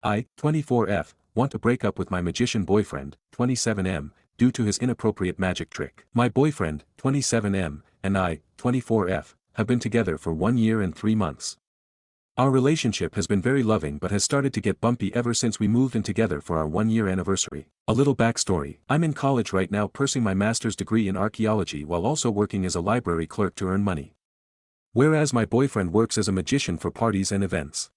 I, 24F, want to break up with my magician boyfriend, 27M, due to his inappropriate magic trick. My boyfriend, 27M, and I, 24F, have been together for 1 year and 3 months. Our relationship has been very loving but has started to get bumpy ever since we moved in together for our 1 year anniversary. A little backstory: I'm in college right now pursuing my master's degree in archaeology while also working as a library clerk to earn money. Whereas my boyfriend works as a magician for parties and events.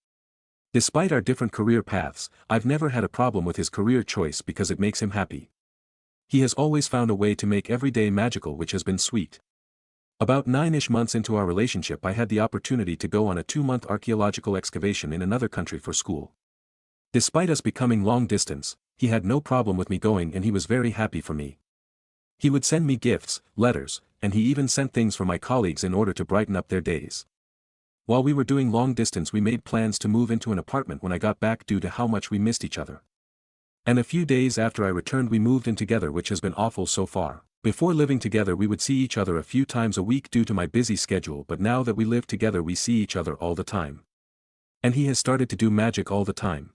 Despite our different career paths, I've never had a problem with his career choice because it makes him happy. He has always found a way to make every day magical, which has been sweet. About 9-ish months into our relationship, I had the opportunity to go on a 2-month archaeological excavation in another country for school. Despite us becoming long distance, he had no problem with me going and he was very happy for me. He would send me gifts, letters, and he even sent things for my colleagues in order to brighten up their days. While we were doing long distance, we made plans to move into an apartment when I got back due to how much we missed each other. And a few days after I returned, we moved in together, which has been awful so far. Before living together we would see each other a few times a week due to my busy schedule, but now that we live together we see each other all the time. And he has started to do magic all the time.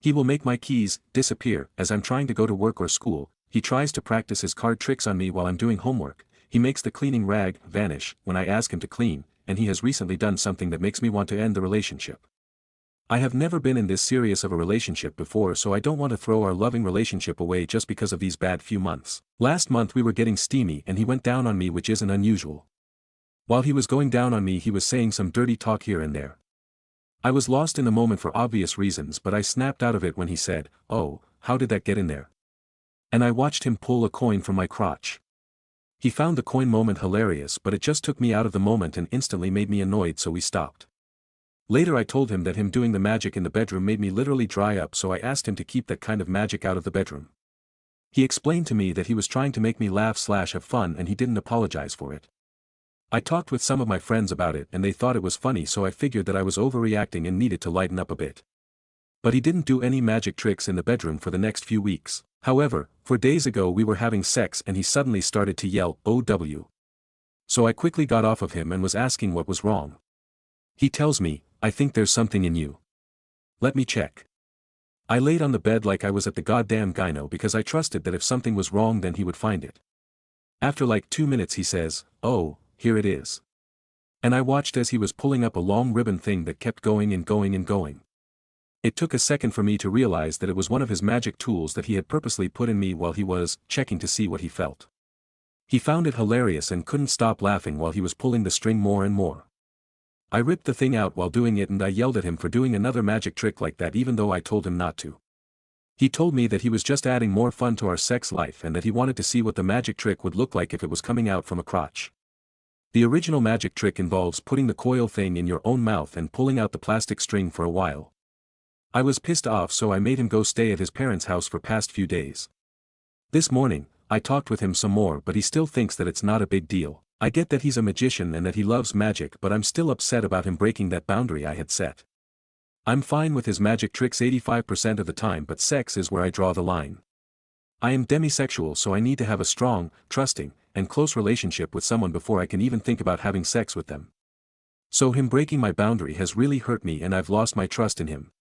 He will make my keys disappear as I'm trying to go to work or school. He tries to practice his card tricks on me while I'm doing homework. He makes the cleaning rag vanish when I ask him to clean, and he has recently done something that makes me want to end the relationship. I have never been in this serious of a relationship before, so I don't want to throw our loving relationship away just because of these bad few months. Last month we were getting steamy and he went down on me, which isn't unusual. While he was going down on me, he was saying some dirty talk here and there. I was lost in the moment for obvious reasons, but I snapped out of it when he said, "Oh, how did that get in there?" And I watched him pull a coin from my crotch. He found the coin moment hilarious, but it just took me out of the moment and instantly made me annoyed, so we stopped. Later I told him that him doing the magic in the bedroom made me literally dry up, so I asked him to keep that kind of magic out of the bedroom. He explained to me that he was trying to make me laugh/have fun and he didn't apologize for it. I talked with some of my friends about it and they thought it was funny, so I figured that I was overreacting and needed to lighten up a bit. But he didn't do any magic tricks in the bedroom for the next few weeks. However, 4 days ago we were having sex and he suddenly started to yell, "OW." So I quickly got off of him and was asking what was wrong. He tells me, "I think there's something in you. Let me check." I laid on the bed like I was at the goddamn gyno because I trusted that if something was wrong then he would find it. After like 2 minutes he says, "Oh, here it is." And I watched as he was pulling up a long ribbon thing that kept going and going and going. It took a second for me to realize that it was one of his magic tools that he had purposely put in me while he was checking to see what he felt. He found it hilarious and couldn't stop laughing while he was pulling the string more and more. I ripped the thing out while doing it and I yelled at him for doing another magic trick like that even though I told him not to. He told me that he was just adding more fun to our sex life and that he wanted to see what the magic trick would look like if it was coming out from a crotch. The original magic trick involves putting the coil thing in your own mouth and pulling out the plastic string for a while. I was pissed off, so I made him go stay at his parents' house for past few days. This morning, I talked with him some more, but he still thinks that it's not a big deal. I get that he's a magician and that he loves magic, but I'm still upset about him breaking that boundary I had set. I'm fine with his magic tricks 85% of the time, but sex is where I draw the line. I am demisexual, so I need to have a strong, trusting, and close relationship with someone before I can even think about having sex with them. So him breaking my boundary has really hurt me and I've lost my trust in him.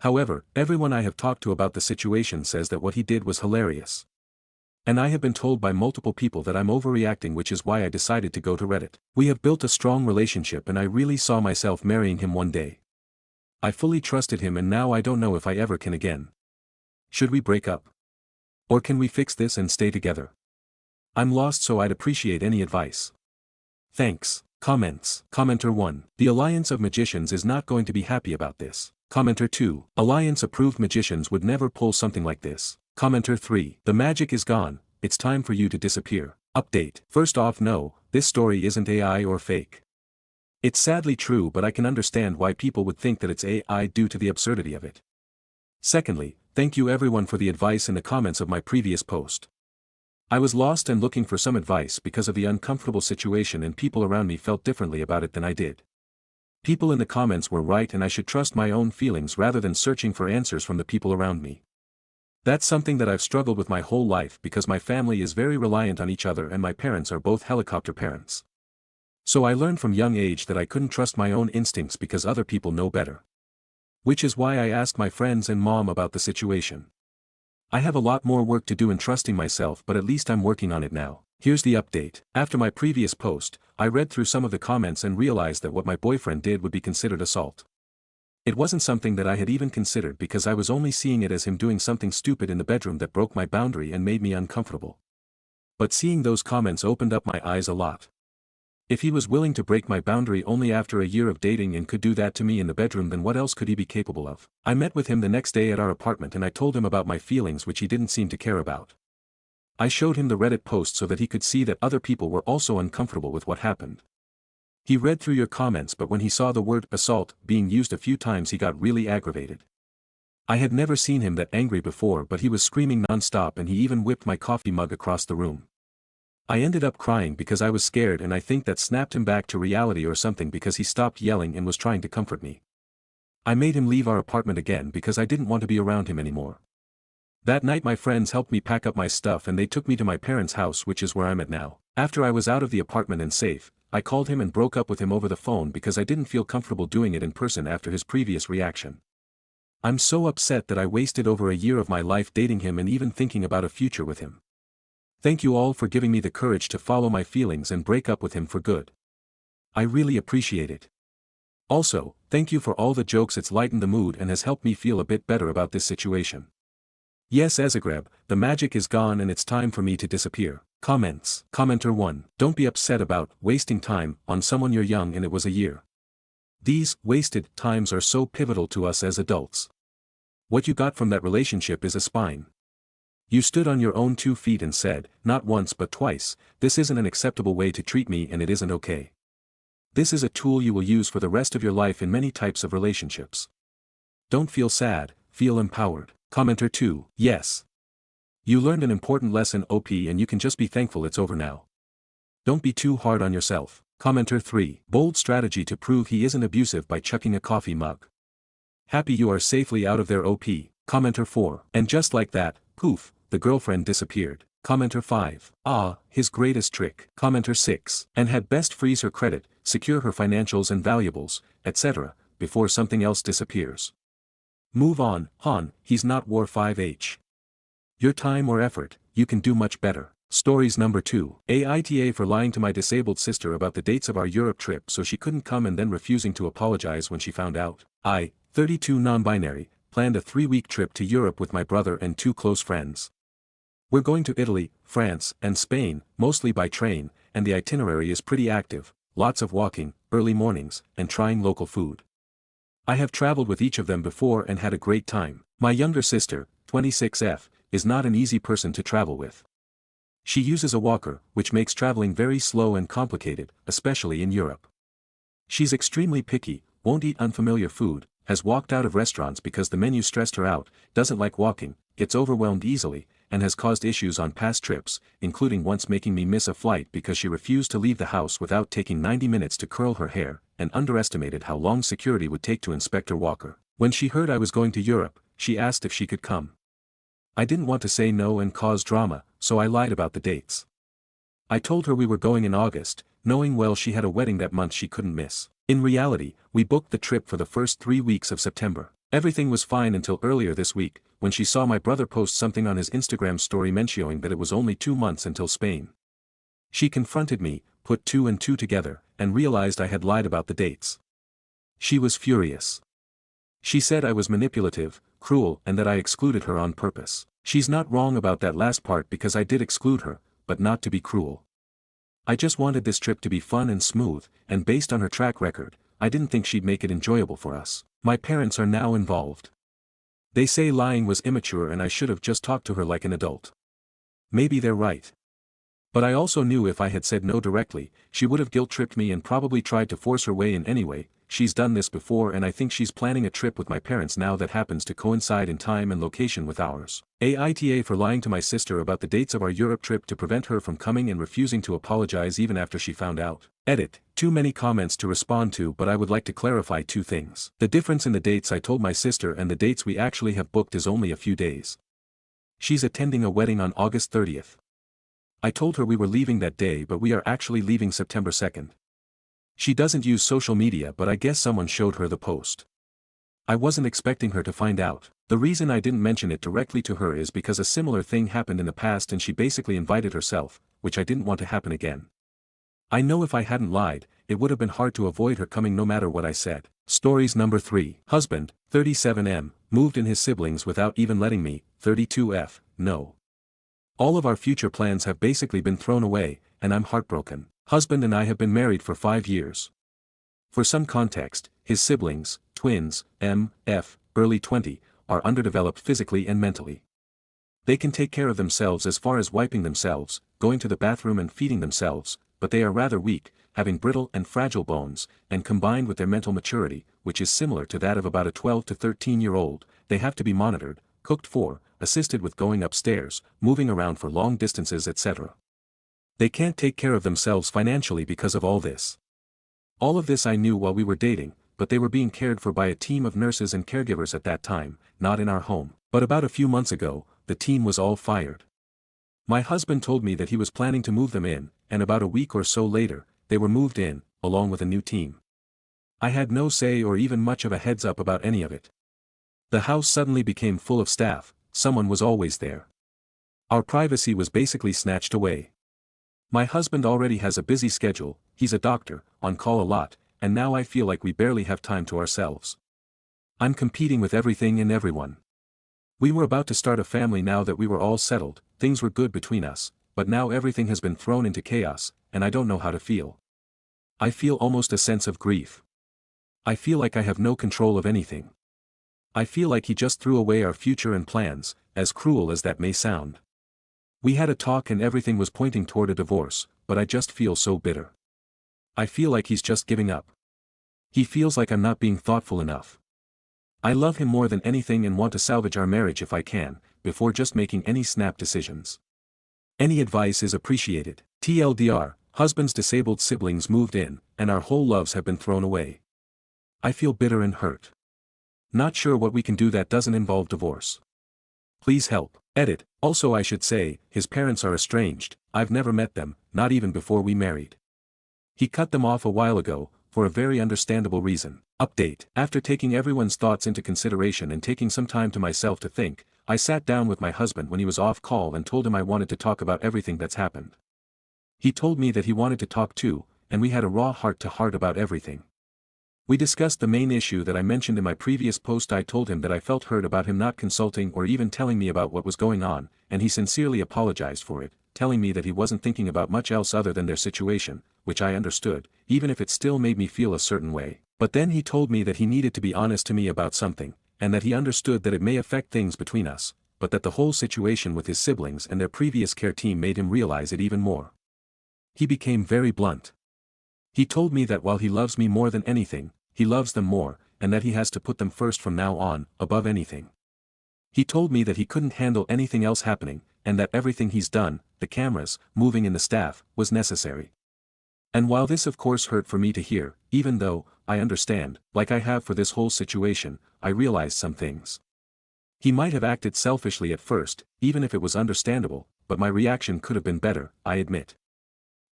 However, everyone I have talked to about the situation says that what he did was hilarious. And I have been told by multiple people that I'm overreacting, which is why I decided to go to Reddit. We have built a strong relationship and I really saw myself marrying him one day. I fully trusted him and now I don't know if I ever can again. Should we break up? Or can we fix this and stay together? I'm lost, so I'd appreciate any advice. Thanks. Comments. Commenter 1. The Alliance of Magicians is not going to be happy about this. Commenter 2. Alliance approved magicians would never pull something like this. Commenter 3. The magic is gone, it's time for you to disappear. Update. First off, no, this story isn't AI or fake. It's sadly true, but I can understand why people would think that it's AI due to the absurdity of it. Secondly, thank you everyone for the advice in the comments of my previous post. I was lost and looking for some advice because of the uncomfortable situation and people around me felt differently about it than I did. People in the comments were right and I should trust my own feelings rather than searching for answers from the people around me. That's something that I've struggled with my whole life because my family is very reliant on each other and my parents are both helicopter parents. So I learned from young age that I couldn't trust my own instincts because other people know better. Which is why I asked my friends and mom about the situation. I have a lot more work to do in trusting myself, but at least I'm working on it now. Here's the update. After my previous post, I read through some of the comments and realized that what my boyfriend did would be considered assault. It wasn't something that I had even considered because I was only seeing it as him doing something stupid in the bedroom that broke my boundary and made me uncomfortable. But seeing those comments opened up my eyes a lot. If he was willing to break my boundary only after a year of dating and could do that to me in the bedroom, then what else could he be capable of? I met with him the next day at our apartment and I told him about my feelings, which he didn't seem to care about. I showed him the Reddit post so that he could see that other people were also uncomfortable with what happened. He read through your comments, but when he saw the word assault being used a few times he got really aggravated. I had never seen him that angry before, but he was screaming non-stop and he even whipped my coffee mug across the room. I ended up crying because I was scared, and I think that snapped him back to reality or something because he stopped yelling and was trying to comfort me. I made him leave our apartment again because I didn't want to be around him anymore. That night my friends helped me pack up my stuff and they took me to my parents' house, which is where I'm at now. After I was out of the apartment and safe, I called him and broke up with him over the phone because I didn't feel comfortable doing it in person after his previous reaction. I'm so upset that I wasted over a year of my life dating him and even thinking about a future with him. Thank you all for giving me the courage to follow my feelings and break up with him for good. I really appreciate it. Also, thank you for all the jokes. It's lightened the mood and has helped me feel a bit better about this situation. Yes, Azagreb, the magic is gone and it's time for me to disappear. Comments. Commenter 1. Don't be upset about wasting time on someone you're young and it was a year. These wasted times are so pivotal to us as adults. What you got from that relationship is a spine. You stood on your own 2 feet and said, not once but twice, this isn't an acceptable way to treat me and it isn't okay. This is a tool you will use for the rest of your life in many types of relationships. Don't feel sad, feel empowered. Commenter 2. Yes. You learned an important lesson, OP, and you can just be thankful it's over now. Don't be too hard on yourself. Commenter 3. Bold strategy to prove he isn't abusive by chucking a coffee mug. Happy you are safely out of there, OP. Commenter 4. And just like that, poof, the girlfriend disappeared. Commenter 5. Ah, his greatest trick. Commenter 6. And had best freeze her credit, secure her financials and valuables, etc., before something else disappears. Move on, Han, he's not war 5H. Your time or effort, you can do much better. Stories number 2. Aita for lying to my disabled sister about the dates of our Europe trip so she couldn't come and then refusing to apologize when she found out. I, 32 non-binary, planned a 3-week trip to Europe with my brother and 2 close friends. We're going to Italy, France, and Spain, mostly by train, and the itinerary is pretty active, lots of walking, early mornings, and trying local food. I have traveled with each of them before and had a great time. My younger sister, 26F, is not an easy person to travel with. She uses a walker, which makes traveling very slow and complicated, especially in Europe. She's extremely picky, won't eat unfamiliar food, has walked out of restaurants because the menu stressed her out, doesn't like walking, gets overwhelmed easily, and has caused issues on past trips, including once making me miss a flight because she refused to leave the house without taking 90 minutes to curl her hair, and underestimated how long security would take to inspect her walker. When she heard I was going to Europe, she asked if she could come. I didn't want to say no and cause drama, so I lied about the dates. I told her we were going in August, knowing well she had a wedding that month she couldn't miss. In reality, we booked the trip for the first 3 weeks of September. Everything was fine until earlier this week, when she saw my brother post something on his Instagram story mentioning that it was only 2 months until Spain. She confronted me, put 2 and 2 together, and realized I had lied about the dates. She was furious. She said I was manipulative, cruel, and that I excluded her on purpose. She's not wrong about that last part because I did exclude her, but not to be cruel. I just wanted this trip to be fun and smooth, and based on her track record, I didn't think she'd make it enjoyable for us. My parents are now involved. They say lying was immature and I should have just talked to her like an adult. Maybe they're right. But I also knew if I had said no directly, she would have guilt-tripped me and probably tried to force her way in anyway. She's done this before and I think she's planning a trip with my parents now that happens to coincide in time and location with ours. Aita for lying to my sister about the dates of our Europe trip to prevent her from coming and refusing to apologize even after she found out. Edit. Too many comments to respond to, but I would like to clarify 2 things. The difference in the dates I told my sister and the dates we actually have booked is only a few days. She's attending a wedding on August 30th. I told her we were leaving that day, but we are actually leaving September 2nd. She doesn't use social media, but I guess someone showed her the post. I wasn't expecting her to find out. The reason I didn't mention it directly to her is because a similar thing happened in the past and she basically invited herself, which I didn't want to happen again. I know if I hadn't lied, it would have been hard to avoid her coming no matter what I said. Stories number 3. Husband, 37M, moved in his siblings without even letting me, 32F, know. All of our future plans have basically been thrown away, and I'm heartbroken. Husband and I have been married for 5 years. For some context, his siblings, twins, M, F, early 20, are underdeveloped physically and mentally. They can take care of themselves as far as wiping themselves, going to the bathroom and feeding themselves, but they are rather weak, having brittle and fragile bones, and combined with their mental maturity, which is similar to that of about a 12 to 13-year-old, they have to be monitored, cooked for, assisted with going upstairs, moving around for long distances etc. They can't take care of themselves financially because of all this. All of this I knew while we were dating, but they were being cared for by a team of nurses and caregivers at that time, not in our home. But about a few months ago, the team was all fired. My husband told me that he was planning to move them in, and about a week or so later, they were moved in, along with a new team. I had no say or even much of a heads up about any of it. The house suddenly became full of staff, someone was always there. Our privacy was basically snatched away. My husband already has a busy schedule, he's a doctor, on call a lot, and now I feel like we barely have time to ourselves. I'm competing with everything and everyone. We were about to start a family now that we were all settled, things were good between us, but now everything has been thrown into chaos, and I don't know how to feel. I feel almost a sense of grief. I feel like I have no control of anything. I feel like he just threw away our future and plans, as cruel as that may sound. We had a talk and everything was pointing toward a divorce, but I just feel so bitter. I feel like he's just giving up. He feels like I'm not being thoughtful enough. I love him more than anything and want to salvage our marriage if I can, before just making any snap decisions. Any advice is appreciated. TLDR, husband's disabled siblings moved in, and our whole loves have been thrown away. I feel bitter and hurt. Not sure what we can do that doesn't involve divorce. Please help. Edit. Also I should say, his parents are estranged, I've never met them, not even before we married. He cut them off a while ago, for a very understandable reason. Update. After taking everyone's thoughts into consideration and taking some time to myself to think, I sat down with my husband when he was off call and told him I wanted to talk about everything that's happened. He told me that he wanted to talk too, and we had a raw heart-to-heart about everything. We discussed the main issue that I mentioned in my previous post. I told him that I felt hurt about him not consulting or even telling me about what was going on, and he sincerely apologized for it, telling me that he wasn't thinking about much else other than their situation, which I understood, even if it still made me feel a certain way. But then he told me that he needed to be honest to me about something, and that he understood that it may affect things between us, but that the whole situation with his siblings and their previous care team made him realize it even more. He became very blunt. He told me that while he loves me more than anything, he loves them more, and that he has to put them first from now on, above anything. He told me that he couldn't handle anything else happening, and that everything he's done, the cameras, moving in the staff, was necessary. And while this of course hurt for me to hear, even though, I understand, like I have for this whole situation, I realized some things. He might have acted selfishly at first, even if it was understandable, but my reaction could have been better, I admit.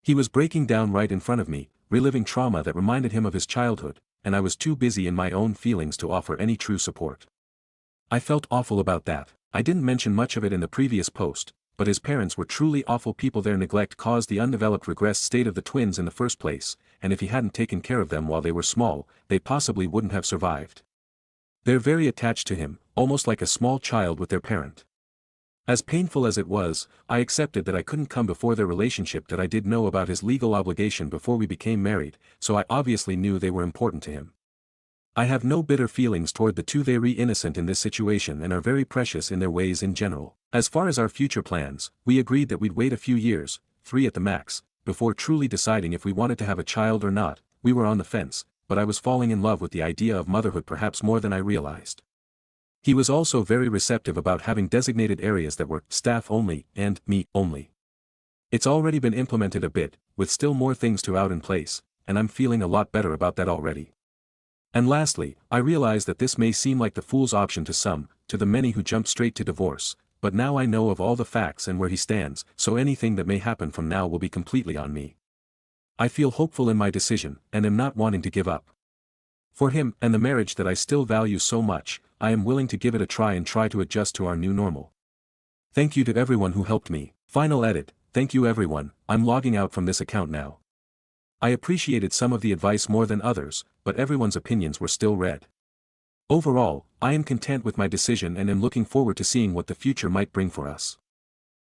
He was breaking down right in front of me, reliving trauma that reminded him of his childhood, and I was too busy in my own feelings to offer any true support. I felt awful about that. I didn't mention much of it in the previous post, but his parents were truly awful people. Their neglect caused the undeveloped regressed state of the twins in the first place, and if he hadn't taken care of them while they were small, they possibly wouldn't have survived. They're very attached to him, almost like a small child with their parent. As painful as it was, I accepted that I couldn't come before their relationship, that I did know about his legal obligation before we became married, so I obviously knew they were important to him. I have no bitter feelings toward the two. They're innocent in this situation and are very precious in their ways in general. As far as our future plans, we agreed that we'd wait a few years, 3 at the max, before truly deciding if we wanted to have a child or not. We were on the fence, but I was falling in love with the idea of motherhood perhaps more than I realized. He was also very receptive about having designated areas that were staff only and me only. It's already been implemented a bit, with still more things to out in place, and I'm feeling a lot better about that already. And lastly, I realize that this may seem like the fool's option to some, to the many who jump straight to divorce, but now I know of all the facts and where he stands, so anything that may happen from now will be completely on me. I feel hopeful in my decision, and am not wanting to give up. For him, and the marriage that I still value so much, I am willing to give it a try and try to adjust to our new normal. Thank you to everyone who helped me. Final edit, thank you everyone, I'm logging out from this account now. I appreciated some of the advice more than others, but everyone's opinions were still read. Overall, I am content with my decision and am looking forward to seeing what the future might bring for us.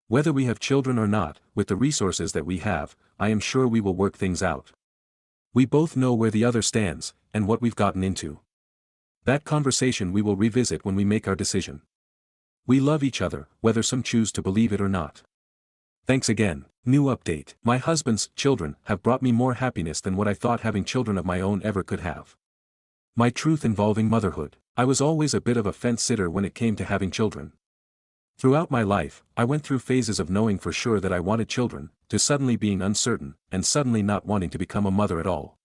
Whether we have children or not, with the resources that we have, I am sure we will work things out. We both know where the other stands, and what we've gotten into. That conversation we will revisit when we make our decision. We love each other, whether some choose to believe it or not. Thanks again. New update. My husband's children have brought me more happiness than what I thought having children of my own ever could have. My truth involving motherhood. I was always a bit of a fence-sitter when it came to having children. Throughout my life, I went through phases of knowing for sure that I wanted children, to suddenly being uncertain, and suddenly not wanting to become a mother at all.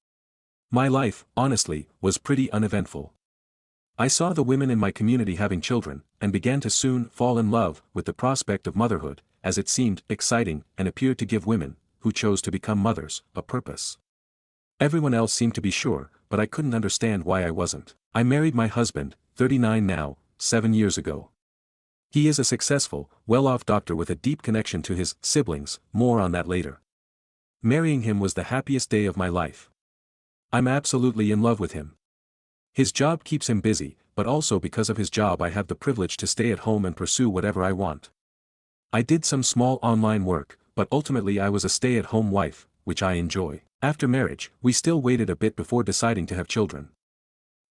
My life, honestly, was pretty uneventful. I saw the women in my community having children, and began to soon fall in love with the prospect of motherhood, as it seemed exciting and appeared to give women, who chose to become mothers, a purpose. Everyone else seemed to be sure, but I couldn't understand why I wasn't. I married my husband, 39 now, 7 years ago. He is a successful, well-off doctor with a deep connection to his siblings, more on that later. Marrying him was the happiest day of my life. I'm absolutely in love with him. His job keeps him busy, but also because of his job I have the privilege to stay at home and pursue whatever I want. I did some small online work, but ultimately I was a stay-at-home wife, which I enjoy. After marriage, we still waited a bit before deciding to have children.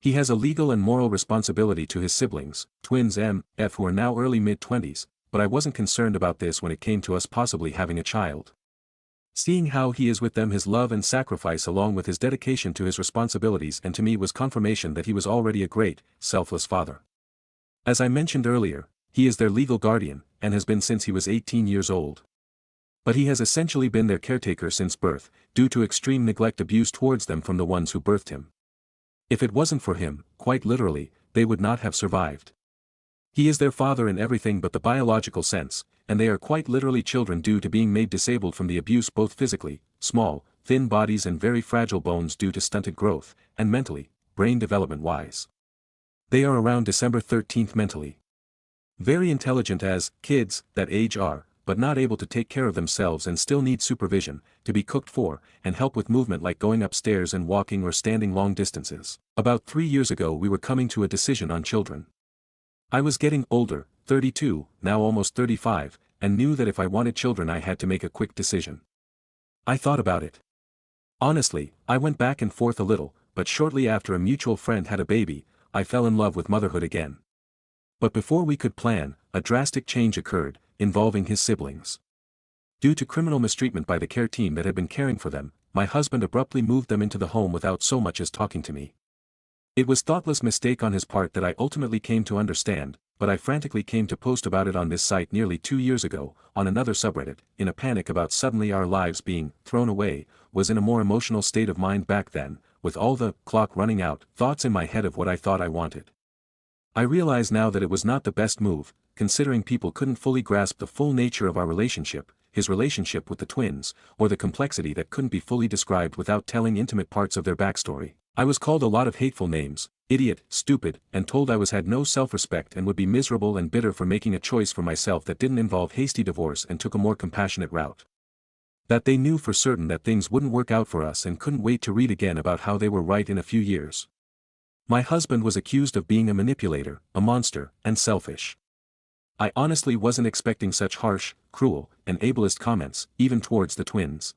He has a legal and moral responsibility to his siblings, twins M.F. who are now early mid-20s, but I wasn't concerned about this when it came to us possibly having a child. Seeing how he is with them, his love and sacrifice along with his dedication to his responsibilities and to me was confirmation that he was already a great, selfless father. As I mentioned earlier, he is their legal guardian, and has been since he was 18 years old. But he has essentially been their caretaker since birth, due to extreme neglect abuse towards them from the ones who birthed him. If it wasn't for him, quite literally, they would not have survived. He is their father in everything but the biological sense, and they are quite literally children due to being made disabled from the abuse both physically, small, thin bodies and very fragile bones due to stunted growth, and mentally, brain development-wise. They are around December 13th mentally. Very intelligent as kids that age are, but not able to take care of themselves and still need supervision, to be cooked for, and help with movement like going upstairs and walking or standing long distances. About 3 years ago we were coming to a decision on children. I was getting older, 32, now almost 35, and knew that if I wanted children I had to make a quick decision. I thought about it. Honestly, I went back and forth a little, but shortly after a mutual friend had a baby, I fell in love with motherhood again. But before we could plan, a drastic change occurred, involving his siblings. Due to criminal mistreatment by the care team that had been caring for them, my husband abruptly moved them into the home without so much as talking to me. It was thoughtless mistake on his part that I ultimately came to understand, but I frantically came to post about it on this site nearly 2 years ago, on another subreddit, in a panic about suddenly our lives being thrown away, was in a more emotional state of mind back then, with all the clock running out thoughts in my head of what I thought I wanted. I realize now that it was not the best move, considering people couldn't fully grasp the full nature of our relationship, his relationship with the twins, or the complexity that couldn't be fully described without telling intimate parts of their backstory. I was called a lot of hateful names, idiot, stupid, and told I had no self-respect and would be miserable and bitter for making a choice for myself that didn't involve hasty divorce and took a more compassionate route. That they knew for certain that things wouldn't work out for us and couldn't wait to read again about how they were right in a few years. My husband was accused of being a manipulator, a monster, and selfish. I honestly wasn't expecting such harsh, cruel, and ableist comments, even towards the twins.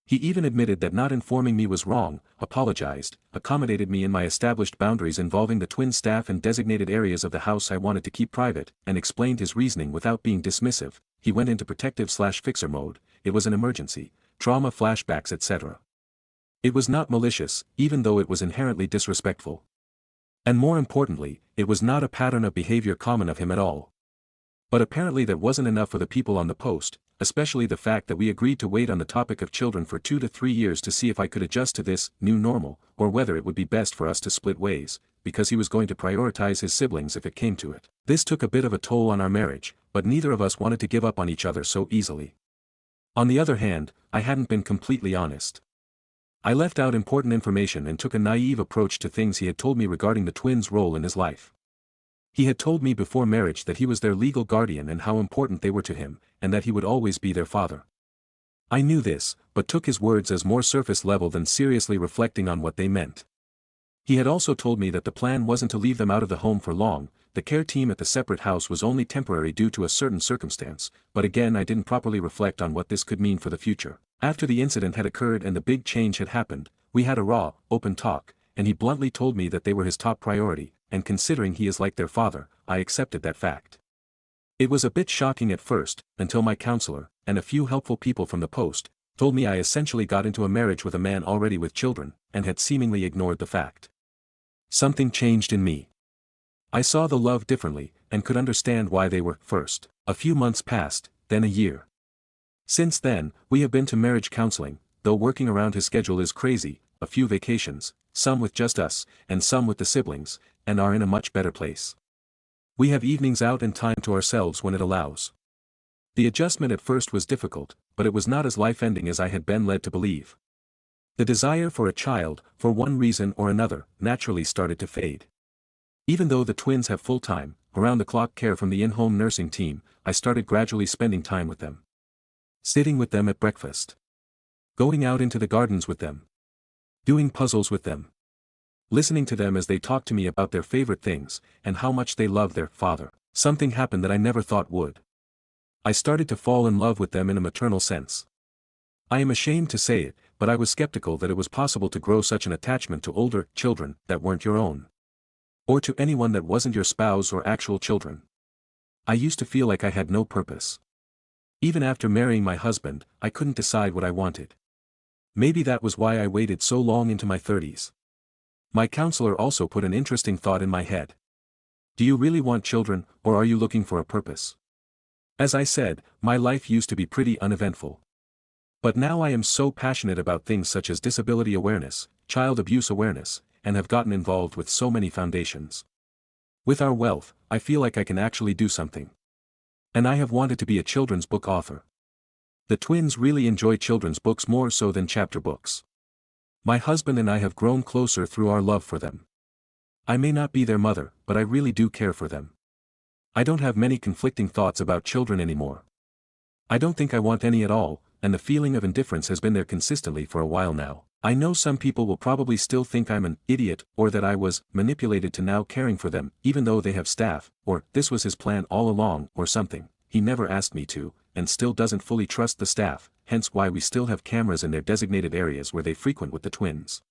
He even admitted that not informing me was wrong, apologized, accommodated me in my established boundaries involving the twin staff and designated areas of the house I wanted to keep private, and explained his reasoning without being dismissive. He went into protective/fixer mode, it was an emergency, trauma flashbacks etc. It was not malicious, even though it was inherently disrespectful. And more importantly, it was not a pattern of behavior common of him at all. But apparently that wasn't enough for the people on the post, especially the fact that we agreed to wait on the topic of children for 2 to 3 years to see if I could adjust to this new normal, or whether it would be best for us to split ways, because he was going to prioritize his siblings if it came to it. This took a bit of a toll on our marriage, but neither of us wanted to give up on each other so easily. On the other hand, I hadn't been completely honest. I left out important information and took a naive approach to things he had told me regarding the twins' role in his life. He had told me before marriage that he was their legal guardian and how important they were to him, and that he would always be their father. I knew this, but took his words as more surface level than seriously reflecting on what they meant. He had also told me that the plan wasn't to leave them out of the home for long. The care team at the separate house was only temporary due to a certain circumstance, but again I didn't properly reflect on what this could mean for the future. After the incident had occurred and the big change had happened, we had a raw, open talk, and he bluntly told me that they were his top priority, and considering he is like their father, I accepted that fact. It was a bit shocking at first, until my counselor, and a few helpful people from the post, told me I essentially got into a marriage with a man already with children, and had seemingly ignored the fact. Something changed in me. I saw the love differently, and could understand why they were first. A few months passed, then a year. Since then, we have been to marriage counseling, though working around his schedule is crazy, a few vacations, some with just us, and some with the siblings, and are in a much better place. We have evenings out and time to ourselves when it allows. The adjustment at first was difficult, but it was not as life-ending as I had been led to believe. The desire for a child, for one reason or another, naturally started to fade. Even though the twins have full-time, around-the-clock care from the in-home nursing team, I started gradually spending time with them. Sitting with them at breakfast. Going out into the gardens with them. Doing puzzles with them. Listening to them as they talked to me about their favorite things, and how much they love their father. Something happened that I never thought would. I started to fall in love with them in a maternal sense. I am ashamed to say it, but I was skeptical that it was possible to grow such an attachment to older children that weren't your own. Or to anyone that wasn't your spouse or actual children. I used to feel like I had no purpose. Even after marrying my husband, I couldn't decide what I wanted. Maybe that was why I waited so long into my 30s. My counselor also put an interesting thought in my head. Do you really want children, or are you looking for a purpose? As I said, my life used to be pretty uneventful. But now I am so passionate about things such as disability awareness, child abuse awareness, and have gotten involved with so many foundations. With our wealth, I feel like I can actually do something. And I have wanted to be a children's book author. The twins really enjoy children's books more so than chapter books. My husband and I have grown closer through our love for them. I may not be their mother, but I really do care for them. I don't have many conflicting thoughts about children anymore. I don't think I want any at all, and the feeling of indifference has been there consistently for a while now. I know some people will probably still think I'm an idiot, or that I was manipulated to now caring for them, even though they have staff, or this was his plan all along, or something. He never asked me to, and still doesn't fully trust the staff, hence why we still have cameras in their designated areas where they frequent with the twins.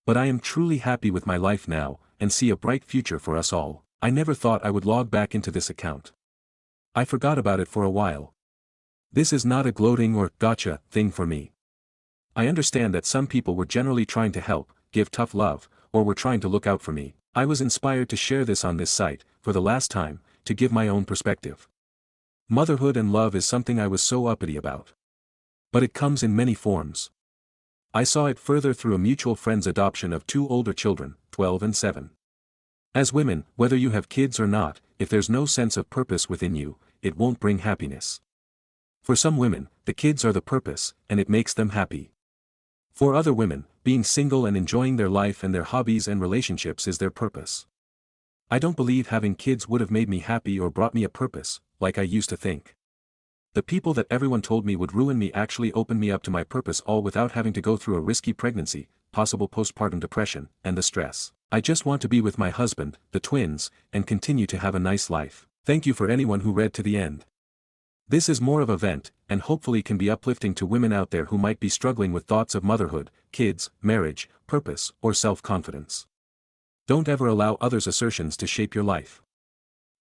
But I am truly happy with my life now, and see a bright future for us all. I never thought I would log back into this account. I forgot about it for a while. This is not a gloating or gotcha thing for me. I understand that some people were generally trying to help, give tough love, or were trying to look out for me. I was inspired to share this on this site, for the last time, to give my own perspective. Motherhood and love is something I was so uppity about. But it comes in many forms. I saw it further through a mutual friend's adoption of 2 older children, 12 and 7. As women, whether you have kids or not, if there's no sense of purpose within you, it won't bring happiness. For some women, the kids are the purpose, and it makes them happy. For other women, being single and enjoying their life and their hobbies and relationships is their purpose. I don't believe having kids would have made me happy or brought me a purpose, like I used to think. The people that everyone told me would ruin me actually opened me up to my purpose, all without having to go through a risky pregnancy, possible postpartum depression, and the stress. I just want to be with my husband, the twins, and continue to have a nice life. Thank you for anyone who read to the end. This is more of a vent, and hopefully can be uplifting to women out there who might be struggling with thoughts of motherhood, kids, marriage, purpose, or self-confidence. Don't ever allow others' assertions to shape your life.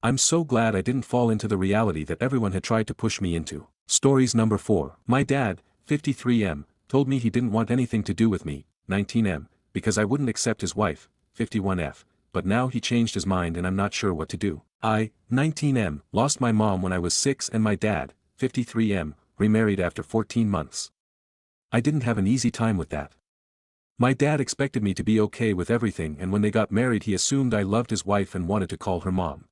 I'm so glad I didn't fall into the reality that everyone had tried to push me into. Stories number 4. My dad, 53M, told me he didn't want anything to do with me, 19M, because I wouldn't accept his wife, 51F, but now he changed his mind and I'm not sure what to do. I, 19M, lost my mom when I was 6 and my dad, 53M, remarried after 14 months. I didn't have an easy time with that. My dad expected me to be okay with everything, and when they got married he assumed I loved his wife and wanted to call her mom.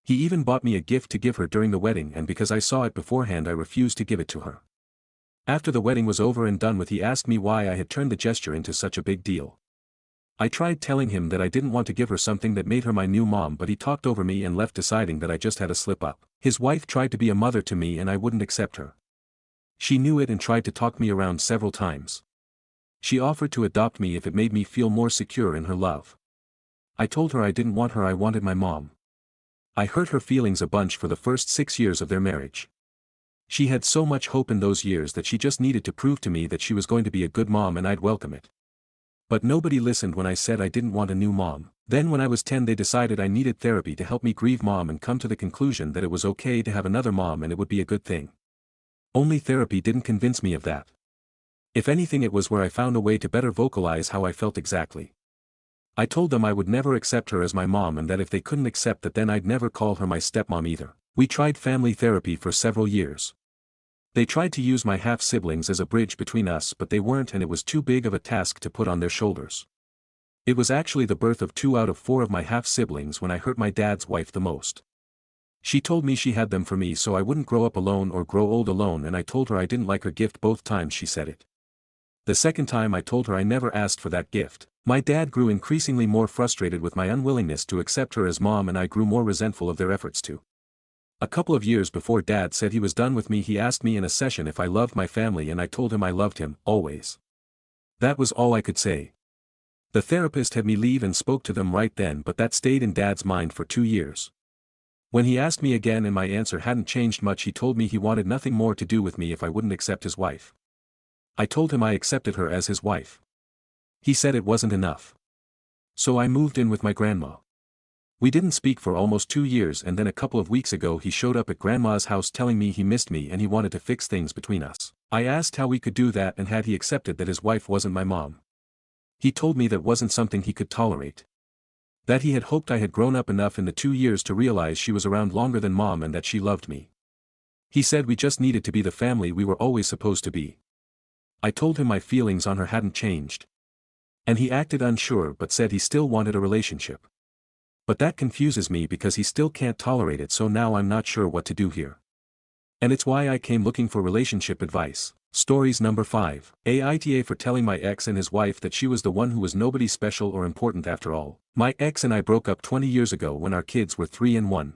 He even bought me a gift to give her during the wedding, and because I saw it beforehand I refused to give it to her. After the wedding was over and done with, he asked me why I had turned the gesture into such a big deal. I tried telling him that I didn't want to give her something that made her my new mom, but he talked over me and left, deciding that I just had a slip up. His wife tried to be a mother to me and I wouldn't accept her. She knew it and tried to talk me around several times. She offered to adopt me if it made me feel more secure in her love. I told her I didn't want her, I wanted my mom. I hurt her feelings a bunch for the first 6 years of their marriage. She had so much hope in those years that she just needed to prove to me that she was going to be a good mom and I'd welcome it. But nobody listened when I said I didn't want a new mom. Then when I was 10 they decided I needed therapy to help me grieve mom and come to the conclusion that it was okay to have another mom and it would be a good thing. Only therapy didn't convince me of that. If anything, it was where I found a way to better vocalize how I felt exactly. I told them I would never accept her as my mom and that if they couldn't accept that, then I'd never call her my stepmom either. We tried family therapy for several years. They tried to use my half-siblings as a bridge between us, but they weren't, and it was too big of a task to put on their shoulders. It was actually the birth of 2 out of 4 of my half-siblings when I hurt my dad's wife the most. She told me she had them for me so I wouldn't grow up alone or grow old alone, and I told her I didn't like her gift both times she said it. The second time I told her I never asked for that gift. My dad grew increasingly more frustrated with my unwillingness to accept her as mom, and I grew more resentful of their efforts to. A couple of years before Dad said he was done with me, he asked me in a session if I loved my family, and I told him I loved him, always. That was all I could say. The therapist had me leave and spoke to them right then, but that stayed in Dad's mind for 2 years. When he asked me again and my answer hadn't changed much, he told me he wanted nothing more to do with me if I wouldn't accept his wife. I told him I accepted her as his wife. He said it wasn't enough. So I moved in with my grandma. We didn't speak for almost 2 years, and then a couple of weeks ago he showed up at Grandma's house telling me he missed me and he wanted to fix things between us. I asked how we could do that and had he accepted that his wife wasn't my mom. He told me that wasn't something he could tolerate. That he had hoped I had grown up enough in the 2 years to realize she was around longer than mom and that she loved me. He said we just needed to be the family we were always supposed to be. I told him my feelings on her hadn't changed. And he acted unsure but said he still wanted a relationship. But that confuses me because he still can't tolerate it, so now I'm not sure what to do here. And it's why I came looking for relationship advice. Stories number 5. Aita for telling my ex and his wife that she was the one who was nobody special or important after all. My ex and I broke up 20 years ago when our kids were 3 and 1.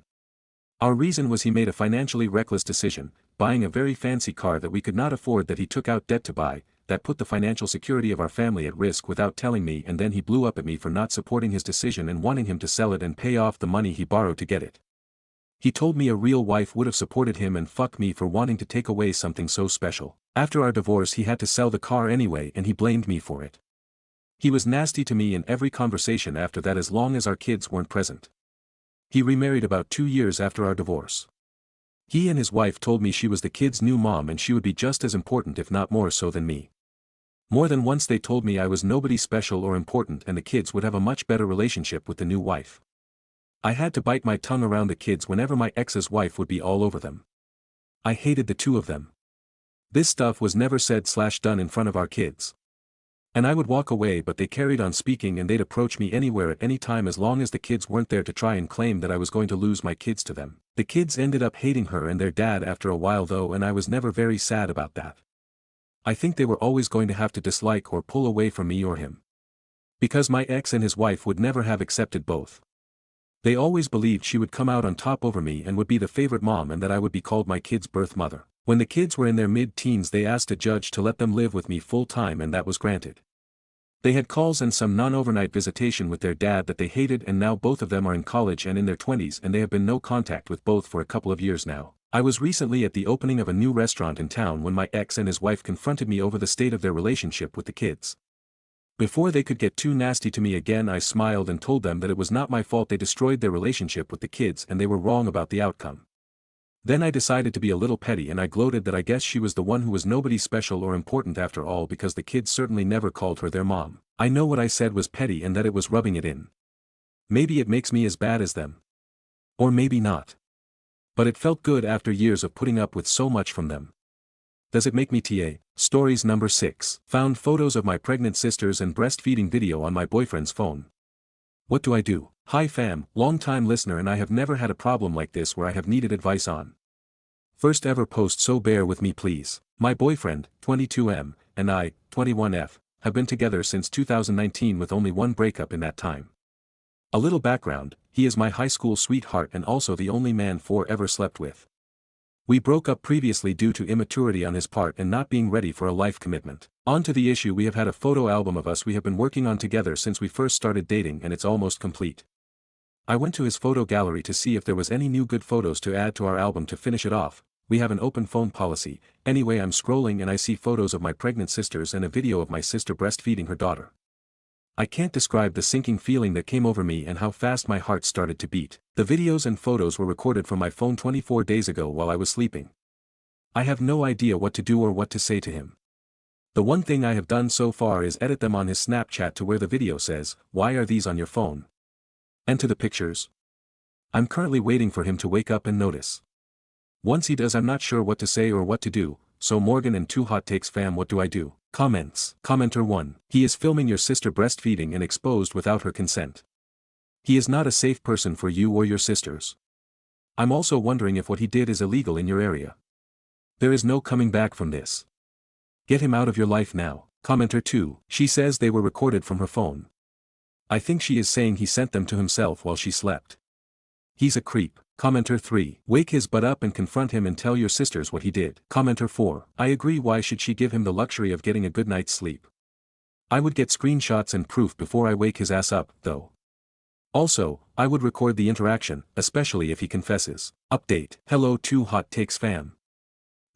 Our reason was he made a financially reckless decision, buying a very fancy car that we could not afford that he took out debt to buy, that put the financial security of our family at risk without telling me, and then he blew up at me for not supporting his decision and wanting him to sell it and pay off the money he borrowed to get it. He told me a real wife would have supported him, and fuck me for wanting to take away something so special. After our divorce he had to sell the car anyway and he blamed me for it. He was nasty to me in every conversation after that as long as our kids weren't present. He remarried about 2 years after our divorce. He and his wife told me she was the kids' new mom and she would be just as important if not more so than me. More than once they told me I was nobody special or important and the kids would have a much better relationship with the new wife. I had to bite my tongue around the kids whenever my ex's wife would be all over them. I hated the two of them. This stuff was never said/done in front of our kids. And I would walk away, but they carried on speaking and they'd approach me anywhere at any time as long as the kids weren't there to try and claim that I was going to lose my kids to them. The kids ended up hating her and their dad after a while though, and I was never very sad about that. I think they were always going to have to dislike or pull away from me or him. Because my ex and his wife would never have accepted both. They always believed she would come out on top over me and would be the favorite mom and that I would be called my kids' birth mother. When the kids were in their mid-teens they asked a judge to let them live with me full-time and that was granted. They had calls and some non-overnight visitation with their dad that they hated, and now both of them are in college and in their 20s and they have been no contact with both for a couple of years now. I was recently at the opening of a new restaurant in town when my ex and his wife confronted me over the state of their relationship with the kids. Before they could get too nasty to me again I smiled and told them that it was not my fault they destroyed their relationship with the kids and they were wrong about the outcome. Then I decided to be a little petty and I gloated that I guess she was the one who was nobody special or important after all because the kids certainly never called her their mom. I know what I said was petty and that it was rubbing it in. Maybe it makes me as bad as them. Or maybe not. But it felt good after years of putting up with so much from them. Does it make me TA? Stories number 6. Found photos of my pregnant sisters and breastfeeding video on my boyfriend's phone. What do I do? Hi fam, long time listener, and I have never had a problem like this where I have needed advice on. First ever post, so bear with me please. My boyfriend, 22M, and I, 21F, have been together since 2019 with only one breakup in that time. A little background, he is my high school sweetheart and also the only man 4 ever slept with. We broke up previously due to immaturity on his part and not being ready for a life commitment. On to the issue, we have had a photo album of us we have been working on together since we first started dating and it's almost complete. I went to his photo gallery to see if there was any new good photos to add to our album to finish it off. We have an open phone policy. Anyway, I'm scrolling and I see photos of my pregnant sisters and a video of my sister breastfeeding her daughter. I can't describe the sinking feeling that came over me and how fast my heart started to beat. The videos and photos were recorded from my phone 24 days ago while I was sleeping. I have no idea what to do or what to say to him. The one thing I have done so far is edit them on his Snapchat to where the video says, "Why are these on your phone?" and to the pictures. I'm currently waiting for him to wake up and notice. Once he does, I'm not sure what to say or what to do. So Morgan and 2 Hot Takes fam, what do I do? Comments. Commenter 1. He is filming your sister breastfeeding and exposed without her consent. He is not a safe person for you or your sisters. I'm also wondering if what he did is illegal in your area. There is no coming back from this. Get him out of your life now. Commenter 2. She says they were recorded from her phone. I think she is saying he sent them to himself while she slept. He's a creep. Commenter 3. Wake his butt up and confront him and tell your sisters what he did. Commenter 4. I agree, why should she give him the luxury of getting a good night's sleep? I would get screenshots and proof before I wake his ass up, though. Also, I would record the interaction, especially if he confesses. Update. Hello 2 Hot Takes fam.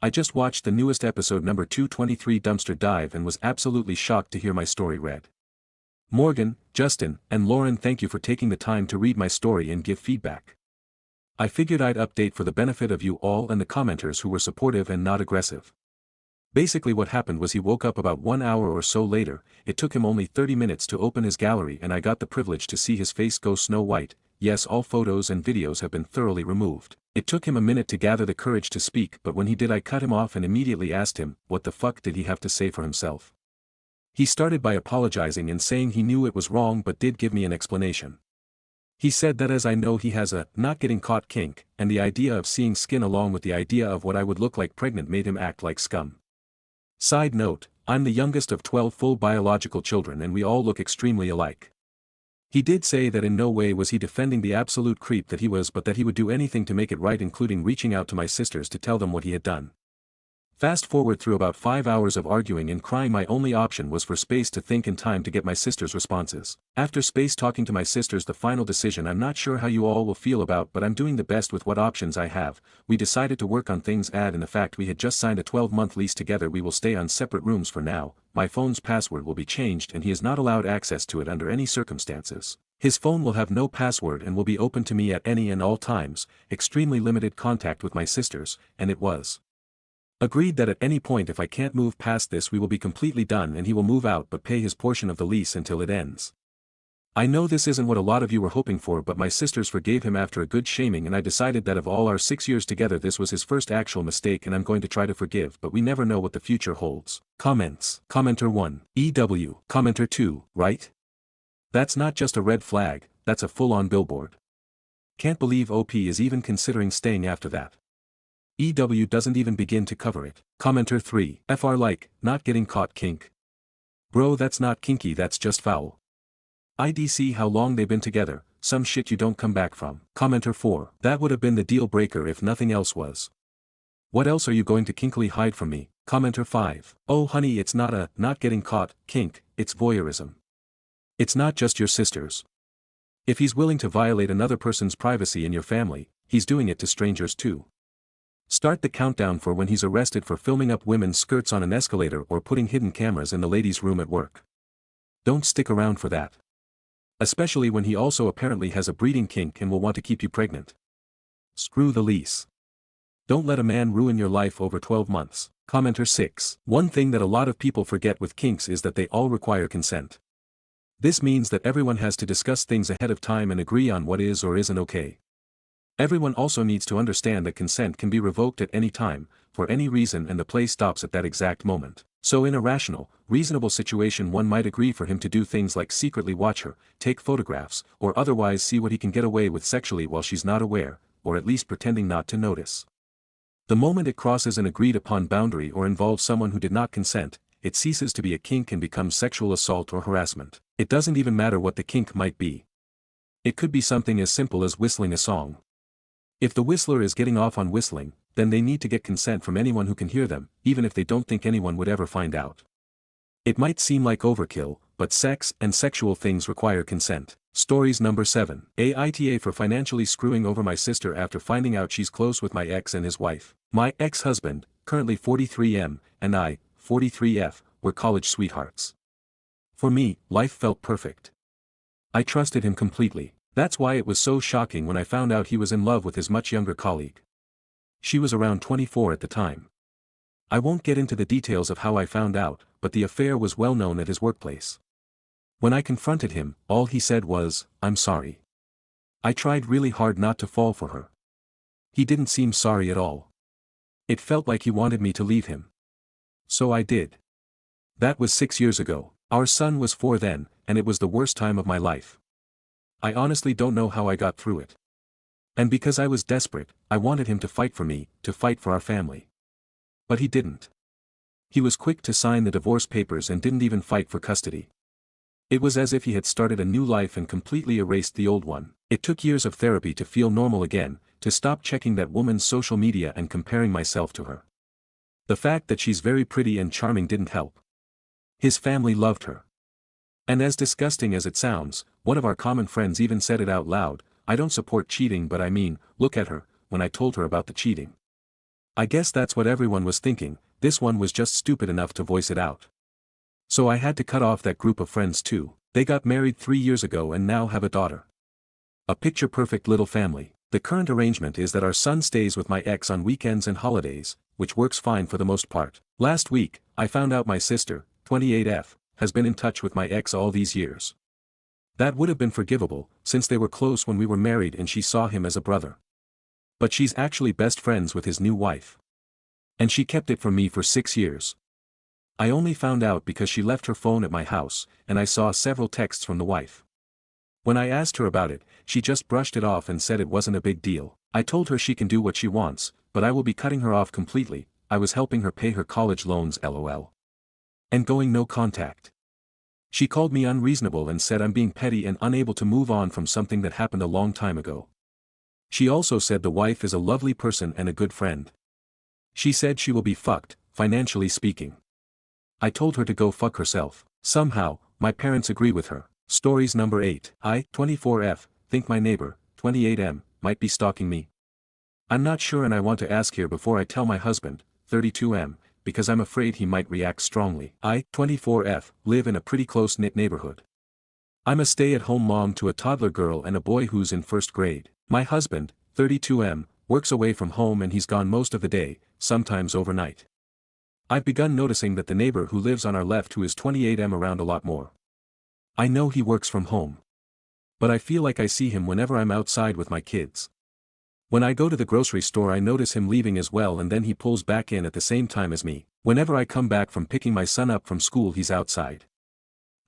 I just watched the newest episode number 223 Dumpster Dive and was absolutely shocked to hear my story read. Morgan, Justin, and Lauren, thank you for taking the time to read my story and give feedback. I figured I'd update for the benefit of you all and the commenters who were supportive and not aggressive. Basically what happened was he woke up about 1 hour or so later. It took him only 30 minutes to open his gallery and I got the privilege to see his face go snow white. Yes, all photos and videos have been thoroughly removed. It took him a minute to gather the courage to speak, but when he did I cut him off and immediately asked him, what the fuck did he have to say for himself? He started by apologizing and saying he knew it was wrong but did give me an explanation. He said that as I know he has a not getting caught kink, and the idea of seeing skin along with the idea of what I would look like pregnant made him act like scum. Side note, I'm the youngest of 12 full biological children and we all look extremely alike. He did say that in no way was he defending the absolute creep that he was, but that he would do anything to make it right, including reaching out to my sisters to tell them what he had done. Fast forward through about 5 hours of arguing and crying, my only option was for space to think and time to get my sisters' responses. After space talking to my sisters, the final decision I'm not sure how you all will feel about, but I'm doing the best with what options I have. We decided to work on things, add in the fact we had just signed a 12-month lease together. We will stay on separate rooms for now. My phone's password will be changed and he is not allowed access to it under any circumstances. His phone will have no password and will be open to me at any and all times. Extremely limited contact with my sisters, and it was agreed that at any point if I can't move past this we will be completely done and he will move out but pay his portion of the lease until it ends. I know this isn't what a lot of you were hoping for, but my sisters forgave him after a good shaming and I decided that of all our 6 years together this was his first actual mistake and I'm going to try to forgive, but we never know what the future holds. Comments. Commenter 1. EW. Commenter 2. Right? That's not just a red flag, that's a full-on billboard. Can't believe OP is even considering staying after that. EW doesn't even begin to cover it. Commenter 3. FR like, not getting caught kink. Bro, that's not kinky, that's just foul. IDC how long they've been together, some shit you don't come back from. Commenter 4. That would have been the deal breaker if nothing else was. What else are you going to kinkily hide from me? Commenter 5. Oh honey, it's not a not getting caught kink, it's voyeurism. It's not just your sisters. If he's willing to violate another person's privacy in your family, he's doing it to strangers too. Start the countdown for when he's arrested for filming up women's skirts on an escalator or putting hidden cameras in the ladies' room at work. Don't stick around for that. Especially when he also apparently has a breeding kink and will want to keep you pregnant. Screw the lease. Don't let a man ruin your life over 12 months. Commenter 6. One thing that a lot of people forget with kinks is that they all require consent. This means that everyone has to discuss things ahead of time and agree on what is or isn't okay. Everyone also needs to understand that consent can be revoked at any time, for any reason, and the play stops at that exact moment. So in a rational, reasonable situation one might agree for him to do things like secretly watch her, take photographs, or otherwise see what he can get away with sexually while she's not aware, or at least pretending not to notice. The moment it crosses an agreed-upon boundary or involves someone who did not consent, it ceases to be a kink and becomes sexual assault or harassment. It doesn't even matter what the kink might be. It could be something as simple as whistling a song. If the whistler is getting off on whistling, then they need to get consent from anyone who can hear them, even if they don't think anyone would ever find out. It might seem like overkill, but sex and sexual things require consent. Stories number 7. Aita for financially screwing over my sister after finding out she's close with my ex and his wife. My ex-husband, currently 43M, and I, 43F, were college sweethearts. For me, life felt perfect. I trusted him completely. That's why it was so shocking when I found out he was in love with his much younger colleague. She was around 24 at the time. I won't get into the details of how I found out, but the affair was well known at his workplace. When I confronted him, all he said was, "I'm sorry." I tried really hard not to fall for her. He didn't seem sorry at all. It felt like he wanted me to leave him. So I did. That was 6 years ago. Our son was 4 then, and it was the worst time of my life. I honestly don't know how I got through it. And because I was desperate, I wanted him to fight for me, to fight for our family. But he didn't. He was quick to sign the divorce papers and didn't even fight for custody. It was as if he had started a new life and completely erased the old one. It took years of therapy to feel normal again, to stop checking that woman's social media and comparing myself to her. The fact that she's very pretty and charming didn't help. His family loved her. And as disgusting as it sounds, one of our common friends even said it out loud, "I don't support cheating, but I mean, look at her," when I told her about the cheating. I guess that's what everyone was thinking, this one was just stupid enough to voice it out. So I had to cut off that group of friends too. They got married 3 years ago and now have a daughter. A picture-perfect little family. The current arrangement is that our son stays with my ex on weekends and holidays, which works fine for the most part. Last week, I found out my sister, 28F, has been in touch with my ex all these years. That would have been forgivable, since they were close when we were married and she saw him as a brother. But she's actually best friends with his new wife. And she kept it from me for 6 years. I only found out because she left her phone at my house, and I saw several texts from the wife. When I asked her about it, she just brushed it off and said it wasn't a big deal. I told her she can do what she wants, but I will be cutting her off completely. I was helping her pay her college loans, lol. And going no contact. She called me unreasonable and said I'm being petty and unable to move on from something that happened a long time ago. She also said the wife is a lovely person and a good friend. She said she will be fucked, financially speaking. I told her to go fuck herself. Somehow, my parents agree with her. Stories number 8. I, 24F, think my neighbor, 28M, might be stalking me. I'm not sure and I want to ask here before I tell my husband, 32M, because I'm afraid he might react strongly. I, 24F, live in a pretty close-knit neighborhood. I'm a stay-at-home mom to a toddler girl and a boy who's in first grade. My husband, 32M, works away from home and he's gone most of the day, sometimes overnight. I've begun noticing that the neighbor who lives on our left who is 28M around a lot more. I know he works from home. But I feel like I see him whenever I'm outside with my kids. When I go to the grocery store I notice him leaving as well and then he pulls back in at the same time as me. Whenever I come back from picking my son up from school he's outside.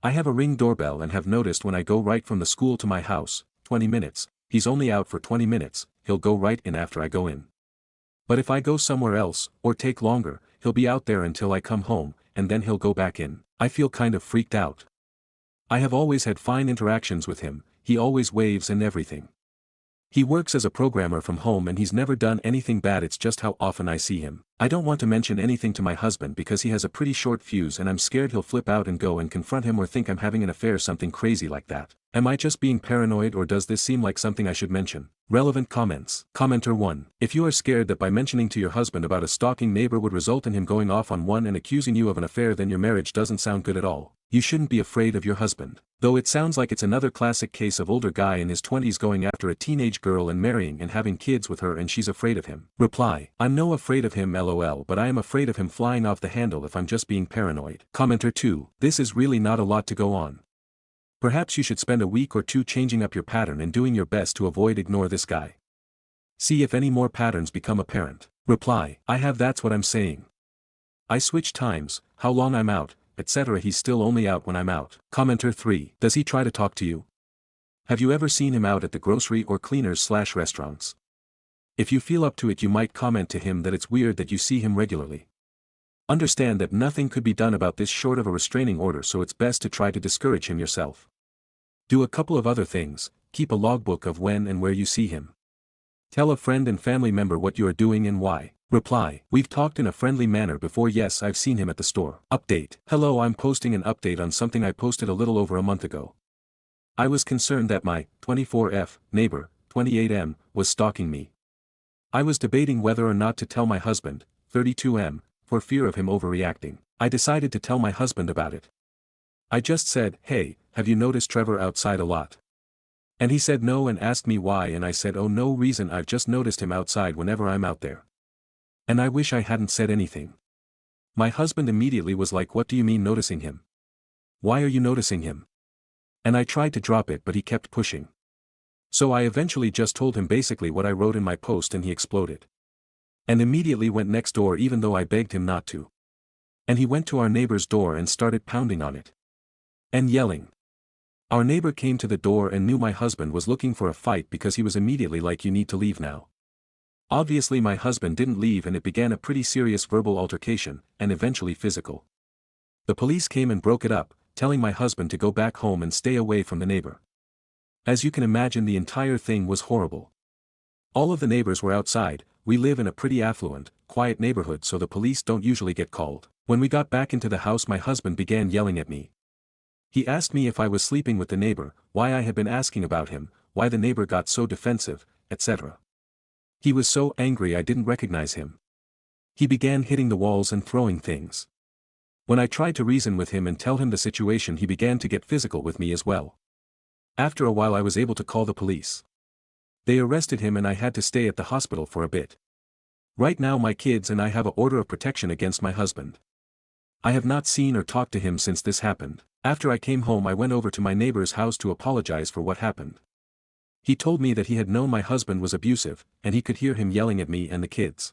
I have a Ring doorbell and have noticed when I go right from the school to my house, 20 minutes, he's only out for 20 minutes, he'll go right in after I go in. But if I go somewhere else, or take longer, he'll be out there until I come home, and then he'll go back in. I feel kind of freaked out. I have always had fine interactions with him, he always waves and everything. He works as a programmer from home and he's never done anything bad, it's just how often I see him. I don't want to mention anything to my husband because he has a pretty short fuse and I'm scared he'll flip out and go and confront him or think I'm having an affair, something crazy like that. Am I just being paranoid or does this seem like something I should mention? Relevant comments. Commenter 1. If you are scared that by mentioning to your husband about a stalking neighbor would result in him going off on one and accusing you of an affair, then your marriage doesn't sound good at all. You shouldn't be afraid of your husband. Though it sounds like it's another classic case of older guy in his 20s going after a teenage girl and marrying and having kids with her and she's afraid of him. Reply. I'm no afraid of him lol, but I am afraid of him flying off the handle if I'm just being paranoid. Commenter 2. This is really not a lot to go on. Perhaps you should spend a week or two changing up your pattern and doing your best to ignore this guy. See if any more patterns become apparent. Reply. I have, that's what I'm saying. I switch times, how long I'm out, etc. He's still only out when I'm out. Commenter 3. Does he try to talk to you? Have you ever seen him out at the grocery or cleaners/restaurants? If you feel up to it, you might comment to him that it's weird that you see him regularly. Understand that nothing could be done about this short of a restraining order, so it's best to try to discourage him yourself. Do a couple of other things: keep a logbook of when and where you see him. Tell a friend and family member what you are doing and why. Reply: we've talked in a friendly manner before. Yes, I've seen him at the store. Update: hello, I'm posting an update on something I posted a little over a month ago. I was concerned that my 24F neighbor, 28M, was stalking me. I was debating whether or not to tell my husband, 32M, for fear of him overreacting. I decided to tell my husband about it. I just said, "Hey, have you noticed Trevor outside a lot?" And he said no and asked me why, and I said, "Oh, no reason, I've just noticed him outside whenever I'm out there." And I wish I hadn't said anything. My husband immediately was like, "What do you mean noticing him? Why are you noticing him?" And I tried to drop it, but he kept pushing. So I eventually just told him basically what I wrote in my post, and he exploded. And immediately went next door even though I begged him not to. And he went to our neighbor's door and started pounding on it. And yelling. Our neighbor came to the door and knew my husband was looking for a fight because he was immediately like, "You need to leave now." Obviously my husband didn't leave, and it began a pretty serious verbal altercation, and eventually physical. The police came and broke it up, telling my husband to go back home and stay away from the neighbor. As you can imagine, the entire thing was horrible. All of the neighbors were outside. We live in a pretty affluent, quiet neighborhood, so the police don't usually get called. When we got back into the house, my husband began yelling at me. He asked me if I was sleeping with the neighbor, why I had been asking about him, why the neighbor got so defensive, etc. He was so angry I didn't recognize him. He began hitting the walls and throwing things. When I tried to reason with him and tell him the situation, he began to get physical with me as well. After a while I was able to call the police. They arrested him and I had to stay at the hospital for a bit. Right now my kids and I have an order of protection against my husband. I have not seen or talked to him since this happened. After I came home, I went over to my neighbor's house to apologize for what happened. He told me that he had known my husband was abusive, and he could hear him yelling at me and the kids.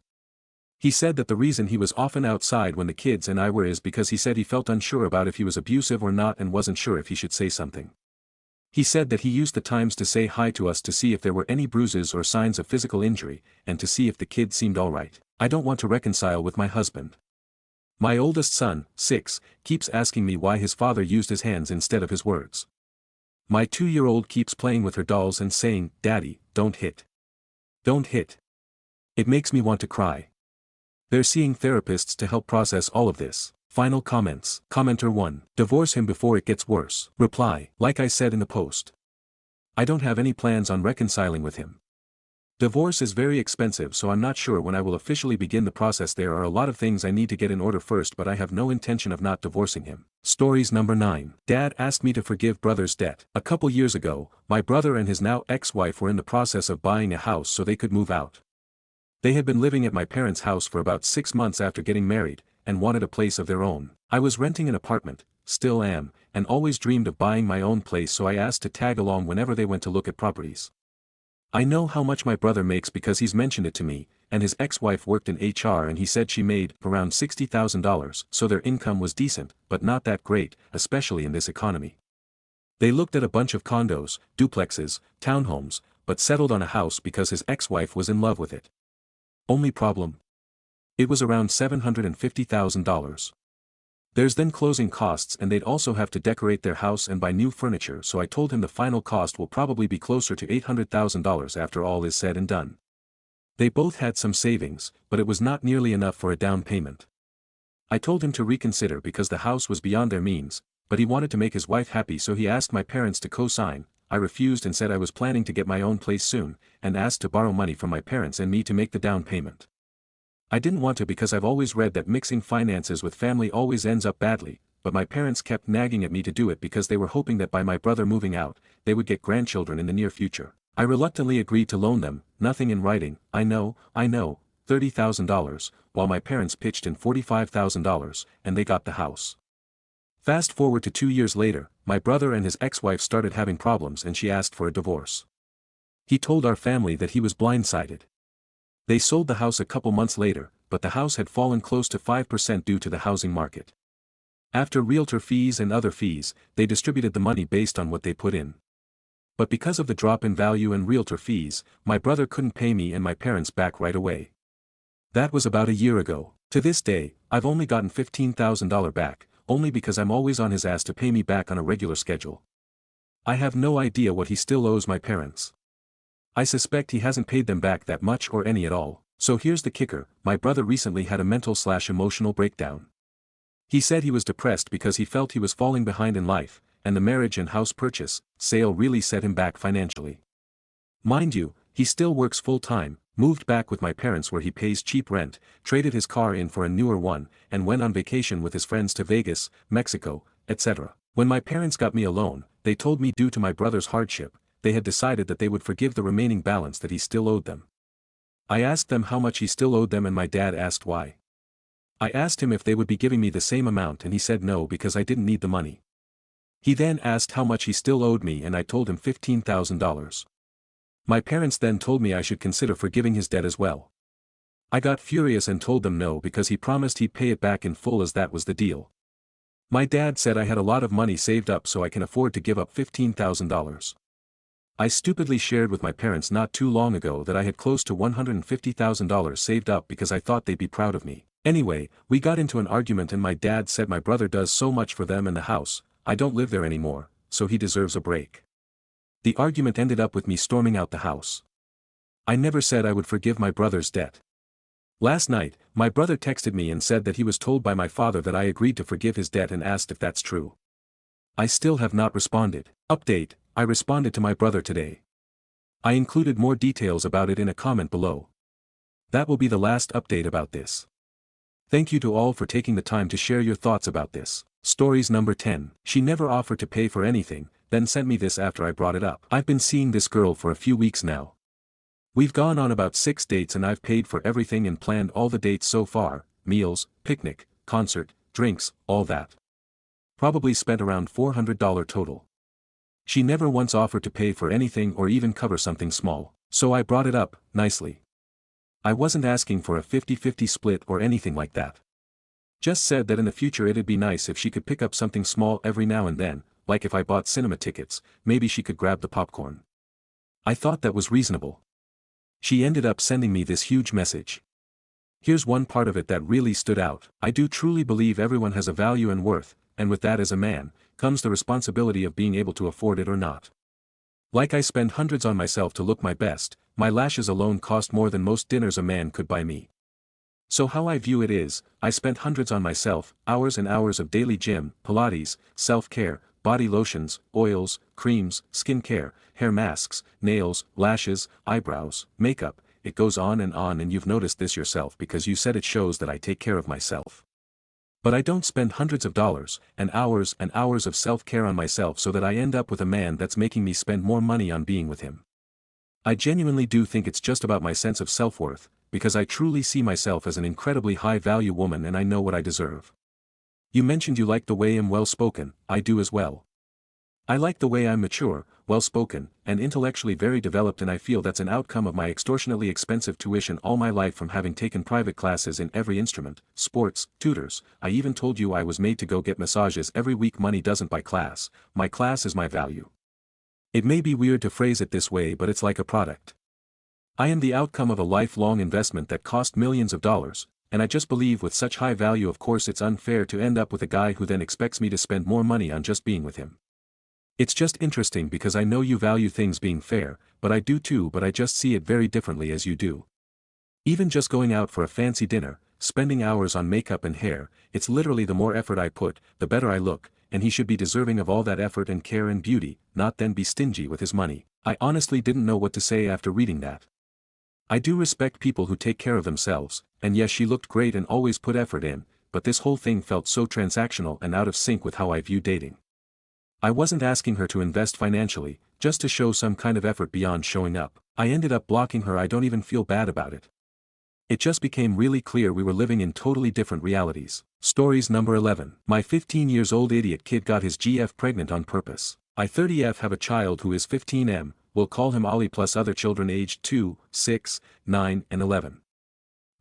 He said that the reason he was often outside when the kids and I were is because he said he felt unsure about if he was abusive or not and wasn't sure if he should say something. He said that he used the times to say hi to us to see if there were any bruises or signs of physical injury, and to see if the kids seemed alright. I don't want to reconcile with my husband. My oldest son, 6, keeps asking me why his father used his hands instead of his words. My 2-year-old keeps playing with her dolls and saying, "Daddy, don't hit. Don't hit." It makes me want to cry. They're seeing therapists to help process all of this. Final comments. Commenter 1. Divorce him before it gets worse. Reply. Like I said in the post, I don't have any plans on reconciling with him. Divorce is very expensive, so I'm not sure when I will officially begin the process. There are a lot of things I need to get in order first, but I have no intention of not divorcing him. Stories number 9. Dad asked me to forgive brother's debt. A couple years ago, my brother and his now ex-wife were in the process of buying a house so they could move out. They had been living at my parents' house for about 6 months after getting married, and wanted a place of their own. I was renting an apartment, still am, and always dreamed of buying my own place, so I asked to tag along whenever they went to look at properties. I know how much my brother makes because he's mentioned it to me, and his ex-wife worked in HR and he said she made around $60,000, so their income was decent, but not that great, especially in this economy. They looked at a bunch of condos, duplexes, townhomes, but settled on a house because his ex-wife was in love with it. Only problem? It was around $750,000. There's then closing costs, and they'd also have to decorate their house and buy new furniture, so I told him the final cost will probably be closer to $800,000 after all is said and done. They both had some savings, but it was not nearly enough for a down payment. I told him to reconsider because the house was beyond their means, but he wanted to make his wife happy, so he asked my parents to co-sign. I refused and said I was planning to get my own place soon, and asked to borrow money from my parents and me to make the down payment. I didn't want to because I've always read that mixing finances with family always ends up badly, but my parents kept nagging at me to do it because they were hoping that by my brother moving out, they would get grandchildren in the near future. I reluctantly agreed to loan them, nothing in writing, I know, $30,000, while my parents pitched in $45,000, and they got the house. Fast forward to 2 years later, my brother and his ex-wife started having problems and she asked for a divorce. He told our family that he was blindsided. They sold the house a couple months later, but the house had fallen close to 5% due to the housing market. After realtor fees and other fees, they distributed the money based on what they put in. But because of the drop in value and realtor fees, my brother couldn't pay me and my parents back right away. That was about a year ago. To this day, I've only gotten $15,000 back, only because I'm always on his ass to pay me back on a regular schedule. I have no idea what he still owes my parents. I suspect he hasn't paid them back that much or any at all. So here's the kicker, my brother recently had a mental/emotional breakdown. He said he was depressed because he felt he was falling behind in life, and the marriage and house purchase sale really set him back financially. Mind you, he still works full-time, moved back with my parents where he pays cheap rent, traded his car in for a newer one, and went on vacation with his friends to Vegas, Mexico, etc. When my parents got me a loan, they told me due to my brother's hardship, they had decided that they would forgive the remaining balance that he still owed them. I asked them how much he still owed them and my dad asked why. I asked him if they would be giving me the same amount and he said no because I didn't need the money. He then asked how much he still owed me and I told him $15,000. My parents then told me I should consider forgiving his debt as well. I got furious and told them no because he promised he'd pay it back in full as that was the deal. My dad said I had a lot of money saved up so I can afford to give up $15,000. I stupidly shared with my parents not too long ago that I had close to $150,000 saved up because I thought they'd be proud of me. Anyway, we got into an argument and my dad said my brother does so much for them and the house, I don't live there anymore, so he deserves a break. The argument ended up with me storming out the house. I never said I would forgive my brother's debt. Last night, my brother texted me and said that he was told by my father that I agreed to forgive his debt and asked if that's true. I still have not responded. Update, I responded to my brother today. I included more details about it in a comment below. That will be the last update about this. Thank you to all for taking the time to share your thoughts about this. Stories number 10. She never offered to pay for anything, then sent me this after I brought it up. I've been seeing this girl for a few weeks now. We've gone on about 6 dates and I've paid for everything and planned all the dates so far, meals, picnic, concert, drinks, all that. Probably spent around $400 total. She never once offered to pay for anything or even cover something small, so I brought it up, nicely. I wasn't asking for a 50-50 split or anything like that. Just said that in the future it'd be nice if she could pick up something small every now and then, like if I bought cinema tickets, maybe she could grab the popcorn. I thought that was reasonable. She ended up sending me this huge message. Here's one part of it that really stood out. I do truly believe everyone has a value and worth, and with that as a man, comes the responsibility of being able to afford it or not. Like I spend hundreds on myself to look my best, my lashes alone cost more than most dinners a man could buy me. So how I view it is, I spent hundreds on myself, hours and hours of daily gym, Pilates, self-care, body lotions, oils, creams, skin care, hair masks, nails, lashes, eyebrows, makeup, it goes on and you've noticed this yourself because you said it shows that I take care of myself. But I don't spend hundreds of dollars and hours of self-care on myself so that I end up with a man that's making me spend more money on being with him. I genuinely do think it's just about my sense of self-worth, because I truly see myself as an incredibly high-value woman and I know what I deserve. You mentioned you like the way I'm well-spoken, I do as well. I like the way I'm mature, well-spoken, and intellectually very developed and I feel that's an outcome of my extortionately expensive tuition all my life from having taken private classes in every instrument, sports, tutors. I even told you I was made to go get massages every week. Money doesn't buy class, my class is my value. It may be weird to phrase it this way but it's like a product. I am the outcome of a lifelong investment that cost millions of dollars, and I just believe with such high value of course it's unfair to end up with a guy who then expects me to spend more money on just being with him. It's just interesting because I know you value things being fair, but I do too, but I just see it very differently as you do. Even just going out for a fancy dinner, spending hours on makeup and hair, it's literally the more effort I put, the better I look, and he should be deserving of all that effort and care and beauty, not then be stingy with his money. I honestly didn't know what to say after reading that. I do respect people who take care of themselves, and yes, she looked great and always put effort in, but this whole thing felt so transactional and out of sync with how I view dating. I wasn't asking her to invest financially, just to show some kind of effort beyond showing up. I ended up blocking her. I don't even feel bad about it. It just became really clear we were living in totally different realities. Stories number 11. My 15-year-old idiot kid got his GF pregnant on purpose. I 30F have a child who is 15M, we'll call him Ollie, plus other children aged 2, 6, 9 and 11.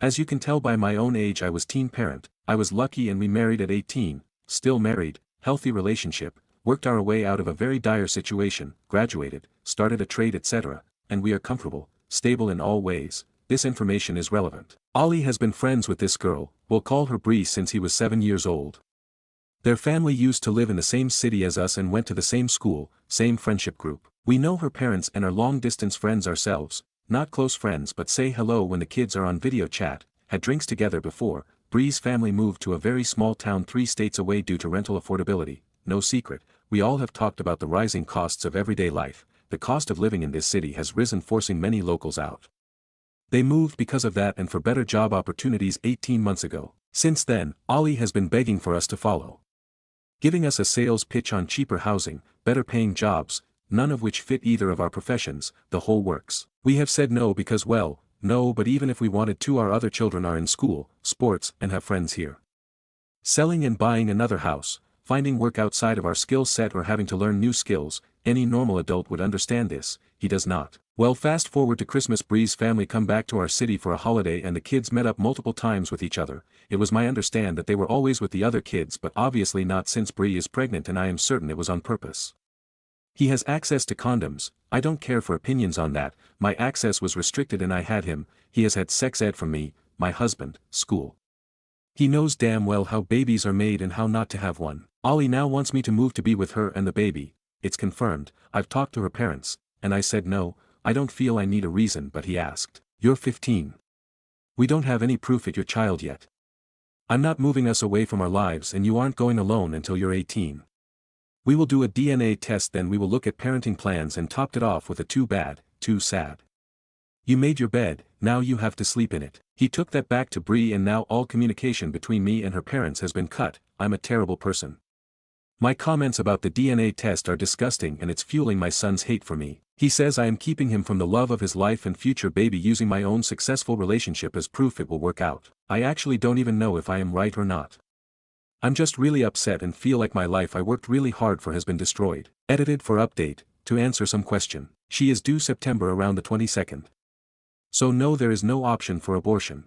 As you can tell by my own age, I was teen parent. I was lucky and we married at 18, still married, healthy relationship, worked our way out of a very dire situation, graduated, started a trade etc., and we are comfortable, stable in all ways. This information is relevant. Ollie has been friends with this girl, we'll call her Bree, since he was 7 years old. Their family used to live in the same city as us and went to the same school, same friendship group. We know her parents and are long-distance friends ourselves, not close friends but say hello when the kids are on video chat, had drinks together before. Bree's family moved to a very small town 3 states away due to rental affordability. No secret, we all have talked about the rising costs of everyday life. The cost of living in this city has risen, forcing many locals out. They moved because of that and for better job opportunities 18 months ago. Since then, Ollie has been begging for us to follow, giving us a sales pitch on cheaper housing, better paying jobs, none of which fit either of our professions, the whole works. We have said no because, well, no, but even if we wanted to, our other children are in school, sports, and have friends here. Selling and buying another house, finding work outside of our skill set or having to learn new skills, any normal adult would understand this, he does not. Well, fast forward to Christmas. Bree's family come back to our city for a holiday and the kids met up multiple times with each other. It was my understand that they were always with the other kids, but obviously not, since Bree is pregnant, and I am certain it was on purpose. He has access to condoms. I don't care for opinions on that, my access was restricted and I had him. He has had sex ed from me, my husband, school. He knows damn well how babies are made and how not to have one. Ollie now wants me to move to be with her and the baby. It's confirmed. I've talked to her parents, and I said no, I don't feel I need a reason, but he asked, "You're 15. We don't have any proof at your child yet. I'm not moving us away from our lives and you aren't going alone until you're 18. We will do a DNA test, then we will look at parenting plans," and topped it off with a "too bad, too sad. You made your bed, now you have to sleep in it." He took that back to Bree and now all communication between me and her parents has been cut. I'm a terrible person. My comments about the DNA test are disgusting and it's fueling my son's hate for me. He says I am keeping him from the love of his life and future baby, using my own successful relationship as proof it will work out. I actually don't even know if I am right or not. I'm just really upset and feel like my life I worked really hard for has been destroyed. Edited for update, to answer some question. She is due September around the 22nd. So no, there is no option for abortion.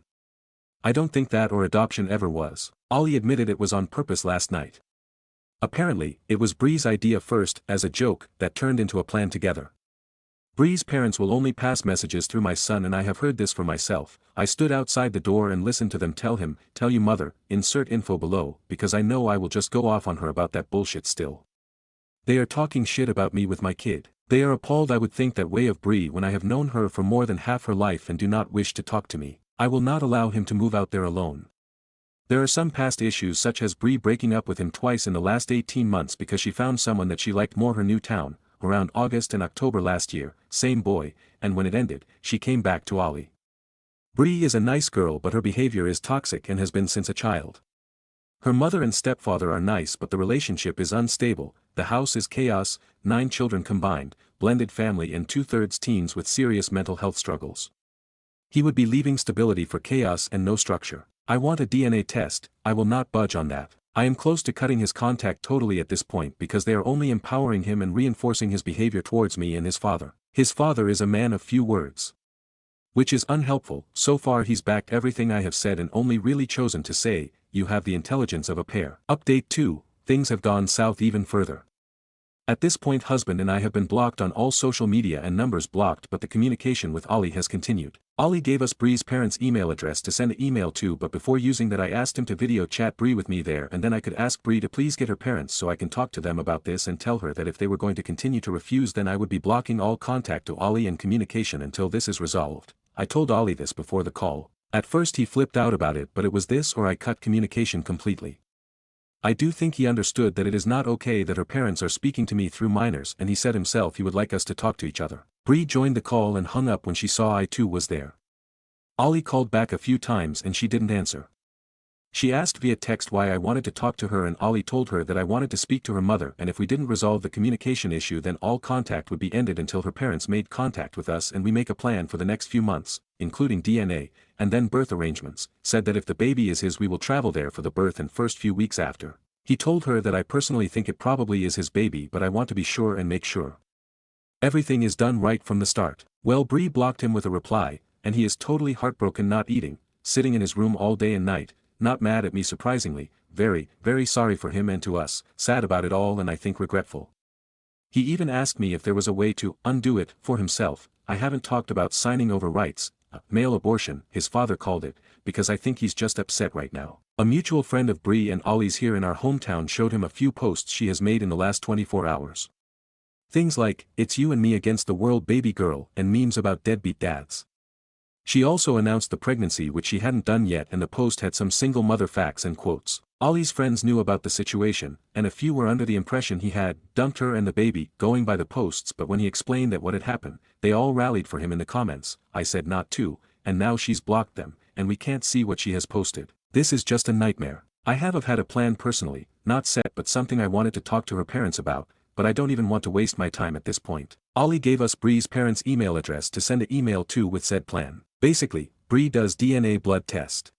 I don't think that or adoption ever was. Ollie admitted it was on purpose last night. Apparently, it was Bree's idea first, as a joke, that turned into a plan together. Bree's parents will only pass messages through my son, and I have heard this for myself. I stood outside the door and listened to them tell him, "Tell you mother, insert info below," because I know I will just go off on her about that bullshit still. They are talking shit about me with my kid. They are appalled I would think that way of Bree when I have known her for more than half her life and do not wish to talk to me. I will not allow him to move out there alone. There are some past issues, such as Bree breaking up with him twice in the last 18 months because she found someone that she liked more. Her new town, around August and October last year, same boy, and when it ended, she came back to Ollie. Bree is a nice girl, but her behavior is toxic and has been since a child. Her mother and stepfather are nice, but the relationship is unstable. The house is chaos, 9 children combined, blended family and 2/3 teens with serious mental health struggles. He would be leaving stability for chaos and no structure. I want a DNA test. I will not budge on that. I am close to cutting his contact totally at this point because they are only empowering him and reinforcing his behavior towards me and his father. His father is a man of few words, which is unhelpful. So far he's backed everything I have said and only really chosen to say, "You have the intelligence of a pear." Update 2, things have gone south even further. At this point husband and I have been blocked on all social media and numbers blocked, but the communication with Ollie has continued. Ollie gave us Bree's parents' email address to send an email to, but before using that I asked him to video chat Bree with me there, and then I could ask Bree to please get her parents so I can talk to them about this and tell her that if they were going to continue to refuse then I would be blocking all contact to Ollie and communication until this is resolved. I told Ollie this before the call. At first he flipped out about it, but it was this or I cut communication completely. I do think he understood that it is not okay that her parents are speaking to me through minors, and he said himself he would like us to talk to each other. Bree joined the call and hung up when she saw I too was there. Ollie called back a few times and she didn't answer. She asked via text why I wanted to talk to her, and Ollie told her that I wanted to speak to her mother, and if we didn't resolve the communication issue then all contact would be ended until her parents made contact with us and we make a plan for the next few months, including DNA, and then birth arrangements. Said that if the baby is his we will travel there for the birth and first few weeks after. He told her that I personally think it probably is his baby, but I want to be sure and make sure everything is done right from the start. Well, Bree blocked him with a reply, and he is totally heartbroken, not eating, sitting in his room all day and night, not mad at me surprisingly, very, very sorry for him and to us, sad about it all and I think regretful. He even asked me if there was a way to undo it for himself. I haven't talked about signing over rights, male abortion, his father called it, because I think he's just upset right now. A mutual friend of Bree and Ollie's here in our hometown showed him a few posts she has made in the last 24 hours. Things like, "It's you and me against the world baby girl," and memes about deadbeat dads. She also announced the pregnancy which she hadn't done yet, and the post had some single mother facts and quotes. Ollie's friends knew about the situation, and a few were under the impression he had dumped her and the baby, going by the posts, but when he explained that what had happened, they all rallied for him in the comments. I said not to, and now she's blocked them, and we can't see what she has posted. This is just a nightmare. I have had a plan personally, not set but something I wanted to talk to her parents about, but I don't even want to waste my time at this point. Ollie gave us Bree's parents' email address to send an email to with said plan. Basically, Bree does DNA blood test.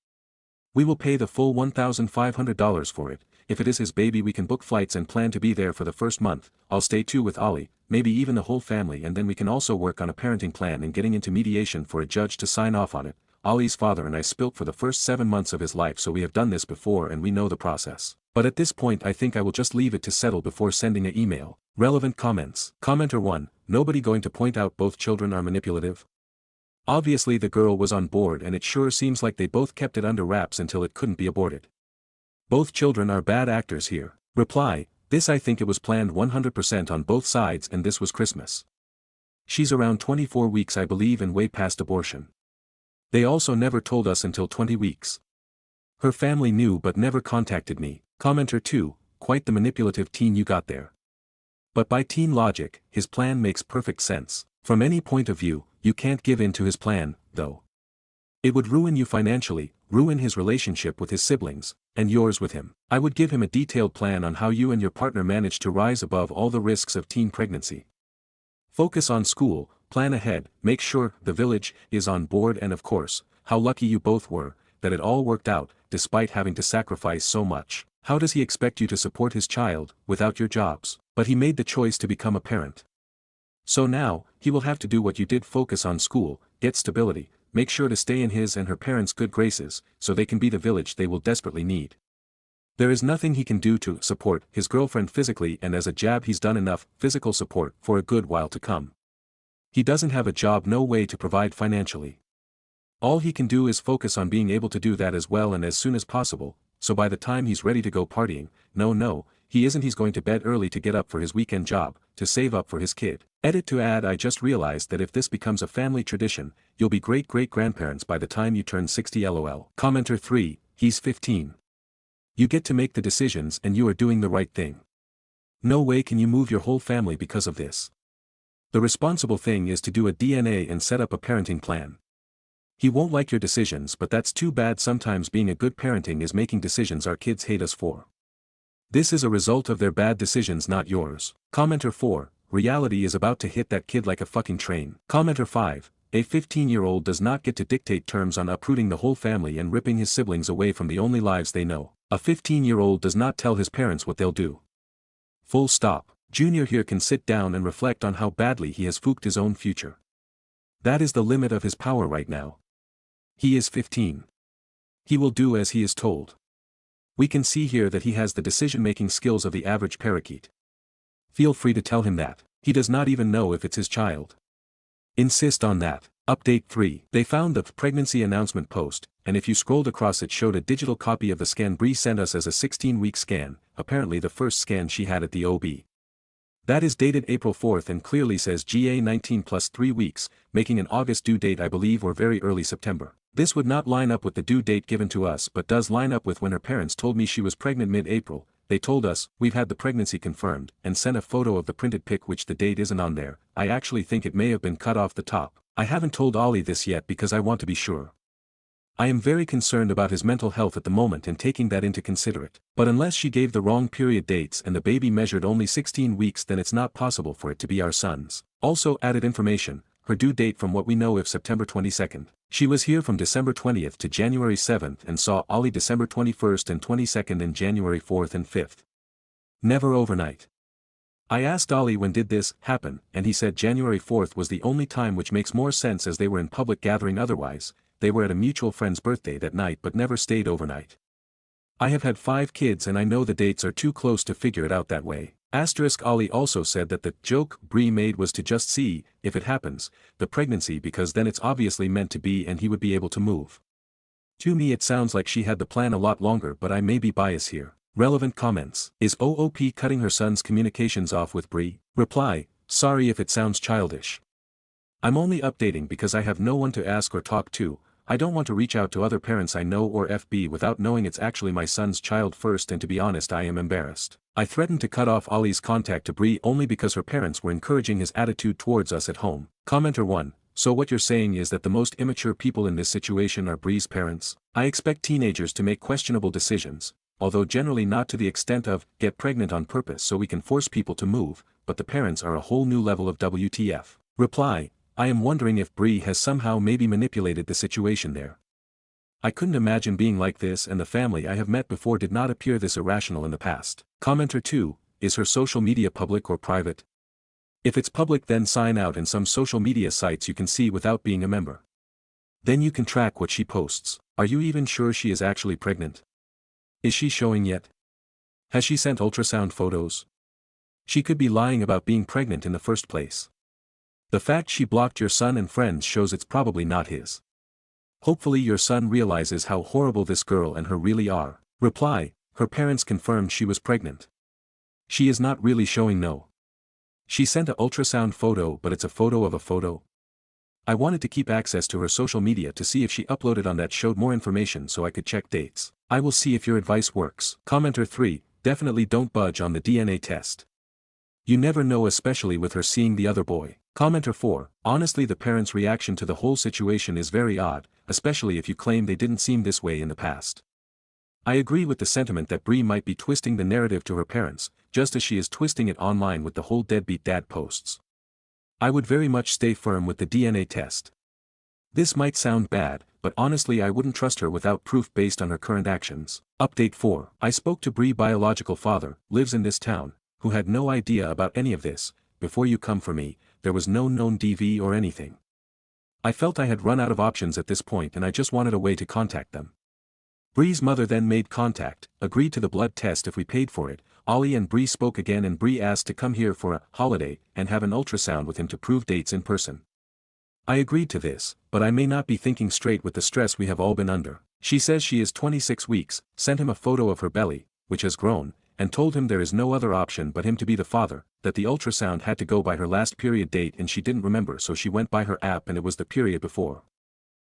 We will pay the full $1,500 for it. If it is his baby we can book flights and plan to be there for the first month. I'll stay too with Ollie, maybe even the whole family, and then we can also work on a parenting plan and getting into mediation for a judge to sign off on it. Ollie's father and I spilt for the first 7 months of his life, so we have done this before and we know the process. But at this point I think I will just leave it to settle before sending an email. Relevant comments. Commenter 1, nobody going to point out both children are manipulative? Obviously the girl was on board and it sure seems like they both kept it under wraps until it couldn't be aborted. Both children are bad actors here. Reply, this I think it was planned 100% on both sides and this was Christmas. She's around 24 weeks I believe and way past abortion. They also never told us until 20 weeks. Her family knew but never contacted me. Commenter 2, quite the manipulative teen you got there. But by teen logic, his plan makes perfect sense. From any point of view, you can't give in to his plan, though. It would ruin you financially, ruin his relationship with his siblings, and yours with him. I would give him a detailed plan on how you and your partner manage to rise above all the risks of teen pregnancy. Focus on school, plan ahead, make sure the village is on board, and of course, how lucky you both were, that it all worked out, despite having to sacrifice so much. How does he expect you to support his child, without your jobs? But he made the choice to become a parent. So now, he will have to do what you did, focus on school, get stability, make sure to stay in his and her parents' good graces, so they can be the village they will desperately need. There is nothing he can do to support his girlfriend physically, and as a jab he's done enough physical support for a good while to come. He doesn't have a job, no way to provide financially. All he can do is focus on being able to do that as well and as soon as possible, so by the time he's ready to go partying, no, he isn't, he's going to bed early to get up for his weekend job, to save up for his kid. Edit to add, I just realized that if this becomes a family tradition, you'll be great-great-grandparents by the time you turn 60 lol. Commenter 3, he's 15. You get to make the decisions and you are doing the right thing. No way can you move your whole family because of this. The responsible thing is to do a DNA and set up a parenting plan. He won't like your decisions, but that's too bad. Sometimes being a good parenting is making decisions our kids hate us for. This is a result of their bad decisions, not yours. Commenter 4, reality is about to hit that kid like a fucking train. Commenter 5, a 15-year-old does not get to dictate terms on uprooting the whole family and ripping his siblings away from the only lives they know. A 15-year-old does not tell his parents what they'll do. Full stop. Junior here can sit down and reflect on how badly he has fooked his own future. That is the limit of his power right now. He is 15. He will do as he is told. We can see here that he has the decision-making skills of the average parakeet. Feel free to tell him that. He does not even know if it's his child. Insist on that. Update 3. They found the pregnancy announcement post, and if you scrolled across it showed a digital copy of the scan Bree sent us as a 16-week scan, apparently the first scan she had at the OB. That is dated April 4th and clearly says GA19 plus 3 weeks, making an August due date I believe, or very early September. This would not line up with the due date given to us, but does line up with when her parents told me she was pregnant mid-April. They told us, we've had the pregnancy confirmed, and sent a photo of the printed pic which the date isn't on there. I actually think it may have been cut off the top. I haven't told Ollie this yet because I want to be sure. I am very concerned about his mental health at the moment and taking that into considerate. But unless she gave the wrong period dates and the baby measured only 16 weeks, then it's not possible for it to be our son's. Also added information, her due date from what we know is September 22nd. She was here from December 20th to January 7th and saw Ollie December 21st and 22nd and January 4th and 5th. Never overnight. I asked Ollie when did this happen, and he said January 4th was the only time, which makes more sense as they were in public gathering. Otherwise, they were at a mutual friend's birthday that night but never stayed overnight. I have had 5 kids and I know the dates are too close to figure it out that way. Ollie also said that the joke Bree made was to just see, if it happens, the pregnancy because then it's obviously meant to be and he would be able to move. To me it sounds like she had the plan a lot longer but I may be biased here. Relevant comments. Is OOP cutting her son's communications off with Bree? Reply, sorry if it sounds childish. I'm only updating because I have no one to ask or talk to. I don't want to reach out to other parents I know or FB without knowing it's actually my son's child first, and to be honest I am embarrassed. I threatened to cut off Ollie's contact to Bree only because her parents were encouraging his attitude towards us at home. Commenter 1. So what you're saying is that the most immature people in this situation are Bree's parents? I expect teenagers to make questionable decisions, although generally not to the extent of, get pregnant on purpose so we can force people to move, but the parents are a whole new level of WTF. Reply, I am wondering if Bree has somehow maybe manipulated the situation there. I couldn't imagine being like this, and the family I have met before did not appear this irrational in the past. Commenter 2, is her social media public or private? If it's public then sign out, in some social media sites you can see without being a member. Then you can track what she posts. Are you even sure she is actually pregnant? Is she showing yet? Has she sent ultrasound photos? She could be lying about being pregnant in the first place. The fact she blocked your son and friends shows it's probably not his. Hopefully your son realizes how horrible this girl and her really are. Reply, her parents confirmed she was pregnant. She is not really showing no. She sent a ultrasound photo but it's a photo of a photo. I wanted to keep access to her social media to see if she uploaded on that showed more information so I could check dates. I will see if your advice works. Commenter 3, definitely don't budge on the DNA test. You never know, especially with her seeing the other boy. Commenter 4, honestly the parents' reaction to the whole situation is very odd, especially if you claim they didn't seem this way in the past. I agree with the sentiment that Bree might be twisting the narrative to her parents, just as she is twisting it online with the whole deadbeat dad posts. I would very much stay firm with the DNA test. This might sound bad, but honestly I wouldn't trust her without proof based on her current actions. Update 4, I spoke to Bree's biological father, lives in this town, who had no idea about any of this. Before you come for me, there was no known DV or anything. I felt I had run out of options at this point and I just wanted a way to contact them. Bree's mother then made contact, agreed to the blood test if we paid for it. Ollie and Bree spoke again and Bree asked to come here for a holiday and have an ultrasound with him to prove dates in person. I agreed to this, but I may not be thinking straight with the stress we have all been under. She says she is 26 weeks, sent him a photo of her belly, which has grown, and told him there is no other option but him to be the father, that the ultrasound had to go by her last period date and she didn't remember so she went by her app and it was the period before.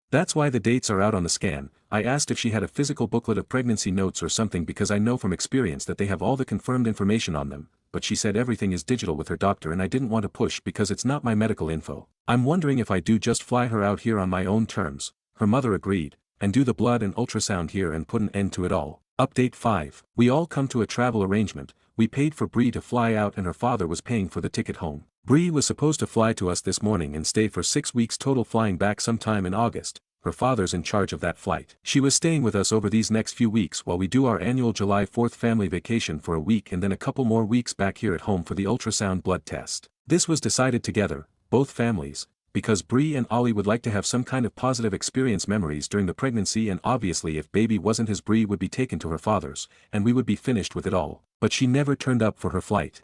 That's why the dates are out on the scan. I asked if she had a physical booklet of pregnancy notes or something because I know from experience that they have all the confirmed information on them, but she said everything is digital with her doctor and I didn't want to push because it's not my medical info. I'm wondering if I do just fly her out here on my own terms. Her mother agreed, and do the blood and ultrasound here and put an end to it all. Update 5. We all come to a travel arrangement. We paid for Bree to fly out and her father was paying for the ticket home. Bree was supposed to fly to us this morning and stay for 6 weeks total, flying back sometime in August. Her father's in charge of that flight. She was staying with us over these next few weeks while we do our annual July 4th family vacation for a week and then a couple more weeks back here at home for the ultrasound blood test. This was decided together, both families, because Bree and Ollie would like to have some kind of positive experience memories during the pregnancy, and obviously if baby wasn't his, Bree would be taken to her father's, and we would be finished with it all. But she never turned up for her flight.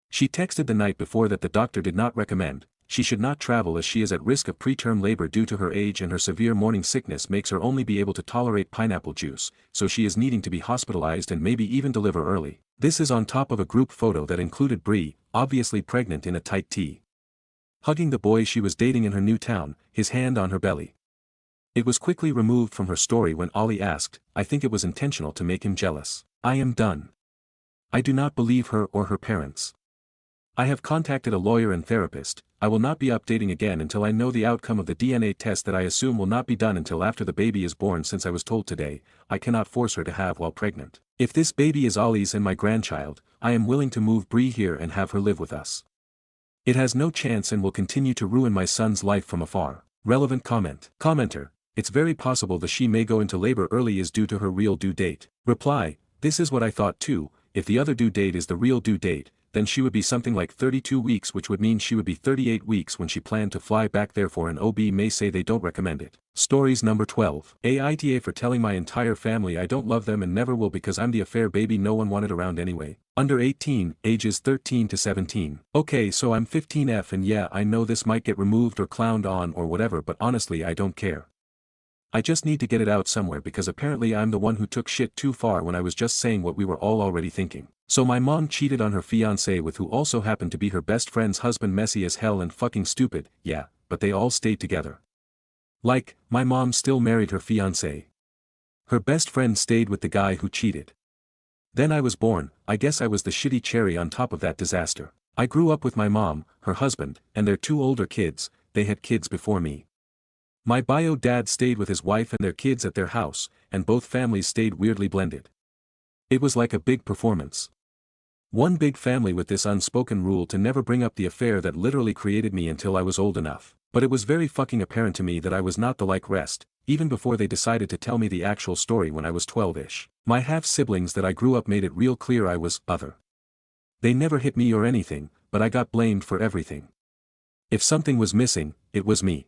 She texted the night before that the doctor did not recommend she should not travel as she is at risk of preterm labor due to her age and her severe morning sickness makes her only be able to tolerate pineapple juice, so she is needing to be hospitalized and maybe even deliver early. This is on top of a group photo that included Bree, obviously pregnant in a tight tee, hugging the boy she was dating in her new town, his hand on her belly. It was quickly removed from her story when Ollie asked, I think it was intentional to make him jealous. I am done. I do not believe her or her parents. I have contacted a lawyer and therapist. I will not be updating again until I know the outcome of the DNA test that I assume will not be done until after the baby is born, since I was told today, I cannot force her to have while pregnant. If this baby is Ollie's and my grandchild, I am willing to move Bree here and have her live with us. It has no chance and will continue to ruin my son's life from afar. Relevant comment. Commenter, it's very possible that she may go into labor early is due to her real due date. Reply, this is what I thought too. If the other due date is the real due date, then she would be something like 32 weeks, which would mean she would be 38 weeks when she planned to fly back. Therefore an OB may say they don't recommend it. Stories number 12. Aita for telling my entire family I don't love them and never will because I'm the affair baby no one wanted around anyway. Under 18, ages 13 to 17. Okay, so I'm 15F and yeah, I know this might get removed or clowned on or whatever, but honestly I don't care. I just need to get it out somewhere because apparently I'm the one who took shit too far when I was just saying what we were all already thinking. So my mom cheated on her fiancé with who also happened to be her best friend's husband, messy as hell and fucking stupid, yeah, but they all stayed together. Like, my mom still married her fiancé. Her best friend stayed with the guy who cheated. Then I was born, I guess I was the shitty cherry on top of that disaster. I grew up with my mom, her husband, and their 2 older kids. They had kids before me. My bio dad stayed with his wife and their kids at their house, and both families stayed weirdly blended. It was like a big performance. One big family with this unspoken rule to never bring up the affair that literally created me until I was old enough. But it was very fucking apparent to me that I was not the like rest, even before they decided to tell me the actual story when I was 12-ish. My half-siblings that I grew up made it real clear I was other. They never hit me or anything, but I got blamed for everything. If something was missing, it was me.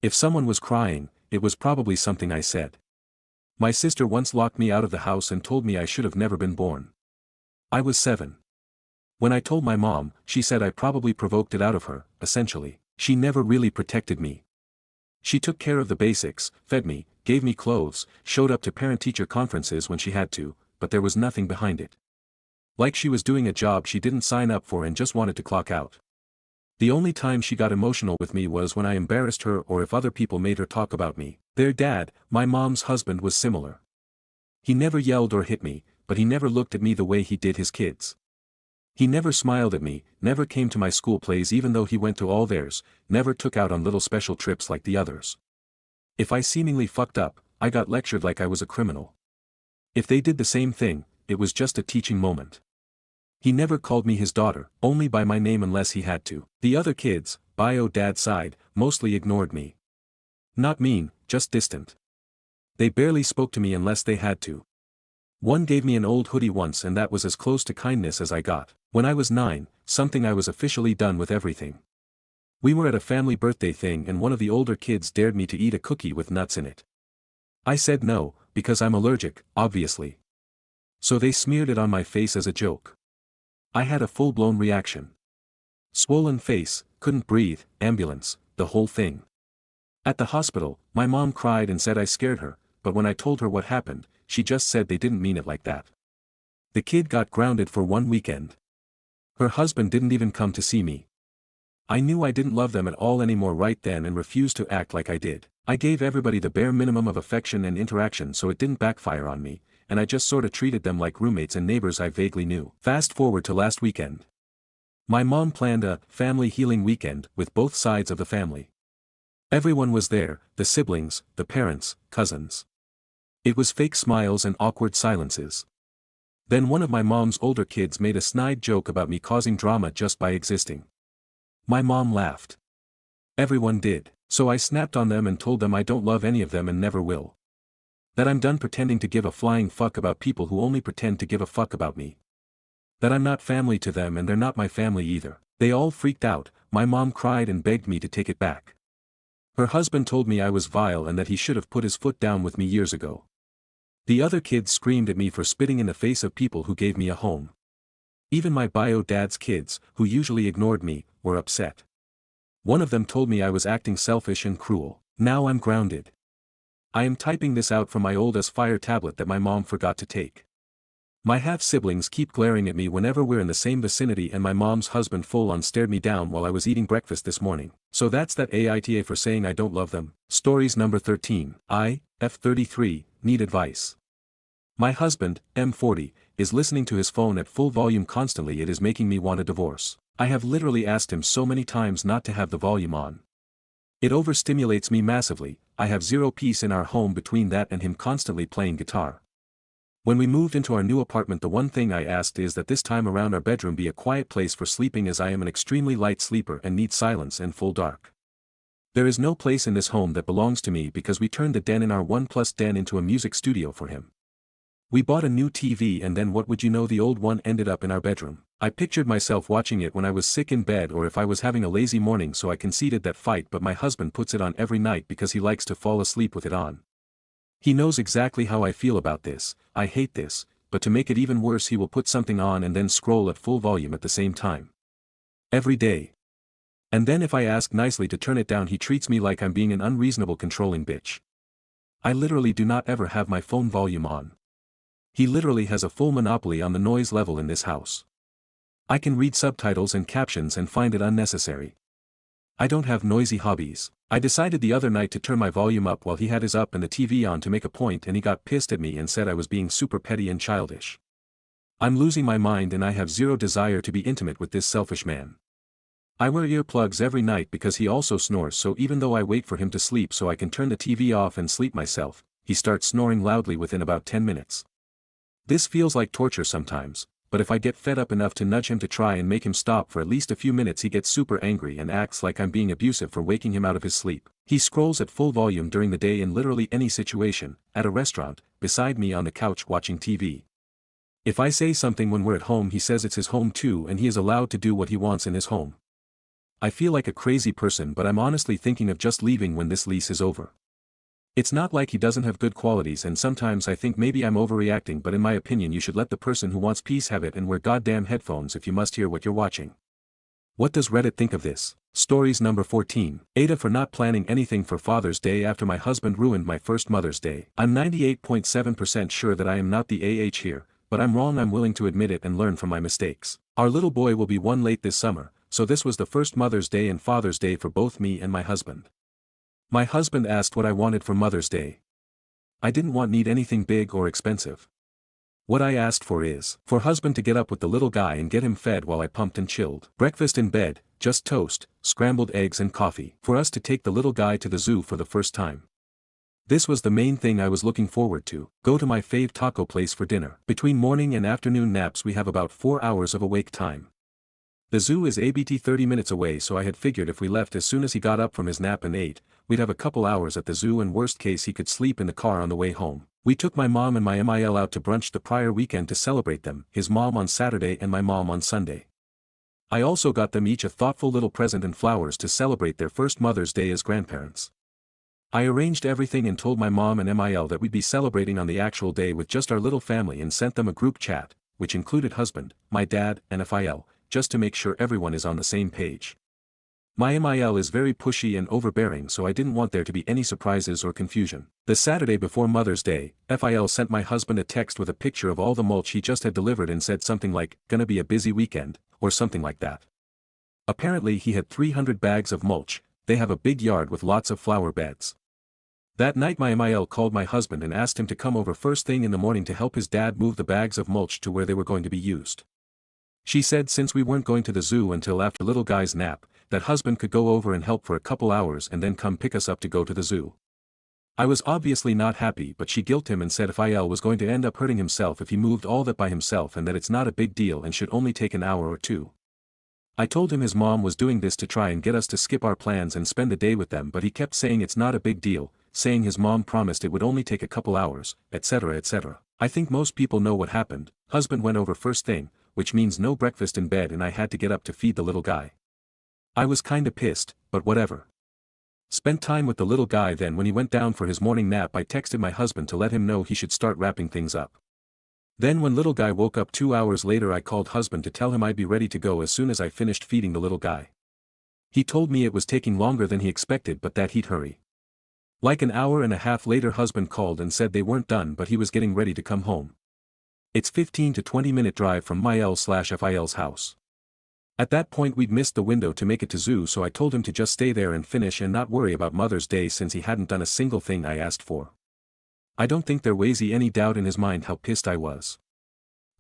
If someone was crying, it was probably something I said. My sister once locked me out of the house and told me I should have never been born. I was 7. When I told my mom, she said I probably provoked it out of her. Essentially, she never really protected me. She took care of the basics, fed me, gave me clothes, showed up to parent-teacher conferences when she had to, but there was nothing behind it. Like she was doing a job she didn't sign up for and just wanted to clock out. The only time she got emotional with me was when I embarrassed her or if other people made her talk about me. Their dad, my mom's husband, was similar. He never yelled or hit me, but he never looked at me the way he did his kids. He never smiled at me, never came to my school plays even though he went to all theirs, never took out on little special trips like the others. If I seemingly fucked up, I got lectured like I was a criminal. If they did the same thing, it was just a teaching moment. He never called me his daughter, only by my name unless he had to. The other kids, bio dad's side, mostly ignored me. Not mean, just distant. They barely spoke to me unless they had to. One gave me an old hoodie once and that was as close to kindness as I got. When I was 9, something I was officially done with everything. We were at a family birthday thing and one of the older kids dared me to eat a cookie with nuts in it. I said no, because I'm allergic, obviously. So they smeared it on my face as a joke. I had a full-blown reaction. Swollen face, couldn't breathe, ambulance, the whole thing. At the hospital, my mom cried and said I scared her, but when I told her what happened, she just said they didn't mean it like that. The kid got grounded for 1 weekend. Her husband didn't even come to see me. I knew I didn't love them at all anymore right then and refused to act like I did. I gave everybody the bare minimum of affection and interaction so it didn't backfire on me, and I just sorta treated them like roommates and neighbors I vaguely knew. Fast forward to last weekend. My mom planned a family healing weekend with both sides of the family. Everyone was there, the siblings, the parents, cousins. It was fake smiles and awkward silences. Then one of my mom's older kids made a snide joke about me causing drama just by existing. My mom laughed. Everyone did, so I snapped on them and told them I don't love any of them and never will. That I'm done pretending to give a flying fuck about people who only pretend to give a fuck about me. That I'm not family to them and they're not my family either. They all freaked out, my mom cried and begged me to take it back. Her husband told me I was vile and that he should have put his foot down with me years ago. The other kids screamed at me for spitting in the face of people who gave me a home. Even my bio dad's kids, who usually ignored me, were upset. One of them told me I was acting selfish and cruel. Now I'm grounded. I am typing this out from my old as fire tablet that my mom forgot to take. My half-siblings keep glaring at me whenever we're in the same vicinity and my mom's husband full-on stared me down while I was eating breakfast this morning. So that's that AITA for saying I don't love them. Stories number 13. I, F33, need advice. My husband, M40, is listening to his phone at full volume constantly. It is making me want a divorce. I have literally asked him so many times not to have the volume on. It overstimulates me massively. I have zero peace in our home between that and him constantly playing guitar. When we moved into our new apartment, the one thing I asked is that this time around our bedroom be a quiet place for sleeping, as I am an extremely light sleeper and need silence and full dark. There is no place in this home that belongs to me because we turned the den in our 1+ den into a music studio for him. We bought a new TV and then what would you know, the old one ended up in our bedroom. I pictured myself watching it when I was sick in bed or if I was having a lazy morning, so I conceded that fight, but my husband puts it on every night because he likes to fall asleep with it on. He knows exactly how I feel about this. I hate this, but to make it even worse he will put something on and then scroll at full volume at the same time. Every day. And then if I ask nicely to turn it down he treats me like I'm being an unreasonable controlling bitch. I literally do not ever have my phone volume on. He literally has a full monopoly on the noise level in this house. I can read subtitles and captions and find it unnecessary. I don't have noisy hobbies. I decided the other night to turn my volume up while he had his up and the TV on to make a point, and he got pissed at me and said I was being super petty and childish. I'm losing my mind and I have zero desire to be intimate with this selfish man. I wear earplugs every night because he also snores, so even though I wait for him to sleep so I can turn the TV off and sleep myself, he starts snoring loudly within about 10 minutes. This feels like torture sometimes, but if I get fed up enough to nudge him to try and make him stop for at least a few minutes he gets super angry and acts like I'm being abusive for waking him out of his sleep. He scrolls at full volume during the day in literally any situation, at a restaurant, beside me on the couch watching TV. If I say something when we're at home he says it's his home too and he is allowed to do what he wants in his home. I feel like a crazy person, but I'm honestly thinking of just leaving when this lease is over. It's not like he doesn't have good qualities, and sometimes I think maybe I'm overreacting, but in my opinion you should let the person who wants peace have it and wear goddamn headphones if you must hear what you're watching. What does Reddit think of this? Stories number 14. Aita for not planning anything for Father's Day after my husband ruined my first Mother's Day. I'm 98.7% sure that I am not the AH here, but I'm wrong. I'm willing to admit it and learn from my mistakes. Our little boy will be one late this summer, so this was the first Mother's Day and Father's Day for both me and my husband. My husband asked what I wanted for Mother's Day. I didn't need anything big or expensive. What I asked for is for husband to get up with the little guy and get him fed while I pumped and chilled. Breakfast in bed, just toast, scrambled eggs and coffee. For us to take the little guy to the zoo for the first time. This was the main thing I was looking forward to. Go to my fave taco place for dinner. Between morning and afternoon naps we have about 4 hours of awake time. The zoo is ABT 30 minutes away, so I had figured if we left as soon as he got up from his nap and ate, we'd have a couple hours at the zoo, and worst case he could sleep in the car on the way home. We took my mom and my MIL out to brunch the prior weekend to celebrate them, his mom on Saturday and my mom on Sunday. I also got them each a thoughtful little present and flowers to celebrate their first Mother's Day as grandparents. I arranged everything and told my mom and MIL that we'd be celebrating on the actual day with just our little family, and sent them a group chat, which included husband, my dad, and FIL, just to make sure everyone is on the same page. My MIL is very pushy and overbearing, so I didn't want there to be any surprises or confusion. The Saturday before Mother's Day, FIL sent my husband a text with a picture of all the mulch he just had delivered and said something like, "Gonna be a busy weekend," or something like that. Apparently he had 300 bags of mulch. They have a big yard with lots of flower beds. That night my MIL called my husband and asked him to come over first thing in the morning to help his dad move the bags of mulch to where they were going to be used. She said since we weren't going to the zoo until after little guy's nap, that husband could go over and help for a couple hours and then come pick us up to go to the zoo. I was obviously not happy, but she guilted him and said FIL was going to end up hurting himself if he moved all that by himself and that it's not a big deal and should only take an hour or two. I told him his mom was doing this to try and get us to skip our plans and spend the day with them, but he kept saying it's not a big deal, saying his mom promised it would only take a couple hours, etc. etc. I think most people know what happened. Husband went over first thing, which means no breakfast in bed, and I had to get up to feed the little guy. I was kinda pissed, but whatever. Spent time with the little guy. Then when he went down for his morning nap I texted my husband to let him know he should start wrapping things up. Then when little guy woke up 2 hours later I called husband to tell him I'd be ready to go as soon as I finished feeding the little guy. He told me it was taking longer than he expected but that he'd hurry. Like an hour and a half later husband called and said they weren't done but he was getting ready to come home. It's 15 to 20 minute drive from my L/FIL's house. At that point we'd missed the window to make it to zoo, so I told him to just stay there and finish and not worry about Mother's Day since he hadn't done a single thing I asked for. I don't think there was any doubt in his mind how pissed I was.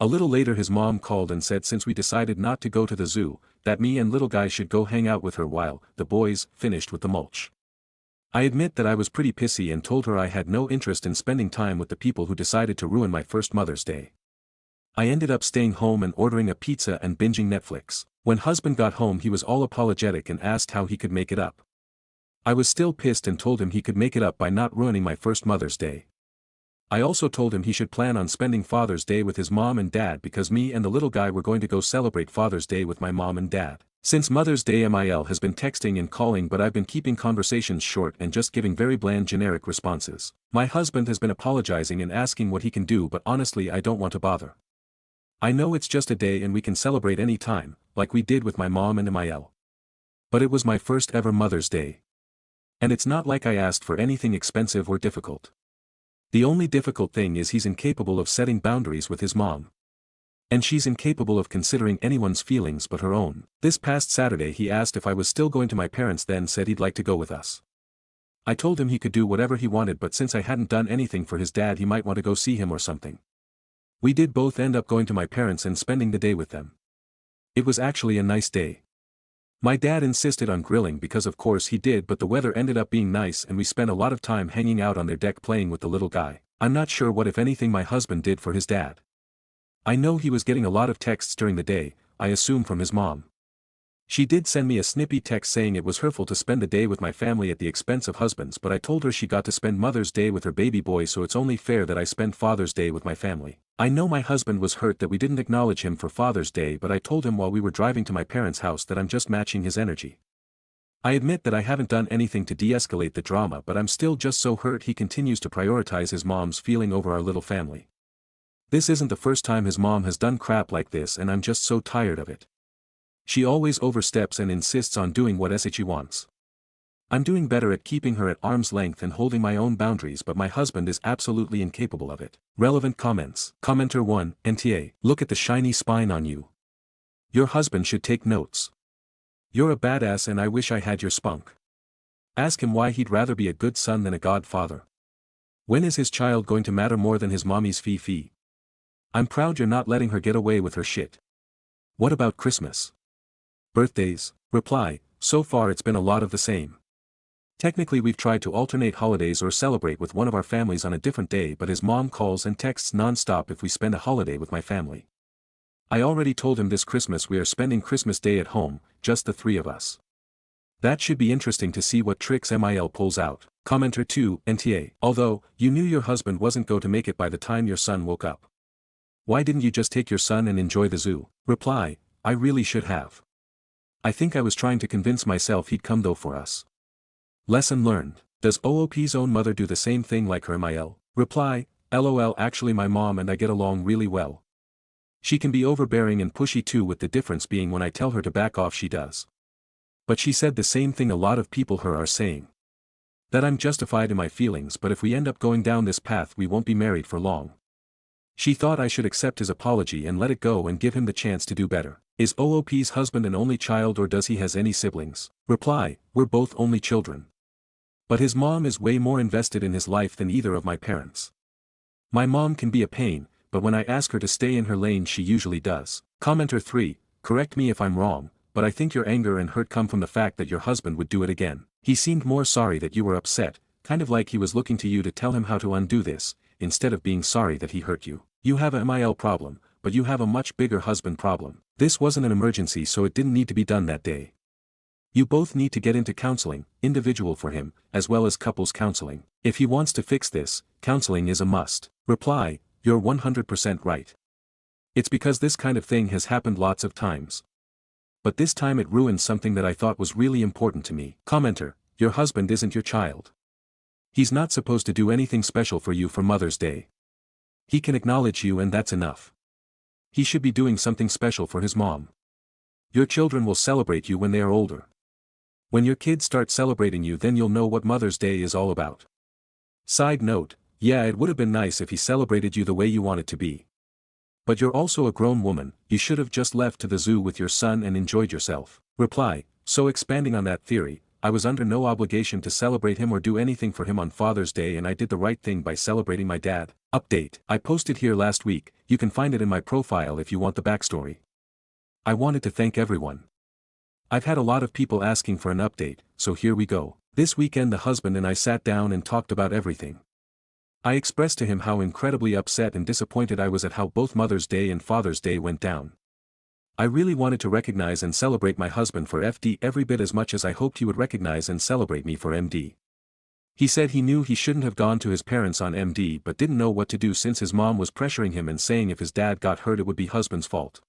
A little later his mom called and said since we decided not to go to the zoo, that me and little guy should go hang out with her while the boys finished with the mulch. I admit that I was pretty pissy and told her I had no interest in spending time with the people who decided to ruin my first Mother's Day. I ended up staying home and ordering a pizza and binging Netflix. When husband got home he was all apologetic and asked how he could make it up. I was still pissed and told him he could make it up by not ruining my first Mother's Day. I also told him he should plan on spending Father's Day with his mom and dad because me and the little guy were going to go celebrate Father's Day with my mom and dad. Since Mother's Day MIL has been texting and calling, but I've been keeping conversations short and just giving very bland generic responses. My husband has been apologizing and asking what he can do, but honestly I don't want to bother. I know it's just a day and we can celebrate any time, like we did with my mom and MIL. But it was my first ever Mother's Day. And it's not like I asked for anything expensive or difficult. The only difficult thing is he's incapable of setting boundaries with his mom. And she's incapable of considering anyone's feelings but her own. This past Saturday he asked if I was still going to my parents', then said he'd like to go with us. I told him he could do whatever he wanted, but since I hadn't done anything for his dad he might want to go see him or something. We did both end up going to my parents and spending the day with them. It was actually a nice day. My dad insisted on grilling because of course he did, but the weather ended up being nice and we spent a lot of time hanging out on their deck playing with the little guy. I'm not sure what if anything my husband did for his dad. I know he was getting a lot of texts during the day, I assume from his mom. She did send me a snippy text saying it was hurtful to spend the day with my family at the expense of husbands, but I told her she got to spend Mother's Day with her baby boy, so it's only fair that I spend Father's Day with my family. I know my husband was hurt that we didn't acknowledge him for Father's Day, but I told him while we were driving to my parents' house that I'm just matching his energy. I admit that I haven't done anything to de-escalate the drama, but I'm still just so hurt he continues to prioritize his mom's feeling over our little family. This isn't the first time his mom has done crap like this and I'm just so tired of it. She always oversteps and insists on doing what she wants. I'm doing better at keeping her at arm's length and holding my own boundaries, but my husband is absolutely incapable of it. Relevant comments. Commenter 1, NTA. Look at the shiny spine on you. Your husband should take notes. You're a badass and I wish I had your spunk. Ask him why he'd rather be a good son than a godfather. When is his child going to matter more than his mommy's fee? I'm proud you're not letting her get away with her shit. What about Christmas? Birthdays? Reply, so far it's been a lot of the same. Technically we've tried to alternate holidays or celebrate with one of our families on a different day, but his mom calls and texts non-stop if we spend a holiday with my family. I already told him this Christmas we are spending Christmas Day at home, just the three of us. That should be interesting to see what tricks MIL pulls out. Commenter 2, NTA. Although, you knew your husband wasn't going to make it by the time your son woke up. Why didn't you just take your son and enjoy the zoo? Reply, I really should have. I think I was trying to convince myself he'd come though for us. Lesson learned. Does OOP's own mother do the same thing like her MIL? Reply, LOL, actually my mom and I get along really well. She can be overbearing and pushy too, with the difference being when I tell her to back off she does. But she said the same thing a lot of people her are saying. That I'm justified in my feelings, but if we end up going down this path we won't be married for long. She thought I should accept his apology and let it go and give him the chance to do better. Is OOP's husband an only child or does he has any siblings? Reply, we're both only children. But his mom is way more invested in his life than either of my parents. My mom can be a pain, but when I ask her to stay in her lane she usually does. Commenter 3, correct me if I'm wrong, but I think your anger and hurt come from the fact that your husband would do it again. He seemed more sorry that you were upset, kind of like he was looking to you to tell him how to undo this, instead of being sorry that he hurt you. You have a MIL problem, but you have a much bigger husband problem. This wasn't an emergency, so it didn't need to be done that day. You both need to get into counseling, individual for him, as well as couples counseling. If he wants to fix this, counseling is a must. Reply, you're 100% right. It's because this kind of thing has happened lots of times. But this time it ruined something that I thought was really important to me. Commenter, your husband isn't your child. He's not supposed to do anything special for you for Mother's Day. He can acknowledge you and that's enough. He should be doing something special for his mom. Your children will celebrate you when they are older. When your kids start celebrating you, then you'll know what Mother's Day is all about. Side note, yeah, it would have been nice if he celebrated you the way you want it to be. But you're also a grown woman, you should have just left to the zoo with your son and enjoyed yourself. Reply, so expanding on that theory, I was under no obligation to celebrate him or do anything for him on Father's Day, and I did the right thing by celebrating my dad. Update. I posted here last week, you can find it in my profile if you want the backstory. I wanted to thank everyone. I've had a lot of people asking for an update, so here we go. This weekend the husband and I sat down and talked about everything. I expressed to him how incredibly upset and disappointed I was at how both Mother's Day and Father's Day went down. I really wanted to recognize and celebrate my husband for FD every bit as much as I hoped he would recognize and celebrate me for MD. He said he knew he shouldn't have gone to his parents on MD but didn't know what to do since his mom was pressuring him and saying if his dad got hurt it would be husband's fault.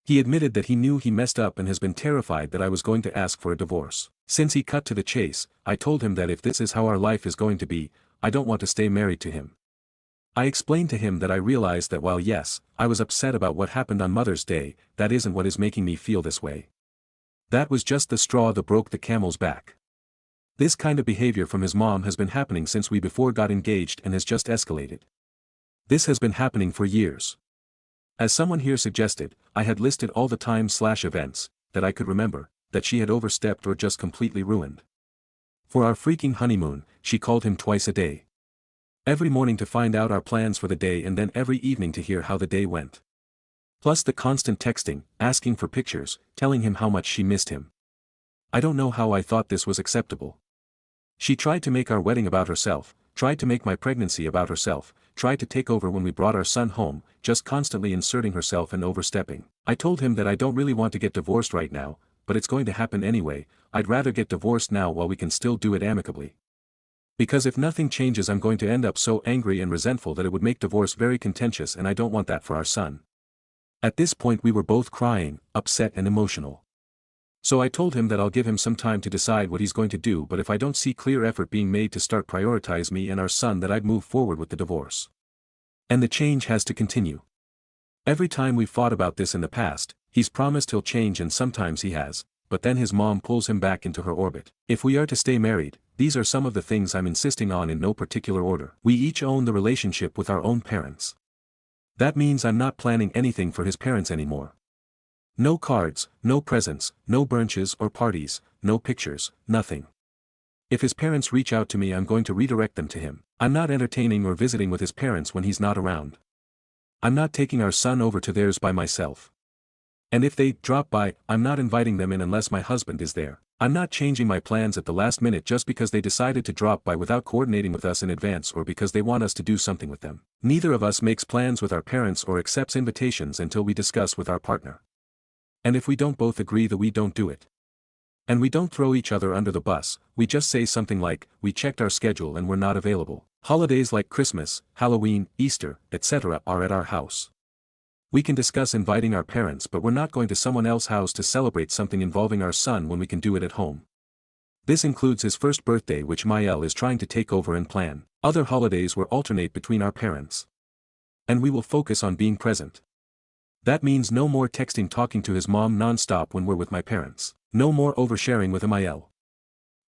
He admitted that he knew he messed up and has been terrified that I was going to ask for a divorce. Since he cut to the chase, I told him that if this is how our life is going to be, I don't want to stay married to him. I explained to him that I realized that while yes, I was upset about what happened on Mother's Day, that isn't what is making me feel this way. That was just the straw that broke the camel's back. This kind of behavior from his mom has been happening since we before got engaged and has just escalated. This has been happening for years. As someone here suggested, I had listed all the times/events that I could remember that she had overstepped or just completely ruined. For our freaking honeymoon, she called him twice a day. Every morning to find out our plans for the day and then every evening to hear how the day went. Plus the constant texting, asking for pictures, telling him how much she missed him. I don't know how I thought this was acceptable. She tried to make our wedding about herself, tried to make my pregnancy about herself, tried to take over when we brought our son home, just constantly inserting herself and overstepping. I told him that I don't really want to get divorced right now, but it's going to happen anyway. I'd rather get divorced now while we can still do it amicably. Because if nothing changes I'm going to end up so angry and resentful that it would make divorce very contentious and I don't want that for our son. At this point we were both crying, upset and emotional. So I told him that I'll give him some time to decide what he's going to do, but if I don't see clear effort being made to start prioritize me and our son that I'd move forward with the divorce. And the change has to continue. Every time we've fought about this in the past, he's promised he'll change and sometimes he has, but then his mom pulls him back into her orbit. If we are to stay married, these are some of the things I'm insisting on in no particular order. We each own the relationship with our own parents. That means I'm not planning anything for his parents anymore. No cards, no presents, no brunches or parties, no pictures, nothing. If his parents reach out to me I'm going to redirect them to him. I'm not entertaining or visiting with his parents when he's not around. I'm not taking our son over to theirs by myself. And if they drop by, I'm not inviting them in unless my husband is there. I'm not changing my plans at the last minute just because they decided to drop by without coordinating with us in advance or because they want us to do something with them. Neither of us makes plans with our parents or accepts invitations until we discuss with our partner. And if we don't both agree that we don't do it. And we don't throw each other under the bus, we just say something like, we checked our schedule and we're not available. Holidays like Christmas, Halloween, Easter, etc. are at our house. We can discuss inviting our parents but we're not going to someone else's house to celebrate something involving our son when we can do it at home. This includes his first birthday which Mael is trying to take over and plan. Other holidays will alternate between our parents. And we will focus on being present. That means no more texting talking to his mom non-stop when we're with my parents. No more oversharing with Mael.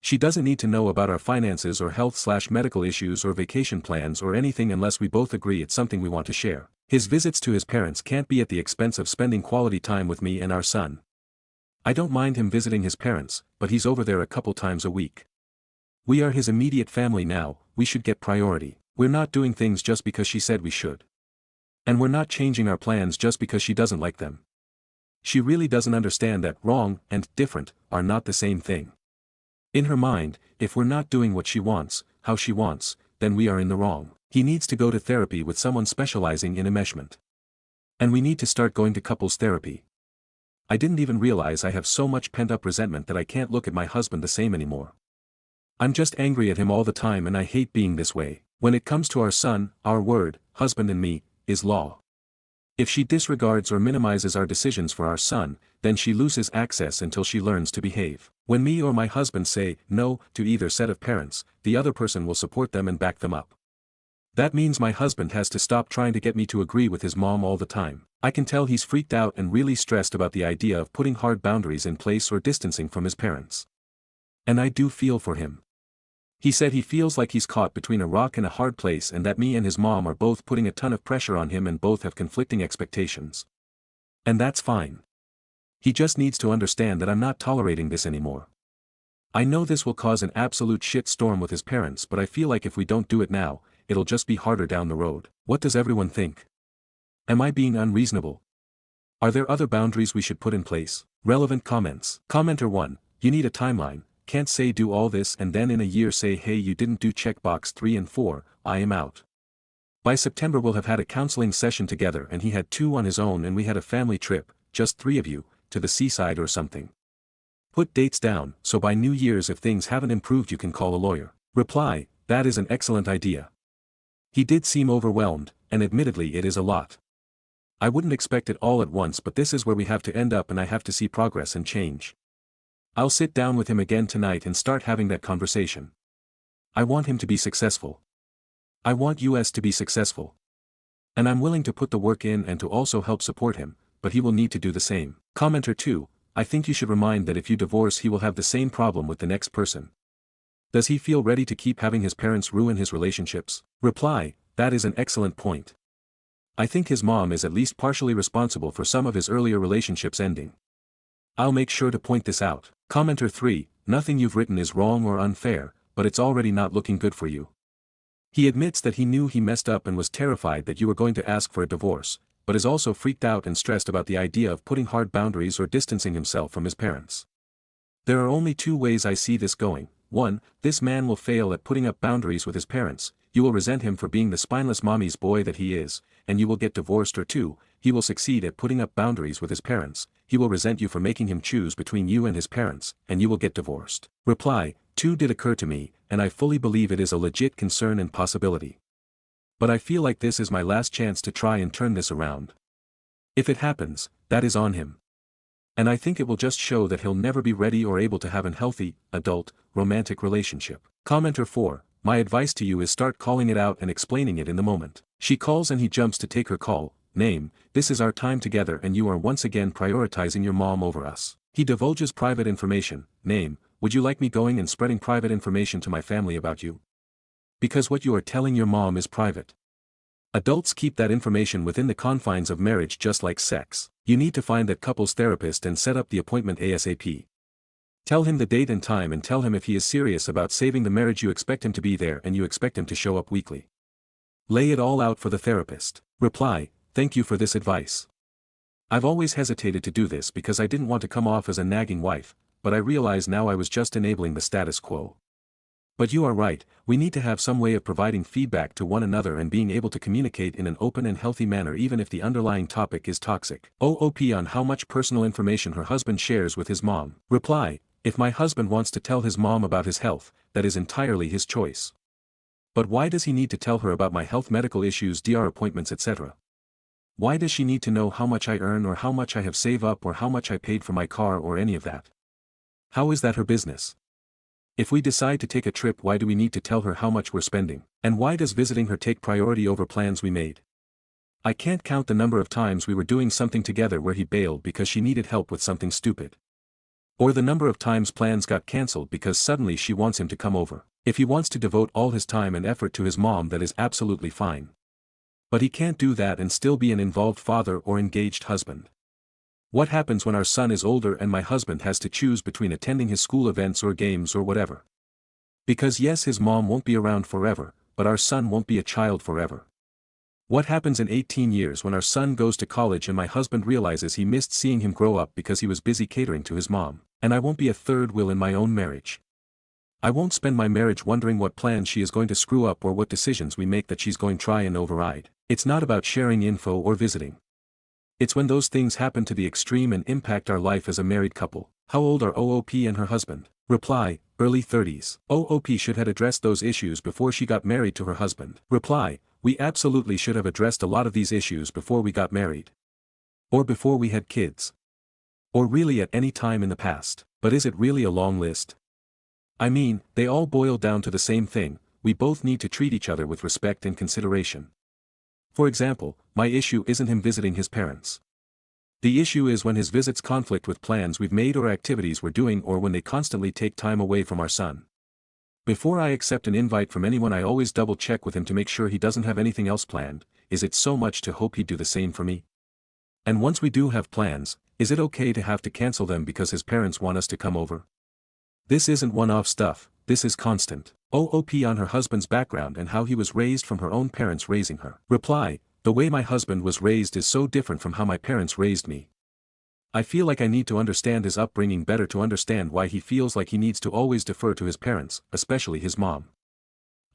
She doesn't need to know about our finances or health/medical issues or vacation plans or anything unless we both agree it's something we want to share. His visits to his parents can't be at the expense of spending quality time with me and our son. I don't mind him visiting his parents, but he's over there a couple times a week. We are his immediate family now, we should get priority. We're not doing things just because she said we should. And we're not changing our plans just because she doesn't like them. She really doesn't understand that wrong and different are not the same thing. In her mind, if we're not doing what she wants, how she wants, then we are in the wrong. He needs to go to therapy with someone specializing in enmeshment. And we need to start going to couples therapy. I didn't even realize I have so much pent-up resentment that I can't look at my husband the same anymore. I'm just angry at him all the time and I hate being this way. When it comes to our son, our word, husband and me, is law. If she disregards or minimizes our decisions for our son, then she loses access until she learns to behave. When me or my husband say no to either set of parents, the other person will support them and back them up. That means my husband has to stop trying to get me to agree with his mom all the time. I can tell he's freaked out and really stressed about the idea of putting hard boundaries in place or distancing from his parents. And I do feel for him. He said he feels like he's caught between a rock and a hard place and that me and his mom are both putting a ton of pressure on him and both have conflicting expectations. And that's fine. He just needs to understand that I'm not tolerating this anymore. I know this will cause an absolute shitstorm with his parents, but I feel like if we don't do it now, it'll just be harder down the road. What does everyone think? Am I being unreasonable? Are there other boundaries we should put in place? Relevant comments. Commenter 1, you need a timeline. Can't say do all this and then in a year say hey you didn't do checkbox 3 and 4, I am out. By September we'll have had a counseling session together and he had 2 on his own and we had a family trip, just 3 of you, to the seaside or something. Put dates down, so by New Year's if things haven't improved you can call a lawyer. Reply, that is an excellent idea. He did seem overwhelmed, and admittedly it is a lot. I wouldn't expect it all at once, but this is where we have to end up and I have to see progress and change. I'll sit down with him again tonight and start having that conversation. I want him to be successful. I want us to be successful. And I'm willing to put the work in and to also help support him, but he will need to do the same. Commenter 2, I think you should remind that if you divorce he will have the same problem with the next person. Does he feel ready to keep having his parents ruin his relationships? Reply, that is an excellent point. I think his mom is at least partially responsible for some of his earlier relationships ending. I'll make sure to point this out. Commenter 3, nothing you've written is wrong or unfair, but it's already not looking good for you. He admits that he knew he messed up and was terrified that you were going to ask for a divorce, but is also freaked out and stressed about the idea of putting hard boundaries or distancing himself from his parents. There are only two ways I see this going. 1. This man will fail at putting up boundaries with his parents, you will resent him for being the spineless mommy's boy that he is, and you will get divorced. Or 2. He will succeed at putting up boundaries with his parents, he will resent you for making him choose between you and his parents, and you will get divorced. Reply, 2 did occur to me, and I fully believe it is a legit concern and possibility. But I feel like this is my last chance to try and turn this around. If it happens, that is on him. And I think it will just show that he'll never be ready or able to have an healthy, adult, romantic relationship. Commenter 4, my advice to you is start calling it out and explaining it in the moment. She calls and he jumps to take her call, name, this is our time together and you are once again prioritizing your mom over us. He divulges private information, name, would you like me going and spreading private information to my family about you? Because what you are telling your mom is private. Adults keep that information within the confines of marriage just like sex. You need to find that couple's therapist and set up the appointment ASAP. Tell him the date and time and tell him if he is serious about saving the marriage you expect him to be there and you expect him to show up weekly. Lay it all out for the therapist. Reply, thank you for this advice. I've always hesitated to do this because I didn't want to come off as a nagging wife, but I realize now I was just enabling the status quo. But you are right, we need to have some way of providing feedback to one another and being able to communicate in an open and healthy manner even if the underlying topic is toxic. OOP on how much personal information her husband shares with his mom. Reply, if my husband wants to tell his mom about his health, that is entirely his choice. But why does he need to tell her about my health, medical issues, DR appointments, etc.? Why does she need to know how much I earn or how much I have saved up or how much I paid for my car or any of that? How is that her business? If we decide to take a trip, why do we need to tell her how much we're spending? And why does visiting her take priority over plans we made? I can't count the number of times we were doing something together where he bailed because she needed help with something stupid. Or the number of times plans got cancelled because suddenly she wants him to come over. If he wants to devote all his time and effort to his mom, that is absolutely fine. But he can't do that and still be an involved father or engaged husband. What happens when our son is older and my husband has to choose between attending his school events or games or whatever? Because yes, his mom won't be around forever, but our son won't be a child forever. What happens in 18 years when our son goes to college and my husband realizes he missed seeing him grow up because he was busy catering to his mom, and I won't be a third wheel in my own marriage? I won't spend my marriage wondering what plans she is going to screw up or what decisions we make that she's going to try and override. It's not about sharing info or visiting. It's when those things happen to the extreme and impact our life as a married couple. How old are OOP and her husband? Reply, early 30s. OOP should have addressed those issues before she got married to her husband. Reply, we absolutely should have addressed a lot of these issues before we got married. Or before we had kids. Or really at any time in the past. But is it really a long list? I mean, they all boil down to the same thing, we both need to treat each other with respect and consideration. For example, my issue isn't him visiting his parents. The issue is when his visits conflict with plans we've made or activities we're doing, or when they constantly take time away from our son. Before I accept an invite from anyone, I always double check with him to make sure he doesn't have anything else planned. Is it so much to hope he'd do the same for me? And once we do have plans, is it okay to have to cancel them because his parents want us to come over? This isn't one-off stuff, this is constant. OOP on her husband's background and how he was raised from her own parents raising her. Reply, the way my husband was raised is so different from how my parents raised me. I feel like I need to understand his upbringing better to understand why he feels like he needs to always defer to his parents, especially his mom.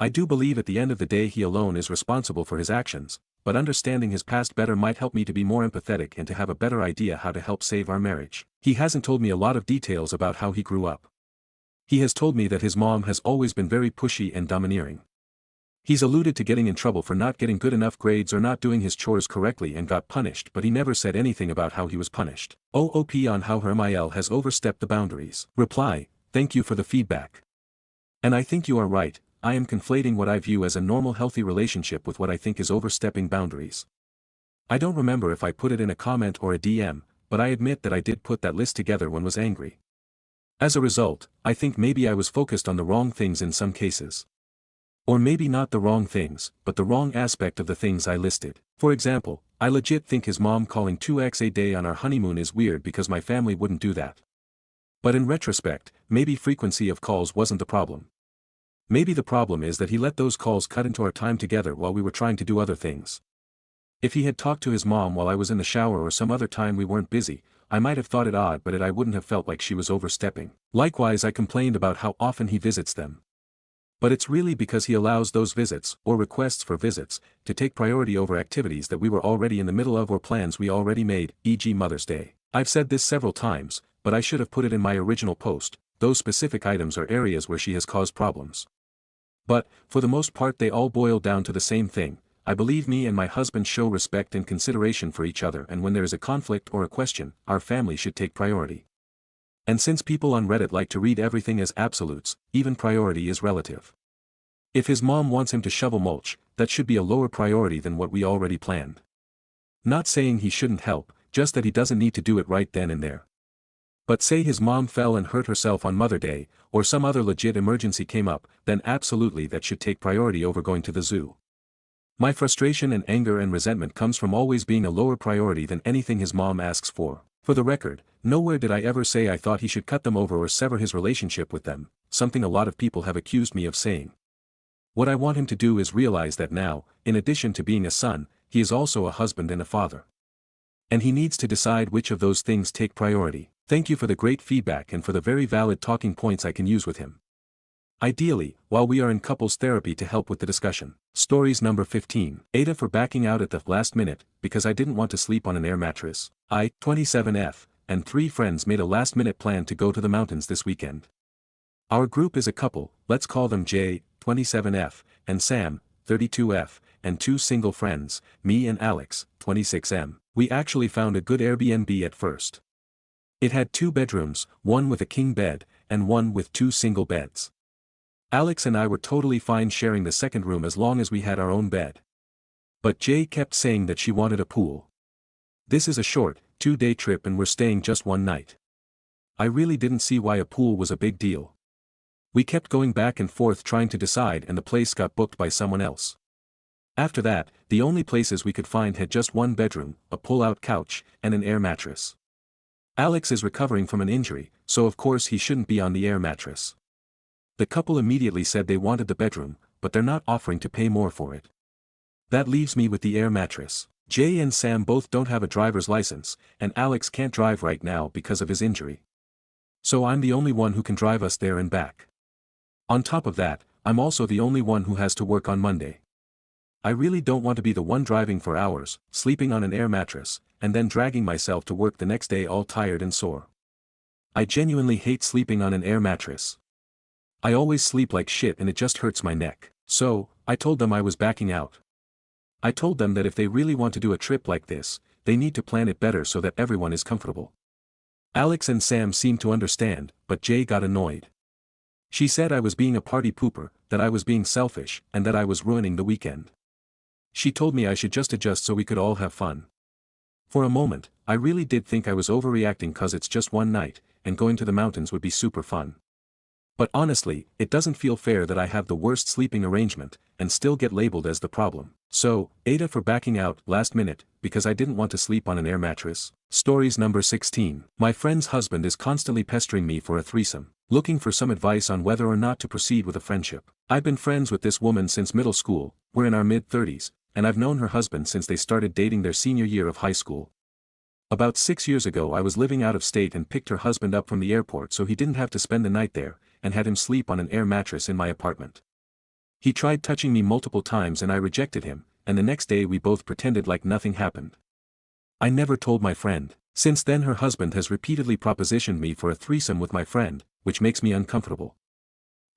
I do believe at the end of the day he alone is responsible for his actions, but understanding his past better might help me to be more empathetic and to have a better idea how to help save our marriage. He hasn't told me a lot of details about how he grew up. He has told me that his mom has always been very pushy and domineering. He's alluded to getting in trouble for not getting good enough grades or not doing his chores correctly and got punished, but he never said anything about how he was punished. OOP on how her MIL has overstepped the boundaries. Reply, thank you for the feedback. And I think you are right, I am conflating what I view as a normal healthy relationship with what I think is overstepping boundaries. I don't remember if I put it in a comment or a DM, but I admit that I did put that list together when was angry. As a result, I think maybe I was focused on the wrong things in some cases. Or maybe not the wrong things, but the wrong aspect of the things I listed. For example, I legit think his mom calling 2x a day on our honeymoon is weird because my family wouldn't do that. But in retrospect, maybe frequency of calls wasn't the problem. Maybe the problem is that he let those calls cut into our time together while we were trying to do other things. If he had talked to his mom while I was in the shower or some other time we weren't busy, I might have thought it odd, but I wouldn't have felt like she was overstepping. Likewise, I complained about how often he visits them. But it's really because he allows those visits, or requests for visits, to take priority over activities that we were already in the middle of or plans we already made, e.g. Mother's Day. I've said this several times, but I should have put it in my original post, those specific items are areas where she has caused problems. But, for the most part they all boil down to the same thing. I believe me and my husband show respect and consideration for each other, and when there is a conflict or a question, our family should take priority. And since people on Reddit like to read everything as absolutes, even priority is relative. If his mom wants him to shovel mulch, that should be a lower priority than what we already planned. Not saying he shouldn't help, just that he doesn't need to do it right then and there. But say his mom fell and hurt herself on Mother's Day, or some other legit emergency came up, then absolutely that should take priority over going to the zoo. My frustration and anger and resentment comes from always being a lower priority than anything his mom asks for. For the record, nowhere did I ever say I thought he should cut them over or sever his relationship with them, something a lot of people have accused me of saying. What I want him to do is realize that now, in addition to being a son, he is also a husband and a father. And he needs to decide which of those things take priority. Thank you for the great feedback and for the very valid talking points I can use with him. Ideally, while we are in couples therapy to help with the discussion. Stories number 15. Aita for backing out at the last minute, because I didn't want to sleep on an air mattress. I, 27F, and 3 friends made a last-minute plan to go to the mountains this weekend. Our group is a couple, let's call them J, 27F, and Sam, 32F, and 2 single friends, me and Alex, 26M. We actually found a good Airbnb at first. It had 2 bedrooms, one with a king bed, and one with 2 single beds. Alex and I were totally fine sharing the second room as long as we had our own bed. But Jay kept saying that she wanted a pool. This is a short, 2-day trip and we're staying just one night. I really didn't see why a pool was a big deal. We kept going back and forth trying to decide and the place got booked by someone else. After that, the only places we could find had just 1 bedroom, a pull-out couch, and an air mattress. Alex is recovering from an injury, so of course he shouldn't be on the air mattress. The couple immediately said they wanted the bedroom, but they're not offering to pay more for it. That leaves me with the air mattress. Jay and Sam both don't have a driver's license, and Alex can't drive right now because of his injury. So I'm the only one who can drive us there and back. On top of that, I'm also the only one who has to work on Monday. I really don't want to be the one driving for hours, sleeping on an air mattress, and then dragging myself to work the next day all tired and sore. I genuinely hate sleeping on an air mattress. I always sleep like shit and it just hurts my neck. So, I told them I was backing out. I told them that if they really want to do a trip like this, they need to plan it better so that everyone is comfortable. Alex and Sam seemed to understand, but Jay got annoyed. She said I was being a party pooper, that I was being selfish, and that I was ruining the weekend. She told me I should just adjust so we could all have fun. For a moment, I really did think I was overreacting cause it's just one night, and going to the mountains would be super fun. But honestly, it doesn't feel fair that I have the worst sleeping arrangement, and still get labeled as the problem. So, Aita for backing out last minute, because I didn't want to sleep on an air mattress. Stories number 16. My friend's husband is constantly pestering me for a threesome, looking for some advice on whether or not to proceed with a friendship. I've been friends with this woman since middle school, we're in our mid-30s, and I've known her husband since they started dating their senior year of high school. About 6 years ago I was living out of state and picked her husband up from the airport so he didn't have to spend the night there, and had him sleep on an air mattress in my apartment. He tried touching me multiple times and I rejected him, and the next day we both pretended like nothing happened. I never told my friend. Since then her husband has repeatedly propositioned me for a threesome with my friend, which makes me uncomfortable.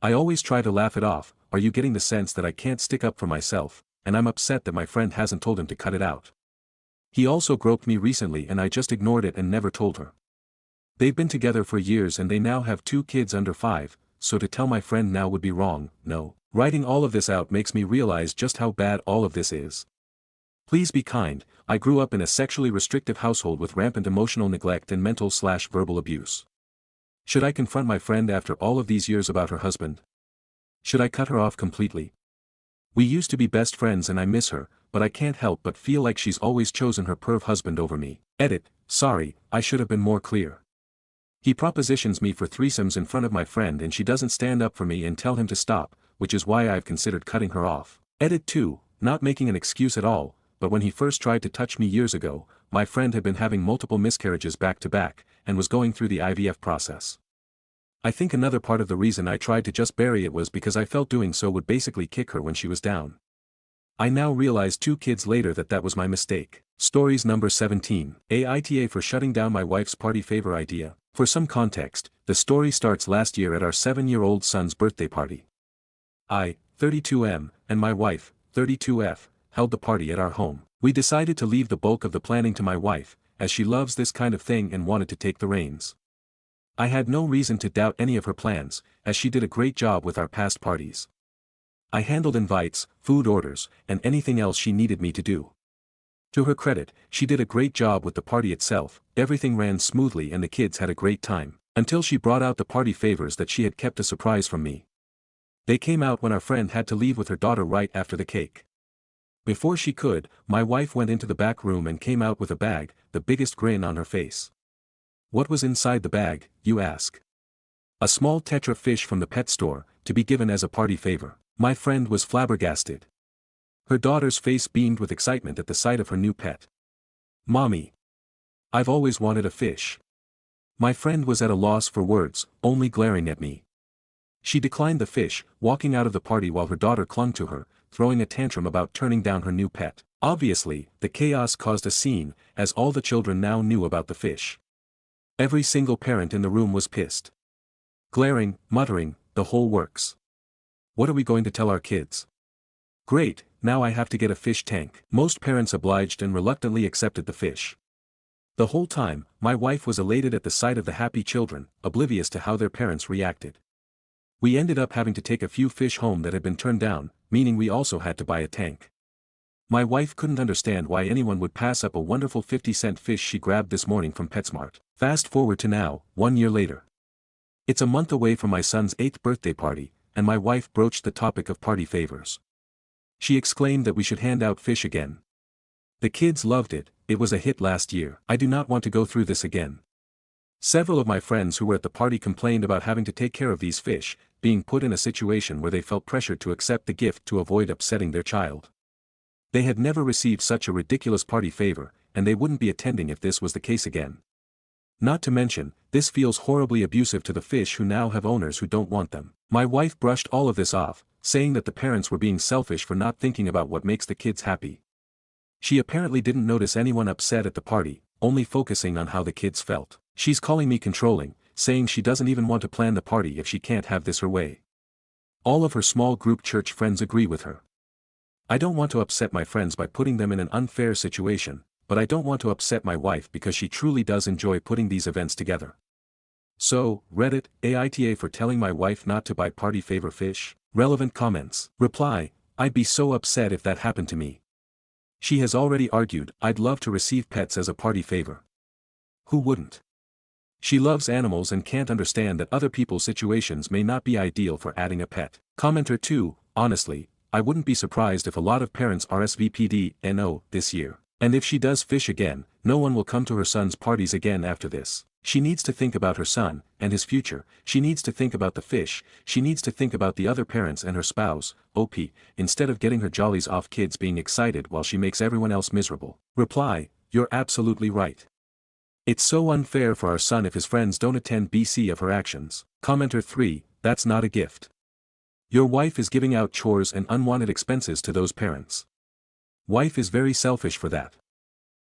I always try to laugh it off. Are you getting the sense that I can't stick up for myself, and I'm upset that my friend hasn't told him to cut it out. He also groped me recently and I just ignored it and never told her. They've been together for years and they now have 2 kids under 5, so to tell my friend now would be wrong. No. Writing all of this out makes me realize just how bad all of this is. Please be kind. I grew up in a sexually restrictive household with rampant emotional neglect and mental/verbal abuse. Should I confront my friend after all of these years about her husband? Should I cut her off completely? We used to be best friends and I miss her, but I can't help but feel like she's always chosen her perv husband over me. Edit, sorry, I should have been more clear. He propositions me for threesomes in front of my friend and she doesn't stand up for me and tell him to stop, which is why I've considered cutting her off. Edit 2, not making an excuse at all, but when he first tried to touch me years ago, my friend had been having multiple miscarriages back to back, and was going through the IVF process. I think another part of the reason I tried to just bury it was because I felt doing so would basically kick her when she was down. I now realize 2 kids later that that was my mistake. Stories number 17. Aita for shutting down my wife's party favor idea. For some context, the story starts last year at our 7-year-old son's birthday party. I, 32M, and my wife, 32F, held the party at our home. We decided to leave the bulk of the planning to my wife, as she loves this kind of thing and wanted to take the reins. I had no reason to doubt any of her plans, as she did a great job with our past parties. I handled invites, food orders, and anything else she needed me to do. To her credit, she did a great job with the party itself. Everything ran smoothly and the kids had a great time, until she brought out the party favors that she had kept a surprise from me. They came out when our friend had to leave with her daughter right after the cake. Before she could, my wife went into the back room and came out with a bag, the biggest grin on her face. What was inside the bag, you ask? A small tetra fish from the pet store, to be given as a party favor. My friend was flabbergasted. Her daughter's face beamed with excitement at the sight of her new pet. Mommy. I've always wanted a fish. My friend was at a loss for words, only glaring at me. She declined the fish, walking out of the party while her daughter clung to her, throwing a tantrum about turning down her new pet. Obviously, the chaos caused a scene, as all the children now knew about the fish. Every single parent in the room was pissed. Glaring, muttering, the whole works. What are we going to tell our kids? Great, now I have to get a fish tank. Most parents obliged and reluctantly accepted the fish. The whole time, my wife was elated at the sight of the happy children, oblivious to how their parents reacted. We ended up having to take a few fish home that had been turned down, meaning we also had to buy a tank. My wife couldn't understand why anyone would pass up a wonderful 50-cent fish she grabbed this morning from PetSmart. Fast forward to now, 1 year later. It's a month away from my son's 8th birthday party, and my wife broached the topic of party favors. She exclaimed that we should hand out fish again. The kids loved it, it was a hit last year. I do not want to go through this again. Several of my friends who were at the party complained about having to take care of these fish, being put in a situation where they felt pressured to accept the gift to avoid upsetting their child. They had never received such a ridiculous party favor, and they wouldn't be attending if this was the case again. Not to mention, this feels horribly abusive to the fish who now have owners who don't want them. My wife brushed all of this off, saying that the parents were being selfish for not thinking about what makes the kids happy. She apparently didn't notice anyone upset at the party, only focusing on how the kids felt. She's calling me controlling, saying she doesn't even want to plan the party if she can't have this her way. All of her small group church friends agree with her. I don't want to upset my friends by putting them in an unfair situation, but I don't want to upset my wife because she truly does enjoy putting these events together. So, Reddit, Aita for telling my wife not to buy party favor fish? Relevant comments. Reply, I'd be so upset if that happened to me. She has already argued, I'd love to receive pets as a party favor. Who wouldn't? She loves animals and can't understand that other people's situations may not be ideal for adding a pet. Commenter 2, honestly, I wouldn't be surprised if a lot of parents RSVP'd NO this year. And if she does fish again, no one will come to her son's parties again after this. She needs to think about her son, and his future. She needs to think about the fish. She needs to think about the other parents and her spouse, OP, instead of getting her jollies off kids being excited while she makes everyone else miserable. Reply, you're absolutely right. It's so unfair for our son if his friends don't attend BC of her actions. Commenter 3, that's not a gift. Your wife is giving out chores and unwanted expenses to those parents. Wife is very selfish for that.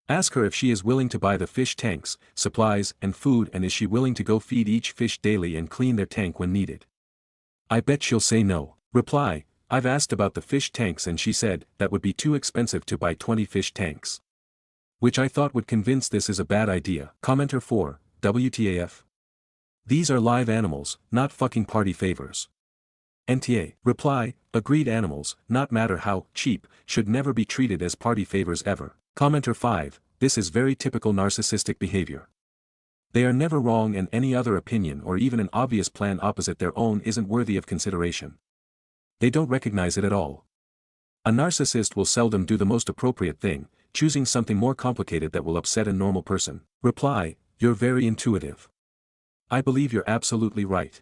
Ask her if she is willing to buy the fish tanks, supplies, and food, and is she willing to go feed each fish daily and clean their tank when needed. I bet she'll say no. Reply, I've asked about the fish tanks and she said that would be too expensive to buy 20 fish tanks. Which I thought would convince this is a bad idea. Commenter 4, WTAF. These are live animals, not fucking party favors. NTA. Reply, agreed, animals, not matter how cheap, should never be treated as party favors ever. Commenter 5, this is very typical narcissistic behavior. They are never wrong and any other opinion or even an obvious plan opposite their own isn't worthy of consideration. They don't recognize it at all. A narcissist will seldom do the most appropriate thing, choosing something more complicated that will upset a normal person. Reply, you're very intuitive. I believe you're absolutely right.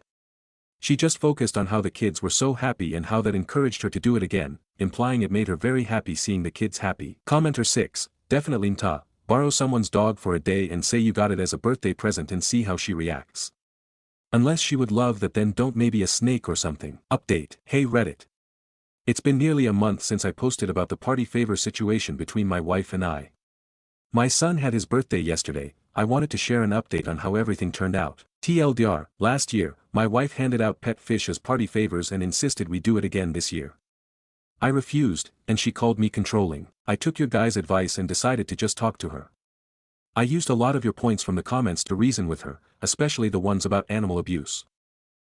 She just focused on how the kids were so happy and how that encouraged her to do it again, implying it made her very happy seeing the kids happy. Commenter 6, definitely nta, borrow someone's dog for a day and say you got it as a birthday present and see how she reacts. Unless she would love that, then don't, maybe a snake or something. Update. Hey Reddit. It's been nearly a month since I posted about the party favor situation between my wife and I. My son had his birthday yesterday. I wanted to share an update on how everything turned out. TLDR, last year, my wife handed out pet fish as party favors and insisted we do it again this year. I refused, and she called me controlling. I took your guys' advice and decided to just talk to her. I used a lot of your points from the comments to reason with her, especially the ones about animal abuse.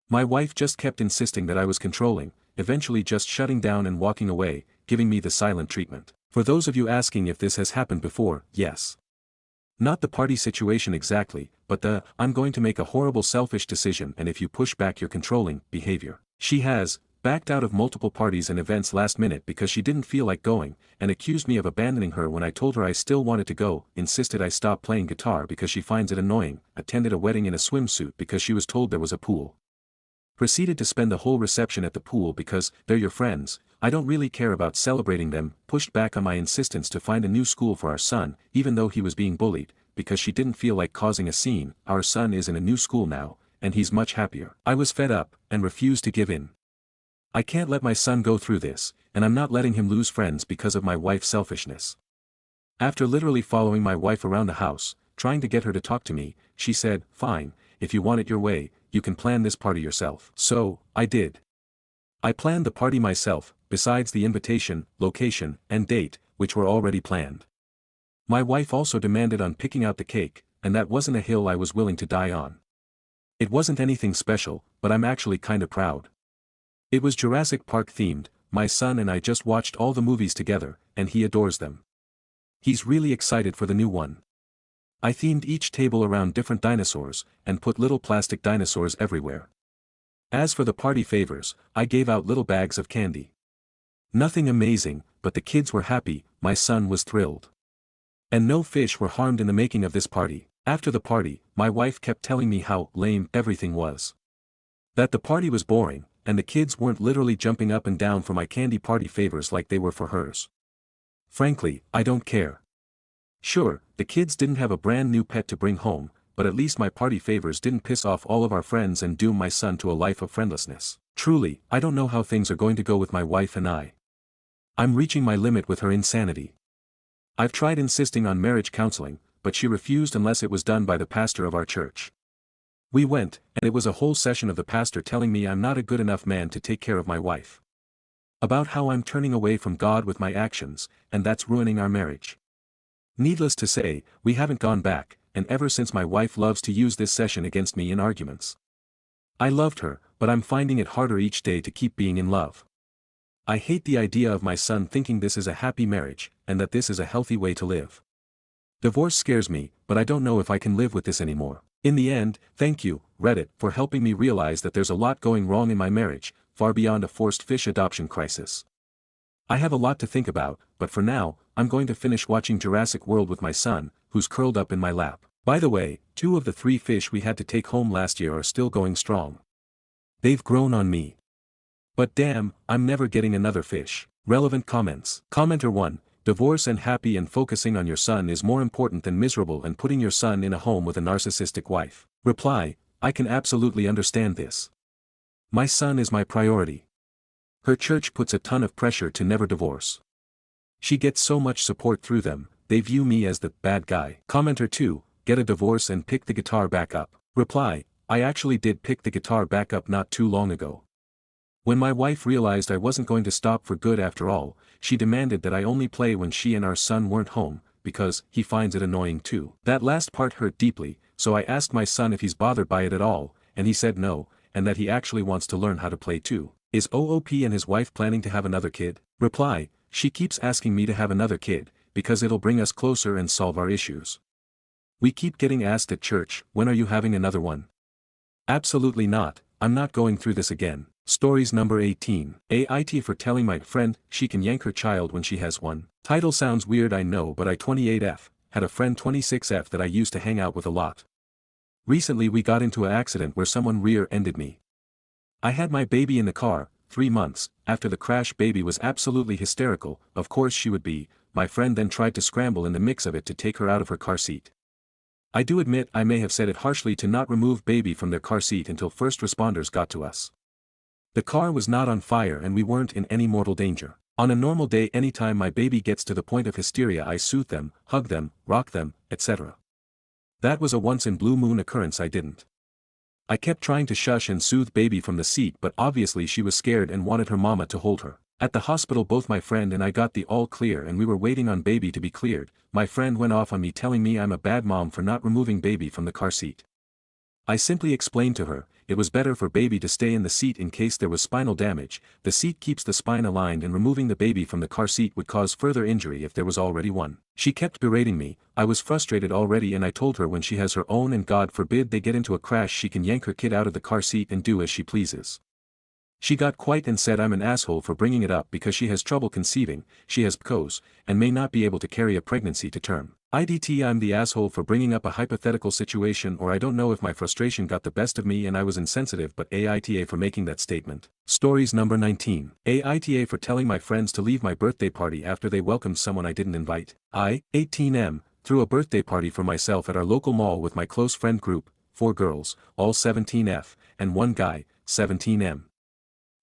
My wife just kept insisting that I was controlling, eventually just shutting down and walking away, giving me the silent treatment. For those of you asking if this has happened before, yes. Not the party situation exactly, but the, I'm going to make a horrible selfish decision and if you push back your controlling behavior. She has backed out of multiple parties and events last minute because she didn't feel like going, and accused me of abandoning her when I told her I still wanted to go, insisted I stop playing guitar because she finds it annoying, attended a wedding in a swimsuit because she was told there was a pool. Proceeded to spend the whole reception at the pool because they're your friends, I don't really care about celebrating them, pushed back on my insistence to find a new school for our son, even though he was being bullied, because she didn't feel like causing a scene. Our son is in a new school now, and he's much happier. I was fed up, and refused to give in. I can't let my son go through this, and I'm not letting him lose friends because of my wife's selfishness. After literally following my wife around the house, trying to get her to talk to me, she said, fine, if you want it your way, you can plan this party yourself. So, I did. I planned the party myself, besides the invitation, location, and date, which were already planned. My wife also demanded on picking out the cake, and that wasn't a hill I was willing to die on. It wasn't anything special, but I'm actually kinda proud. It was Jurassic Park themed. My son and I just watched all the movies together, and he adores them. He's really excited for the new one. I themed each table around different dinosaurs, and put little plastic dinosaurs everywhere. As for the party favors, I gave out little bags of candy. Nothing amazing, but the kids were happy, my son was thrilled. And no fish were harmed in the making of this party. After the party, my wife kept telling me how lame everything was. That the party was boring, and the kids weren't literally jumping up and down for my candy party favors like they were for hers. Frankly, I don't care. Sure, the kids didn't have a brand new pet to bring home, but at least my party favors didn't piss off all of our friends and doom my son to a life of friendlessness. Truly, I don't know how things are going to go with my wife and I. I'm reaching my limit with her insanity. I've tried insisting on marriage counseling, but she refused unless it was done by the pastor of our church. We went, and it was a whole session of the pastor telling me I'm not a good enough man to take care of my wife. About how I'm turning away from God with my actions, and that's ruining our marriage. Needless to say, we haven't gone back, and ever since my wife loves to use this session against me in arguments. I loved her, but I'm finding it harder each day to keep being in love. I hate the idea of my son thinking this is a happy marriage, and that this is a healthy way to live. Divorce scares me, but I don't know if I can live with this anymore. In the end, thank you, Reddit, for helping me realize that there's a lot going wrong in my marriage, far beyond a forced fish adoption crisis. I have a lot to think about, but for now, I'm going to finish watching Jurassic World with my son, who's curled up in my lap. By the way, 2 of the 3 fish we had to take home last year are still going strong. They've grown on me. But damn, I'm never getting another fish. Relevant comments. Commenter 1. Divorce and happy and focusing on your son is more important than miserable and putting your son in a home with a narcissistic wife. Reply, I can absolutely understand this. My son is my priority. Her church puts a ton of pressure to never divorce. She gets so much support through them, they view me as the bad guy. Commenter 2, get a divorce and pick the guitar back up. Reply, I actually did pick the guitar back up not too long ago. When my wife realized I wasn't going to stop for good after all, she demanded that I only play when she and our son weren't home, because he finds it annoying too. That last part hurt deeply, so I asked my son if he's bothered by it at all, and he said no, and that he actually wants to learn how to play too. Is OOP and his wife planning to have another kid? Reply, she keeps asking me to have another kid, because it'll bring us closer and solve our issues. We keep getting asked at church, when are you having another one? Absolutely not, I'm not going through this again. Stories number 18. AIT for telling my friend she can yank her child when she has one. Title sounds weird I know but I 28F, had a friend 26F that I used to hang out with a lot. Recently we got into an accident where someone rear-ended me. I had my baby in the car, 3 months, after the crash baby was absolutely hysterical, of course she would be, my friend then tried to scramble in the mix of it to take her out of her car seat. I do admit I may have said it harshly to not remove baby from their car seat until first responders got to us. The car was not on fire and we weren't in any mortal danger. On a normal day anytime my baby gets to the point of hysteria I soothe them, hug them, rock them, etc. That was a once in blue moon occurrence I didn't. I kept trying to shush and soothe baby from the seat but obviously she was scared and wanted her mama to hold her. At the hospital both my friend and I got the all clear and we were waiting on baby to be cleared. My friend went off on me telling me I'm a bad mom for not removing baby from the car seat. I simply explained to her, it was better for baby to stay in the seat in case there was spinal damage, the seat keeps the spine aligned and removing the baby from the car seat would cause further injury if there was already one. She kept berating me, I was frustrated already and I told her when she has her own and God forbid they get into a crash she can yank her kid out of the car seat and do as she pleases. She got quiet and said I'm an asshole for bringing it up because she has trouble conceiving, she has PCOS, and may not be able to carry a pregnancy to term. IDT I'm the asshole for bringing up a hypothetical situation or I don't know if my frustration got the best of me and I was insensitive but AITA for making that statement. Stories number 19. AITA for telling my friends to leave my birthday party after they welcomed someone I didn't invite. I, 18M, threw a birthday party for myself at our local mall with my close friend group, 4 girls, all 17F, and 1 guy, 17M.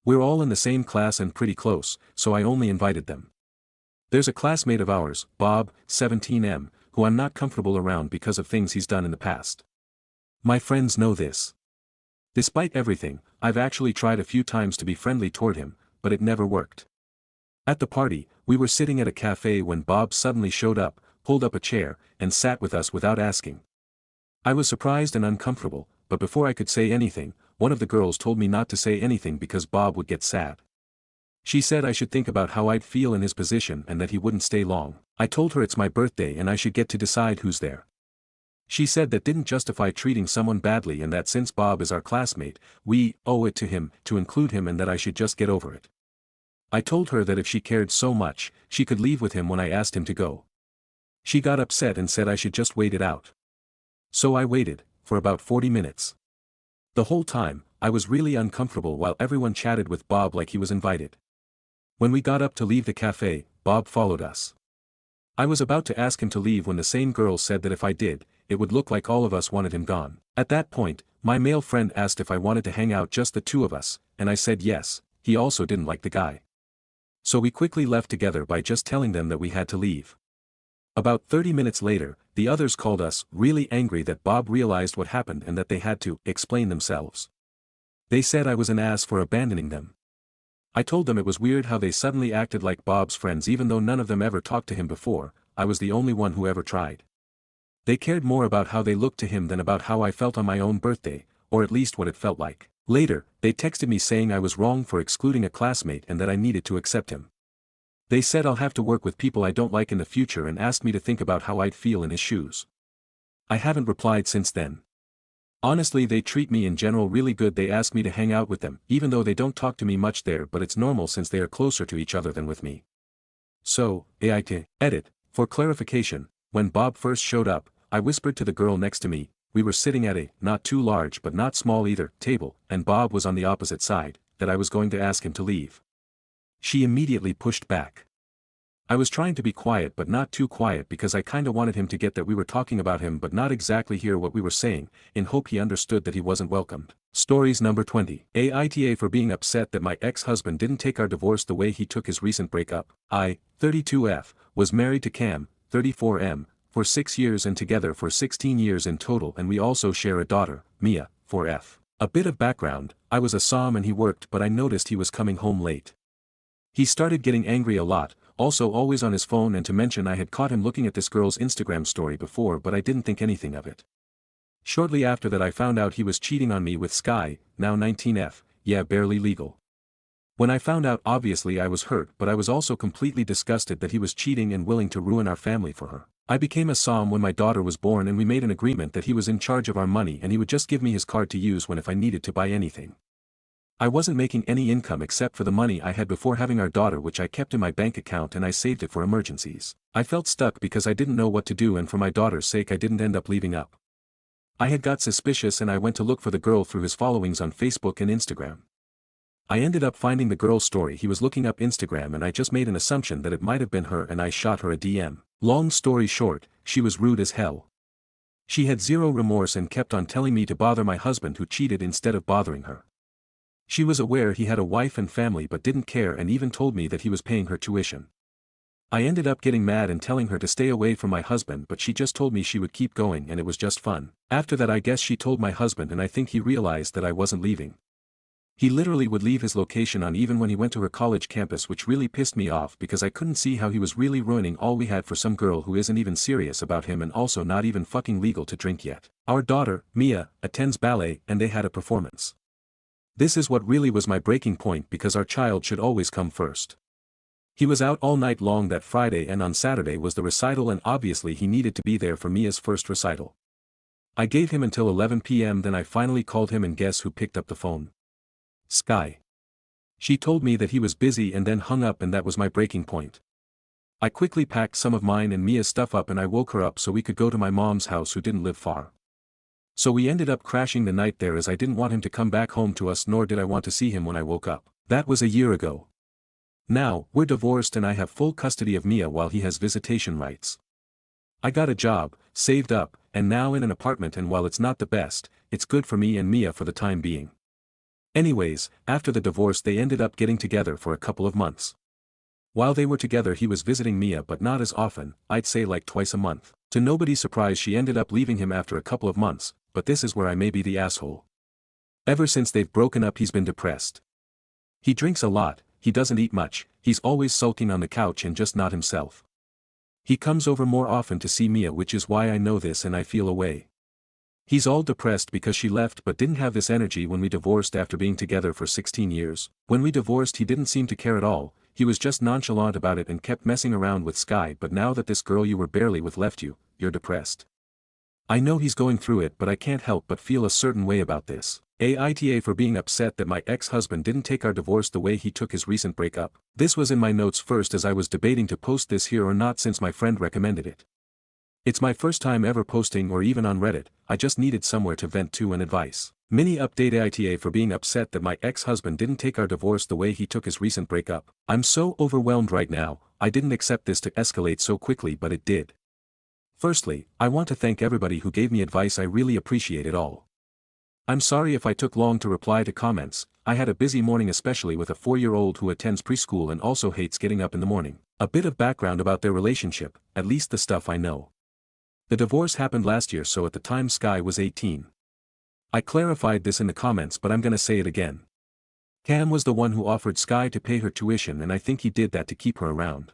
We're all in the same class and pretty close, so I only invited them. There's a classmate of ours, Bob, 17M, who I'm not comfortable around because of things he's done in the past. My friends know this. Despite everything, I've actually tried a few times to be friendly toward him, but it never worked. At the party, we were sitting at a cafe when Bob suddenly showed up, pulled up a chair, and sat with us without asking. I was surprised and uncomfortable, but before I could say anything, one of the girls told me not to say anything because Bob would get sad. She said I should think about how I'd feel in his position and that he wouldn't stay long. I told her it's my birthday and I should get to decide who's there. She said that didn't justify treating someone badly and that since Bob is our classmate, we owe it to him to include him and that I should just get over it. I told her that if she cared so much, she could leave with him when I asked him to go. She got upset and said I should just wait it out. So I waited, for about 40 minutes. The whole time, I was really uncomfortable while everyone chatted with Bob like he was invited. When we got up to leave the cafe, Bob followed us. I was about to ask him to leave when the same girl said that if I did, it would look like all of us wanted him gone. At that point, my male friend asked if I wanted to hang out just the 2 of us, and I said yes, he also didn't like the guy. So we quickly left together by just telling them that we had to leave. About 30 minutes later, the others called us, really angry that Bob realized what happened and that they had to explain themselves. They said I was an ass for abandoning them. I told them it was weird how they suddenly acted like Bob's friends even though none of them ever talked to him before, I was the only one who ever tried. They cared more about how they looked to him than about how I felt on my own birthday, or at least what it felt like. Later, they texted me saying I was wrong for excluding a classmate and that I needed to accept him. They said I'll have to work with people I don't like in the future and asked me to think about how I'd feel in his shoes. I haven't replied since then. Honestly, they treat me in general really good. They ask me to hang out with them, even though they don't talk to me much there, but it's normal since they are closer to each other than with me. So, Aita Reddit, for clarification, when Bob first showed up, I whispered to the girl next to me, we were sitting at a, not too large but not small either, table, and Bob was on the opposite side, that I was going to ask him to leave. She immediately pushed back. I was trying to be quiet but not too quiet because I kinda wanted him to get that we were talking about him but not exactly hear what we were saying, in hope he understood that he wasn't welcomed. Stories number 20. AITA for being upset that my ex-husband didn't take our divorce the way he took his recent breakup. I, 32F, was married to Cam, 34M, for 6 years and together for 16 years in total, and we also share a daughter, Mia, 4F. A bit of background, I was a SOM and he worked, but I noticed he was coming home late. He started getting angry a lot, also always on his phone, and to mention I had caught him looking at this girl's Instagram story before, but I didn't think anything of it. Shortly after that I found out he was cheating on me with Sky, now 19F, yeah, barely legal. When I found out, obviously I was hurt, but I was also completely disgusted that he was cheating and willing to ruin our family for her. I became a SOM when my daughter was born, and we made an agreement that he was in charge of our money and he would just give me his card to use when if I needed to buy anything. I wasn't making any income except for the money I had before having our daughter, which I kept in my bank account, and I saved it for emergencies. I felt stuck because I didn't know what to do, and for my daughter's sake I didn't end up leaving up. I had got suspicious and I went to look for the girl through his followings on Facebook and Instagram. I ended up finding the girl's story. He was looking up Instagram and I just made an assumption that it might have been her, and I shot her a DM. Long story short, she was rude as hell. She had zero remorse and kept on telling me to bother my husband who cheated instead of bothering her. She was aware he had a wife and family but didn't care, and even told me that he was paying her tuition. I ended up getting mad and telling her to stay away from my husband, but she just told me she would keep going and it was just fun. After that I guess she told my husband, and I think he realized that I wasn't leaving. He literally would leave his location on even when he went to her college campus, which really pissed me off because I couldn't see how he was really ruining all we had for some girl who isn't even serious about him and also not even fucking legal to drink yet. Our daughter, Mia, attends ballet and they had a performance. This is what really was my breaking point, because our child should always come first. He was out all night long that Friday, and on Saturday was the recital, and obviously he needed to be there for Mia's first recital. I gave him until 11 p.m. then I finally called him, and guess who picked up the phone? Sky. She told me that he was busy and then hung up, and that was my breaking point. I quickly packed some of mine and Mia's stuff up and I woke her up so we could go to my mom's house, who didn't live far. So we ended up crashing the night there, as I didn't want him to come back home to us, nor did I want to see him when I woke up. That was a year ago. Now, we're divorced and I have full custody of Mia while he has visitation rights. I got a job, saved up, and now in an apartment, and while it's not the best, it's good for me and Mia for the time being. Anyways, after the divorce they ended up getting together for a couple of months. While they were together he was visiting Mia, but not as often, I'd say like twice a month. To nobody's surprise she ended up leaving him after a couple of months, but this is where I may be the asshole. Ever since they've broken up he's been depressed. He drinks a lot, he doesn't eat much, he's always sulking on the couch and just not himself. He comes over more often to see Mia, which is why I know this and I feel away. He's all depressed because she left, but didn't have this energy when we divorced after being together for 16 years. When we divorced he didn't seem to care at all, he was just nonchalant about it and kept messing around with Sky, but now that this girl you were barely with left you, you're depressed. I know he's going through it, but I can't help but feel a certain way about this. Aita for being upset that my ex-husband didn't take our divorce the way he took his recent breakup. This was in my notes first as I was debating to post this here or not since my friend recommended it. It's my first time ever posting or even on Reddit, I just needed somewhere to vent to and advice. Mini update Aita for being upset that my ex-husband didn't take our divorce the way he took his recent breakup. I'm so overwhelmed right now, I didn't expect this to escalate so quickly, but it did. Firstly, I want to thank everybody who gave me advice, I really appreciate it all. I'm sorry if I took long to reply to comments, I had a busy morning, especially with a 4-year-old who attends preschool and also hates getting up in the morning. A bit of background about their relationship, at least the stuff I know. The divorce happened last year, so at the time Sky was 18. I clarified this in the comments, but I'm gonna say it again. Cam was the one who offered Sky to pay her tuition, and I think he did that to keep her around.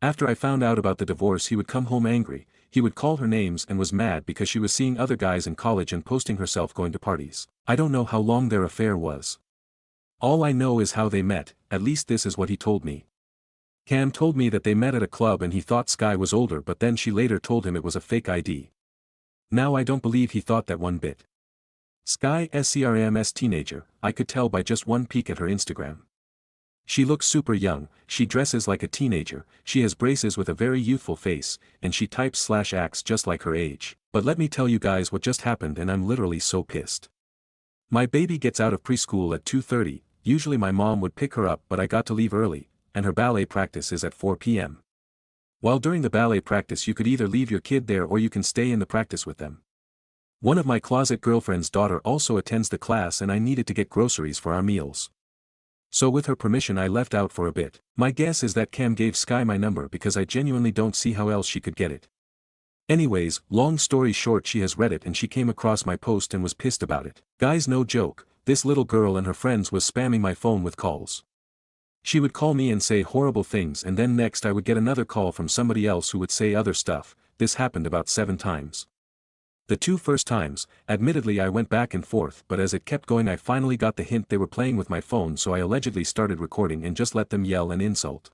After I found out about the divorce he would come home angry, he would call her names and was mad because she was seeing other guys in college and posting herself going to parties. I don't know how long their affair was. All I know is how they met, at least this is what he told me. Cam told me that they met at a club and he thought Sky was older, but then she later told him it was a fake ID. Now I don't believe he thought that one bit. Sky SCRM's teenager, I could tell by just one peek at her Instagram. She looks super young, she dresses like a teenager, she has braces with a very youthful face, and she types/acts just like her age. But let me tell you guys what just happened, and I'm literally so pissed. My baby gets out of preschool at 2:30, usually my mom would pick her up, but I got to leave early, and her ballet practice is at 4 p.m. While during the ballet practice you could either leave your kid there or you can stay in the practice with them. One of my closet girlfriend's daughter also attends the class and I needed to get groceries for our meals. So with her permission I left out for a bit. My guess is that Cam gave Sky my number because I genuinely don't see how else she could get it. Anyways, long story short, she has read it and she came across my post and was pissed about it. Guys, no joke, this little girl and her friends was spamming my phone with calls. She would call me and say horrible things, and then next I would get another call from somebody else who would say other stuff. This happened about 7 times. The 2 first times, admittedly I went back and forth, but as it kept going I finally got the hint they were playing with my phone, so I allegedly started recording and just let them yell and insult.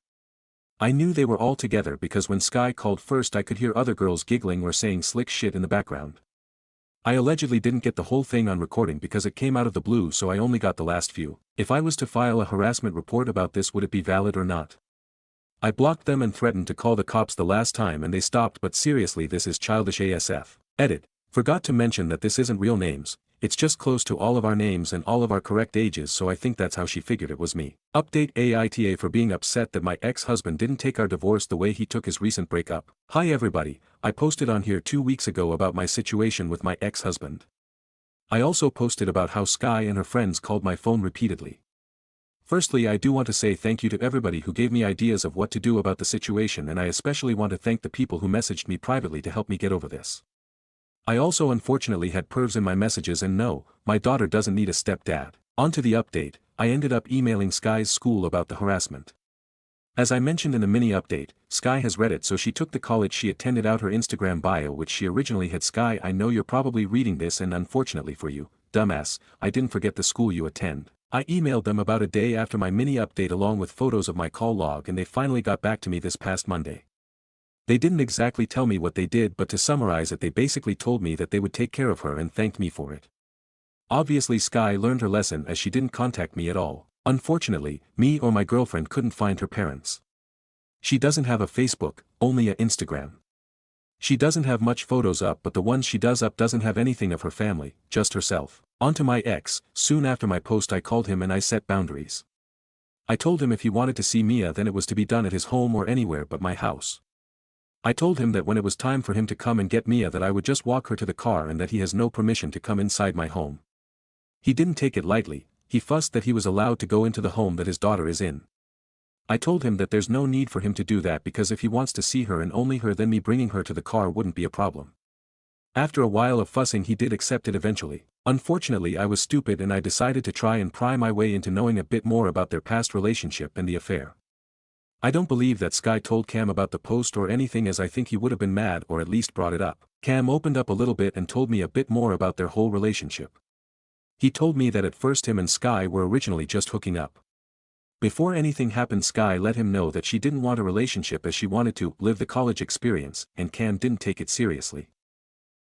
I knew they were all together because when Sky called first I could hear other girls giggling or saying slick shit in the background. I allegedly didn't get the whole thing on recording because it came out of the blue, so I only got the last few. If I was to file a harassment report about this, would it be valid or not? I blocked them and threatened to call the cops the last time and they stopped, but seriously, this is childish ASF. Edit. Forgot to mention that this isn't real names, it's just close to all of our names and all of our correct ages, so I think that's how she figured it was me. Update Aita for being upset that my ex-husband didn't take our divorce the way he took his recent breakup. Hi everybody, I posted on here 2 weeks ago about my situation with my ex-husband. I also posted about how Sky and her friends called my phone repeatedly. Firstly, I do want to say thank you to everybody who gave me ideas of what to do about the situation, and I especially want to thank the people who messaged me privately to help me get over this. I also unfortunately had pervs in my messages, and no, my daughter doesn't need a stepdad. On to the update, I ended up emailing Sky's school about the harassment. As I mentioned in the mini update, Sky has read it, so she took the college she attended out her Instagram bio, which she originally had. Sky, I know you're probably reading this, and unfortunately for you, dumbass, I didn't forget the school you attend. I emailed them about a day after my mini update along with photos of my call log, and they finally got back to me this past Monday. They didn't exactly tell me what they did, but to summarize it, they basically told me that they would take care of her and thanked me for it. Obviously Sky learned her lesson as she didn't contact me at all. Unfortunately, me or my girlfriend couldn't find her parents. She doesn't have a Facebook, only a Instagram. She doesn't have much photos up, but the ones she does up doesn't have anything of her family, just herself. On to my ex. Soon after my post I called him and I set boundaries. I told him if he wanted to see Mia then it was to be done at his home or anywhere but my house. I told him that when it was time for him to come and get Mia that I would just walk her to the car and that he has no permission to come inside my home. He didn't take it lightly, he fussed that he was allowed to go into the home that his daughter is in. I told him that there's no need for him to do that because if he wants to see her and only her, then me bringing her to the car wouldn't be a problem. After a while of fussing he did accept it eventually. Unfortunately I was stupid and I decided to try and pry my way into knowing a bit more about their past relationship and the affair. I don't believe that Sky told Cam about the post or anything, as I think he would have been mad or at least brought it up. Cam opened up a little bit and told me a bit more about their whole relationship. He told me that at first him and Sky were originally just hooking up. Before anything happened, Sky let him know that she didn't want a relationship as she wanted to live the college experience, and Cam didn't take it seriously.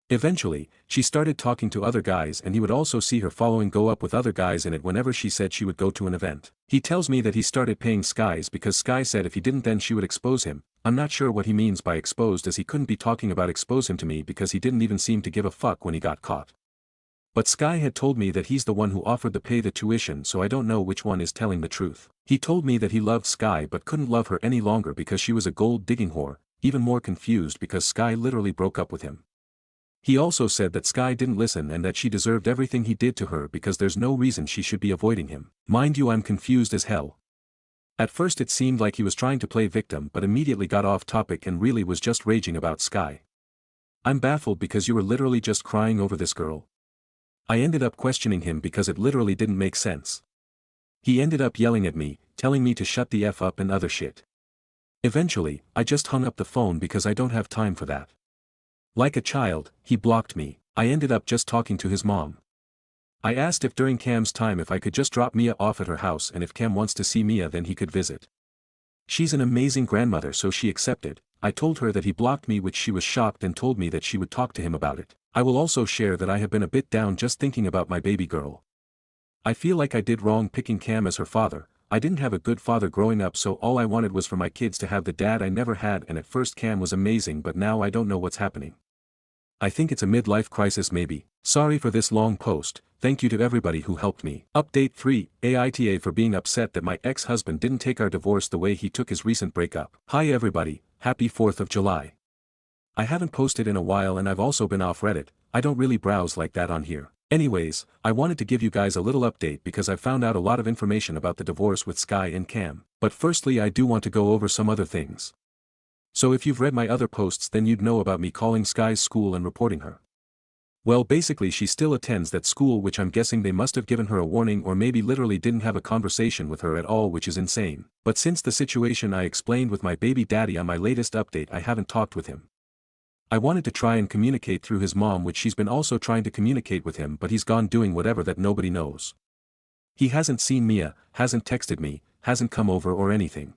Eventually, she started talking to other guys and he would also see her following go up with other guys in it whenever she said she would go to an event. He tells me that he started paying Sky's because Sky said if he didn't then she would expose him. I'm not sure what he means by exposed, as he couldn't be talking about expose him to me because he didn't even seem to give a fuck when he got caught. But Sky had told me that he's the one who offered to pay the tuition, so I don't know which one is telling the truth. He told me that he loved Sky but couldn't love her any longer because she was a gold-digging whore, even more confused because Sky literally broke up with him. He also said that Sky didn't listen and that she deserved everything he did to her because there's no reason she should be avoiding him. Mind you, I'm confused as hell. At first it seemed like he was trying to play victim but immediately got off topic and really was just raging about Sky. I'm baffled because you were literally just crying over this girl. I ended up questioning him because it literally didn't make sense. He ended up yelling at me, telling me to shut the F up and other shit. Eventually, I just hung up the phone because I don't have time for that. Like a child, he blocked me. I ended up just talking to his mom. I asked if during Cam's time if I could just drop Mia off at her house, and if Cam wants to see Mia then he could visit. She's an amazing grandmother, so she accepted. I told her that he blocked me, which she was shocked and told me that she would talk to him about it. I will also share that I have been a bit down just thinking about my baby girl. I feel like I did wrong picking Cam as her father. I didn't have a good father growing up, so all I wanted was for my kids to have the dad I never had, and at first Cam was amazing but now I don't know what's happening. I think it's a midlife crisis maybe. Sorry for this long post, thank you to everybody who helped me. Update 3, Aita for being upset that my ex-husband didn't take our divorce the way he took his recent breakup. Hi everybody, happy 4th of July. I haven't posted in a while and I've also been off Reddit, I don't really browse like that on here. Anyways, I wanted to give you guys a little update because I found out a lot of information about the divorce with Sky and Cam. But firstly I do want to go over some other things. So if you've read my other posts then you'd know about me calling Sky's school and reporting her. Well basically she still attends that school, which I'm guessing they must have given her a warning or maybe literally didn't have a conversation with her at all, which is insane. But since the situation I explained with my baby daddy on my latest update, I haven't talked with him. I wanted to try and communicate through his mom, which she's been also trying to communicate with him, but he's gone doing whatever that nobody knows. He hasn't seen Mia, hasn't texted me, hasn't come over or anything.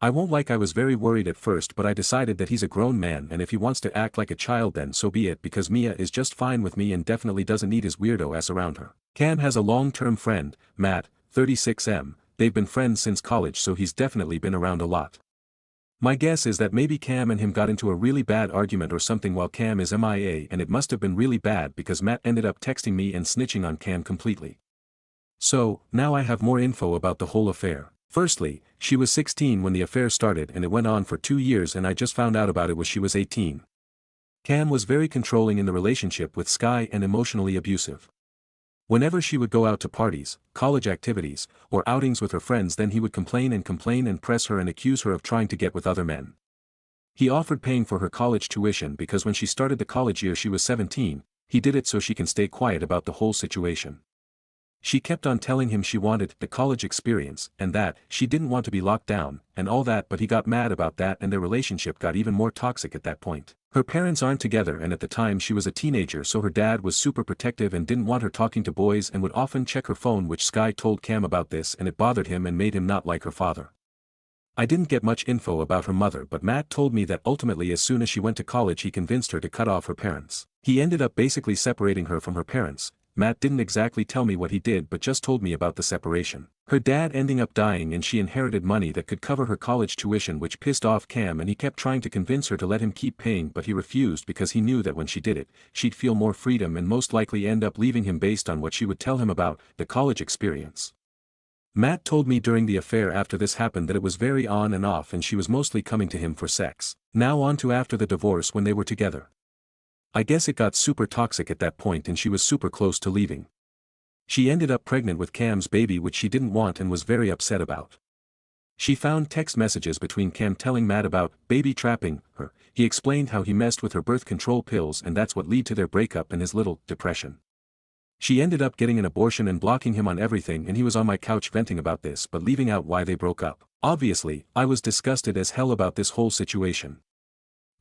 I won't lie, I was very worried at first, but I decided that he's a grown man and if he wants to act like a child then so be it, because Mia is just fine with me and definitely doesn't need his weirdo ass around her. Cam has a long-term friend, Matt, 36M, they've been friends since college so he's definitely been around a lot. My guess is that maybe Cam and him got into a really bad argument or something while Cam is MIA, and it must have been really bad because Matt ended up texting me and snitching on Cam completely. So, now I have more info about the whole affair. Firstly, she was 16 when the affair started and it went on for 2 years, and I just found out about it when she was 18. Cam was very controlling in the relationship with Sky and emotionally abusive. Whenever she would go out to parties, college activities, or outings with her friends, then he would complain and press her and accuse her of trying to get with other men. He offered paying for her college tuition because when she started the college year she was 17, he did it so she can stay quiet about the whole situation. She kept on telling him she wanted the college experience and that she didn't want to be locked down and all that, but he got mad about that and their relationship got even more toxic at that point. Her parents aren't together and at the time she was a teenager, so her dad was super protective and didn't want her talking to boys and would often check her phone, which Sky told Cam about this and it bothered him and made him not like her father. I didn't get much info about her mother, but Matt told me that ultimately as soon as she went to college he convinced her to cut off her parents. He ended up basically separating her from her parents. Matt didn't exactly tell me what he did but just told me about the separation. Her dad ending up dying and she inherited money that could cover her college tuition, which pissed off Cam, and he kept trying to convince her to let him keep paying, but he refused because he knew that when she did it, she'd feel more freedom and most likely end up leaving him based on what she would tell him about the college experience. Matt told me during the affair after this happened that it was very on and off and she was mostly coming to him for sex. Now on to after the divorce when they were together. I guess it got super toxic at that point and she was super close to leaving. She ended up pregnant with Cam's baby, which she didn't want and was very upset about. She found text messages between Cam telling Matt about baby trapping her. He explained how he messed with her birth control pills and that's what led to their breakup and his little depression. She ended up getting an abortion and blocking him on everything, and he was on my couch venting about this but leaving out why they broke up. Obviously, I was disgusted as hell about this whole situation.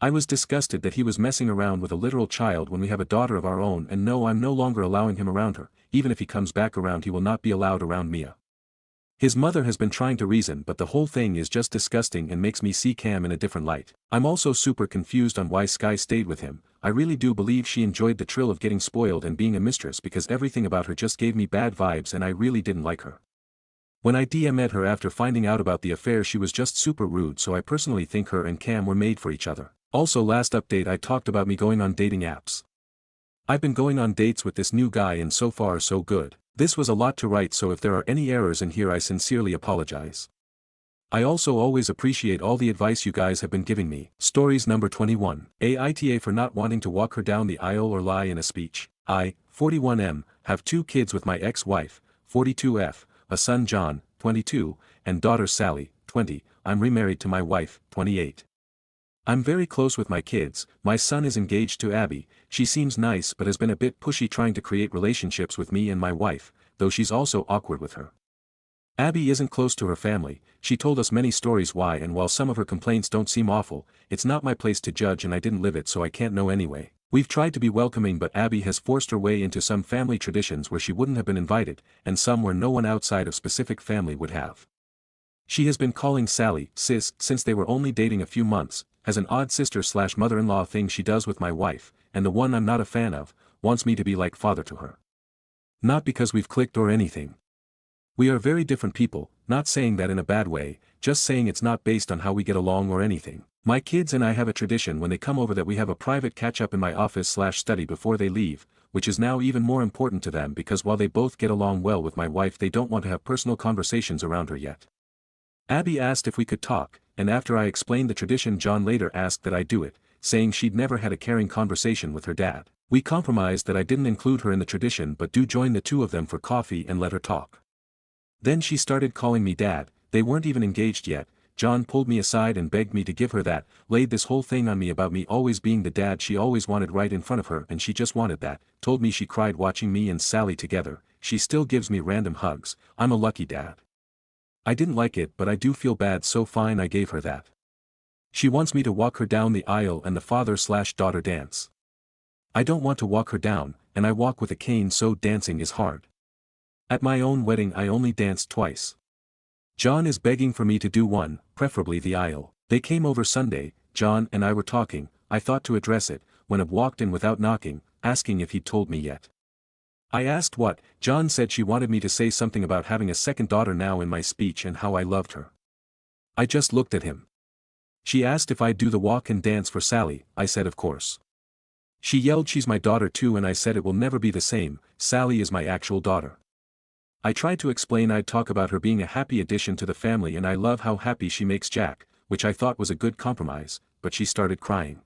I was disgusted that he was messing around with a literal child when we have a daughter of our own, and no, I'm no longer allowing him around her. Even if he comes back around he will not be allowed around Mia. His mother has been trying to reason, but the whole thing is just disgusting and makes me see Cam in a different light. I'm also super confused on why Sky stayed with him. I really do believe she enjoyed the thrill of getting spoiled and being a mistress, because everything about her just gave me bad vibes and I really didn't like her. When I DM'd her after finding out about the affair she was just super rude, so I personally think her and Cam were made for each other. Also, last update I talked about me going on dating apps. I've been going on dates with this new guy and so far so good. This was a lot to write, so if there are any errors in here I sincerely apologize. I also always appreciate all the advice you guys have been giving me. Stories number 21. Aita for not wanting to walk her down the aisle or lie in a speech. I, 41M, have 2 kids with my ex-wife, 42F, a son John, 22, and daughter Sally, 20. I'm remarried to my wife, 28. I'm very close with my kids. My son is engaged to Abby. She seems nice but has been a bit pushy trying to create relationships with me and my wife, though she's also awkward with her. Abby isn't close to her family. She told us many stories why, and while some of her complaints don't seem awful, it's not my place to judge and I didn't live it so I can't know anyway. We've tried to be welcoming, but Abby has forced her way into some family traditions where she wouldn't have been invited, and some where no one outside of specific family would have. She has been calling Sally sis since they were only dating a few months, has an odd sister/mother-in-law thing she does with my wife, and the one I'm not a fan of, wants me to be like father to her. Not because we've clicked or anything. We are very different people, not saying that in a bad way, just saying it's not based on how we get along or anything. My kids and I have a tradition when they come over that we have a private catch-up in my office/study before they leave, which is now even more important to them because while they both get along well with my wife they don't want to have personal conversations around her yet. Abby asked if we could talk, and after I explained the tradition John later asked that I do it, saying she'd never had a caring conversation with her dad. We compromised that I didn't include her in the tradition but do join the two of them for coffee and let her talk. Then she started calling me dad. They weren't even engaged yet. John pulled me aside and begged me to give her that, laid this whole thing on me about me always being the dad she always wanted right in front of her and she just wanted that, told me she cried watching me and Sally together, she still gives me random hugs, I'm a lucky dad. I didn't like it but I do feel bad so fine I gave her that. She wants me to walk her down the aisle and the father/daughter dance. I don't want to walk her down, and I walk with a cane so dancing is hard. At my own wedding I only danced twice. John is begging for me to do one, preferably the aisle. They came over Sunday, John and I were talking, I thought to address it, when Ab walked in without knocking, asking if he'd told me yet. I asked what. John said she wanted me to say something about having a second daughter now in my speech and how I loved her. I just looked at him. She asked if I'd do the walk and dance for Sally, I said of course. She yelled she's my daughter too and I said it will never be the same, Sally is my actual daughter. I tried to explain I'd talk about her being a happy addition to the family and I love how happy she makes Jack, which I thought was a good compromise, but she started crying.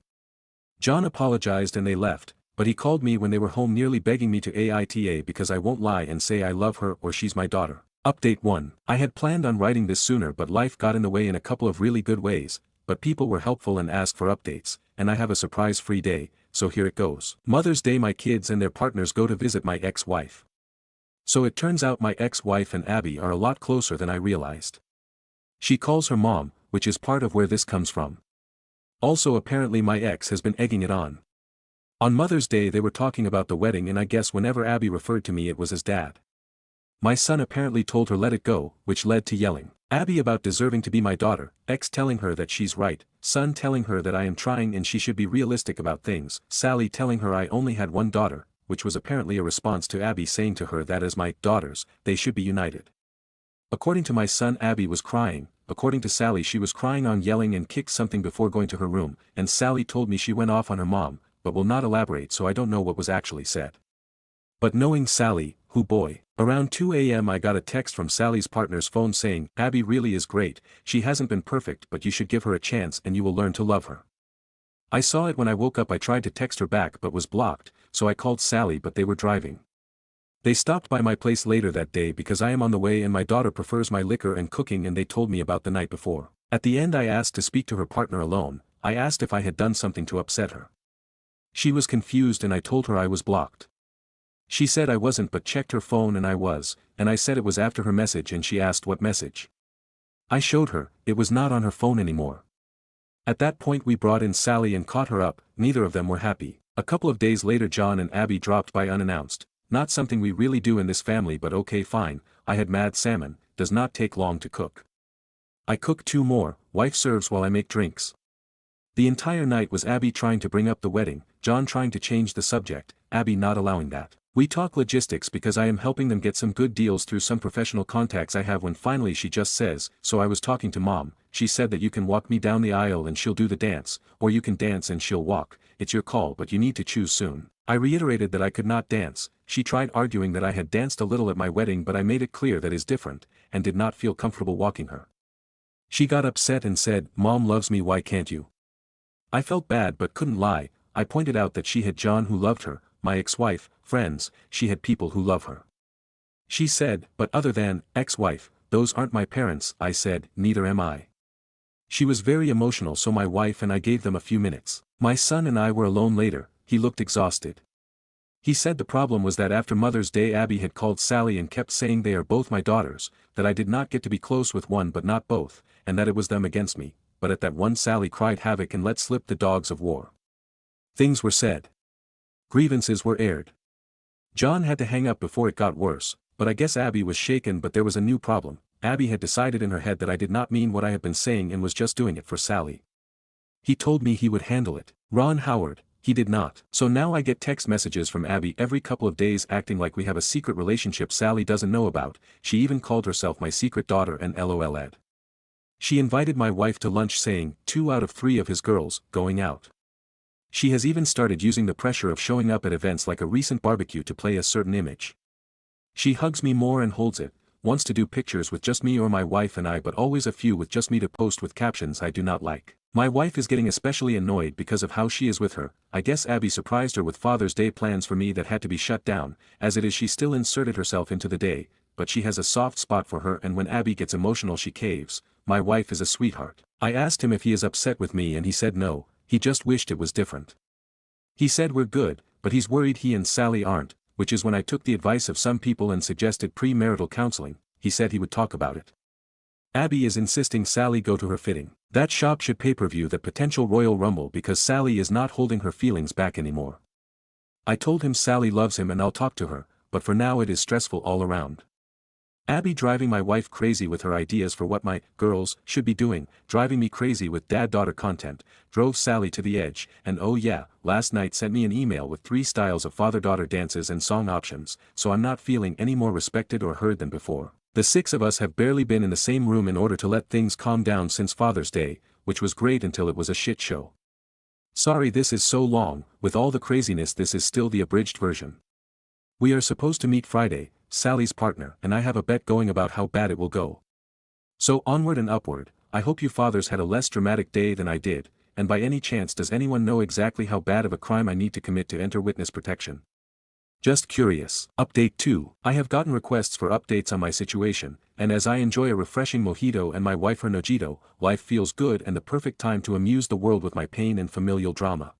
John apologized and they left, but he called me when they were home nearly begging me to AITA because I won't lie and say I love her or she's my daughter. Update 1. I had planned on writing this sooner but life got in the way in a couple of really good ways, but people were helpful and asked for updates, and I have a surprise-free day, so here it goes. Mother's Day my kids and their partners go to visit my ex-wife. So it turns out my ex-wife and Abby are a lot closer than I realized. She calls her mom, which is part of where this comes from. Also apparently my ex has been egging it on. On Mother's Day they were talking about the wedding and I guess whenever Abby referred to me it was as dad. My son apparently told her let it go, which led to yelling. Abby about deserving to be my daughter, ex telling her that she's right, son telling her that I am trying and she should be realistic about things, Sally telling her I only had one daughter, which was apparently a response to Abby saying to her that as my daughters, they should be united. According to my son Abby was crying, according to Sally she was crying on yelling and kicked something before going to her room, and Sally told me she went off on her mom, but will not elaborate so I don't know what was actually said. But knowing Sally, who boy. Around 2 a.m. I got a text from Sally's partner's phone saying, Abby really is great, she hasn't been perfect but you should give her a chance and you will learn to love her. I saw it when I woke up. I tried to text her back but was blocked, so I called Sally but they were driving. They stopped by my place later that day because I am on the way and my daughter prefers my liquor and cooking and they told me about the night before. At the end I asked to speak to her partner alone. I asked if I had done something to upset her. She was confused and I told her I was blocked. She said I wasn't but checked her phone and I was, and I said it was after her message and she asked what message. I showed her, it was not on her phone anymore. At that point we brought in Sally and caught her up, neither of them were happy. A couple of days later John and Abby dropped by unannounced, not something we really do in this family but okay fine, I had mad salmon, does not take long to cook. I cook 2 more, wife serves while I make drinks. The entire night was Abby trying to bring up the wedding, John trying to change the subject, Abby not allowing that. We talk logistics because I am helping them get some good deals through some professional contacts I have when finally she just says, so I was talking to mom, she said that you can walk me down the aisle and she'll do the dance, or you can dance and she'll walk, it's your call but you need to choose soon. I reiterated that I could not dance, she tried arguing that I had danced a little at my wedding but I made it clear that is different, and did not feel comfortable walking her. She got upset and said, Mom loves me why can't you? I felt bad but couldn't lie, I pointed out that she had John who loved her, my ex-wife, friends, she had people who love her. She said, but other than, ex-wife, those aren't my parents, I said, neither am I. She was very emotional so my wife and I gave them a few minutes. My son and I were alone later, he looked exhausted. He said the problem was that after Mother's Day Abby had called Sally and kept saying they are both my daughters, that I did not get to be close with one but not both, and that it was them against me, but at that one Sally cried havoc and let slip the dogs of war. Things were said. Grievances were aired. John had to hang up before it got worse, but I guess Abby was shaken but there was a new problem. Abby had decided in her head that I did not mean what I had been saying and was just doing it for Sally. He told me he would handle it. Ron Howard, he did not. So now I get text messages from Abby every couple of days acting like we have a secret relationship Sally doesn't know about, she even called herself my secret daughter and LOL'd. She invited my wife to lunch saying, 2 out of 3 of his girls, going out. She has even started using the pressure of showing up at events like a recent barbecue to play a certain image. She hugs me more and holds it, wants to do pictures with just me or my wife and I but always a few with just me to post with captions I do not like. My wife is getting especially annoyed because of how she is with her. I guess Abby surprised her with Father's Day plans for me that had to be shut down. As it is, she still inserted herself into the day, but she has a soft spot for her, and when Abby gets emotional she caves. My wife is a sweetheart. I asked him if he is upset with me and he said no, he just wished it was different. He said we're good, but he's worried he and Sally aren't, which is when I took the advice of some people and suggested premarital counseling. He said he would talk about it. Abby is insisting Sally go to her fitting. That shop should pay-per-view the potential Royal Rumble because Sally is not holding her feelings back anymore. I told him Sally loves him and I'll talk to her, but for now it is stressful all around. Abby driving my wife crazy with her ideas for what my girls should be doing, driving me crazy with dad-daughter content, drove Sally to the edge, and oh yeah, last night sent me an email with 3 styles of father-daughter dances and song options, so I'm not feeling any more respected or heard than before. The 6 of us have barely been in the same room in order to let things calm down since Father's Day, which was great until it was a shit show. Sorry this is so long, with all the craziness this is still the abridged version. We are supposed to meet Friday, Sally's partner, and I have a bet going about how bad it will go. So onward and upward. I hope you fathers had a less dramatic day than I did, and by any chance does anyone know exactly how bad of a crime I need to commit to enter witness protection? Just curious. Update 2. I have gotten requests for updates on my situation, and as I enjoy a refreshing mojito and my wife her nojito, life feels good and the perfect time to amuse the world with my pain and familial drama.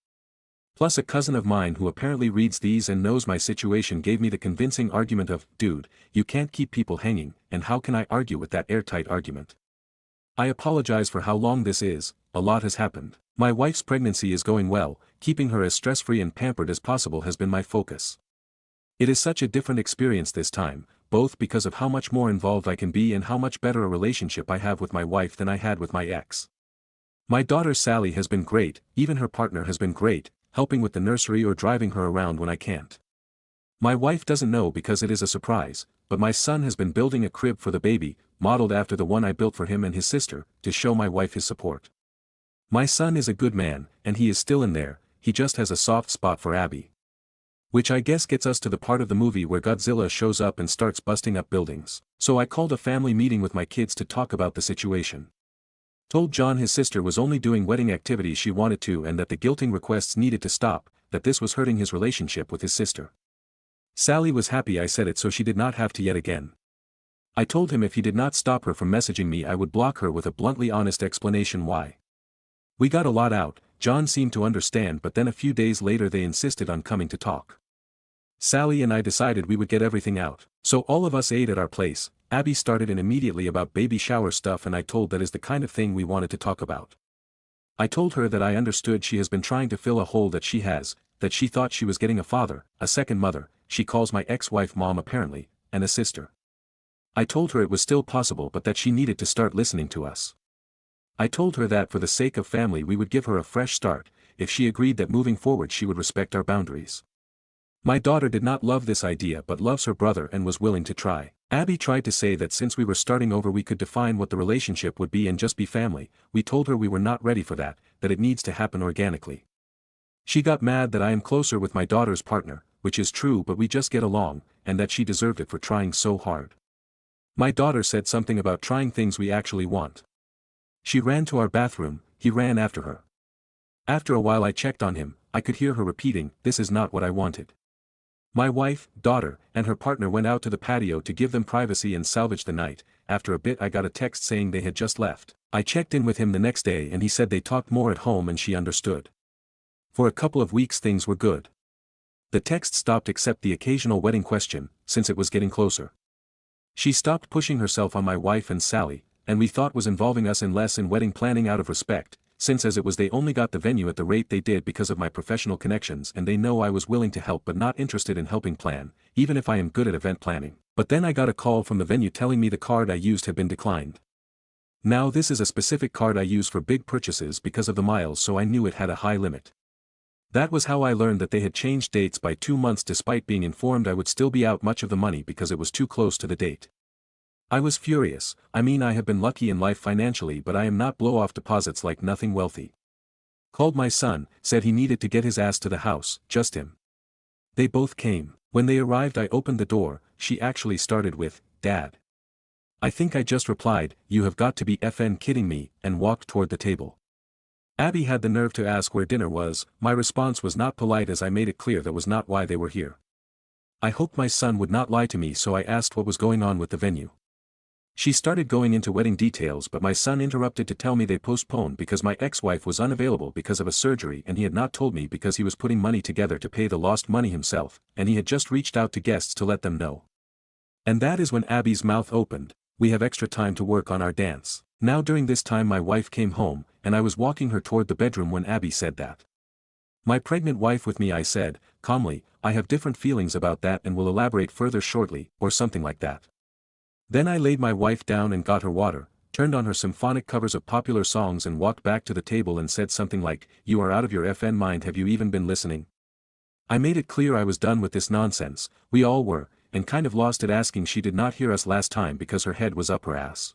Plus a cousin of mine who apparently reads these and knows my situation gave me the convincing argument of, dude, you can't keep people hanging, and how can I argue with that airtight argument? I apologize for how long this is, a lot has happened. My wife's pregnancy is going well, keeping her as stress-free and pampered as possible has been my focus. It is such a different experience this time, both because of how much more involved I can be and how much better a relationship I have with my wife than I had with my ex. My daughter Sally has been great, even her partner has been great, helping with the nursery or driving her around when I can't. My wife doesn't know because it is a surprise, but my son has been building a crib for the baby, modeled after the one I built for him and his sister, to show my wife his support. My son is a good man, and he is still in there, he just has a soft spot for Abby. Which I guess gets us to the part of the movie where Godzilla shows up and starts busting up buildings. So I called a family meeting with my kids to talk about the situation. Told John his sister was only doing wedding activities she wanted to and that the guilting requests needed to stop, that this was hurting his relationship with his sister. Sally was happy I said it so she did not have to yet again. I told him if he did not stop her from messaging me I would block her with a bluntly honest explanation why. We got a lot out, John seemed to understand, but then a few days later they insisted on coming to talk. Sally and I decided we would get everything out. So all of us ate at our place. Abby started in immediately about baby shower stuff and I told that is the kind of thing we wanted to talk about. I told her that I understood she has been trying to fill a hole that she has, that she thought she was getting a father, a second mother, she calls my ex-wife mom apparently, and a sister. I told her it was still possible but that she needed to start listening to us. I told her that for the sake of family we would give her a fresh start, if she agreed that moving forward she would respect our boundaries. My daughter did not love this idea but loves her brother and was willing to try. Abby tried to say that since we were starting over we could define what the relationship would be and just be family. We told her we were not ready for that, that it needs to happen organically. She got mad that I am closer with my daughter's partner, which is true but we just get along, and that she deserved it for trying so hard. My daughter said something about trying things we actually want. She ran to our bathroom, he ran after her. After a while I checked on him, I could hear her repeating, "This is not what I wanted." My wife, daughter, and her partner went out to the patio to give them privacy and salvage the night. After a bit I got a text saying they had just left. I checked in with him the next day and he said they talked more at home and she understood. For a couple of weeks things were good. The text stopped except the occasional wedding question, since it was getting closer. She stopped pushing herself on my wife and Sally, and we thought was involving us in less in wedding planning out of respect, since as it was they only got the venue at the rate they did because of my professional connections and they know I was willing to help but not interested in helping plan, even if I am good at event planning. But then I got a call from the venue telling me the card I used had been declined. Now this is a specific card I use for big purchases because of the miles, so I knew it had a high limit. That was how I learned that they had changed dates by 2 months despite being informed I would still be out much of the money because it was too close to the date. I was furious. I mean I have been lucky in life financially but I am not blow-off deposits like nothing wealthy. Called my son, said he needed to get his ass to the house, just him. They both came. When they arrived I opened the door, she actually started with, "Dad." I think I just replied, "You have got to be effing kidding me," and walked toward the table. Abby had the nerve to ask where dinner was. My response was not polite as I made it clear that was not why they were here. I hoped my son would not lie to me, so I asked what was going on with the venue. She started going into wedding details, but my son interrupted to tell me they postponed because my ex-wife was unavailable because of a surgery, and he had not told me because he was putting money together to pay the lost money himself, and he had just reached out to guests to let them know. And that is when Abby's mouth opened. We have extra time to work on our dance. Now during this time my wife came home, and I was walking her toward the bedroom when Abby said that. My pregnant wife with me, I said, calmly, I have different feelings about that and will elaborate further shortly, or something like that. Then I laid my wife down and got her water, turned on her symphonic covers of popular songs and walked back to the table and said something like, "You are out of your FN mind, have you even been listening?" I made it clear I was done with this nonsense, we all were, and kind of lost it, asking she did not hear us last time because her head was up her ass.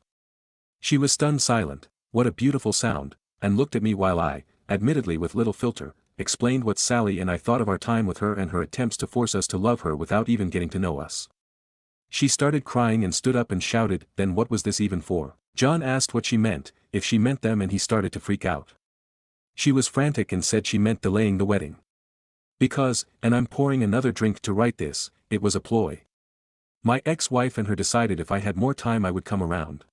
She was stunned silent, what a beautiful sound, and looked at me while I, admittedly with little filter, explained what Sally and I thought of our time with her and her attempts to force us to love her without even getting to know us. She started crying and stood up and shouted, "Then what was this even for?" John asked what she meant, if she meant them, and he started to freak out. She was frantic and said she meant delaying the wedding. Because, and I'm pouring another drink to write this, it was a ploy. My ex-wife and her decided if I had more time I would come around.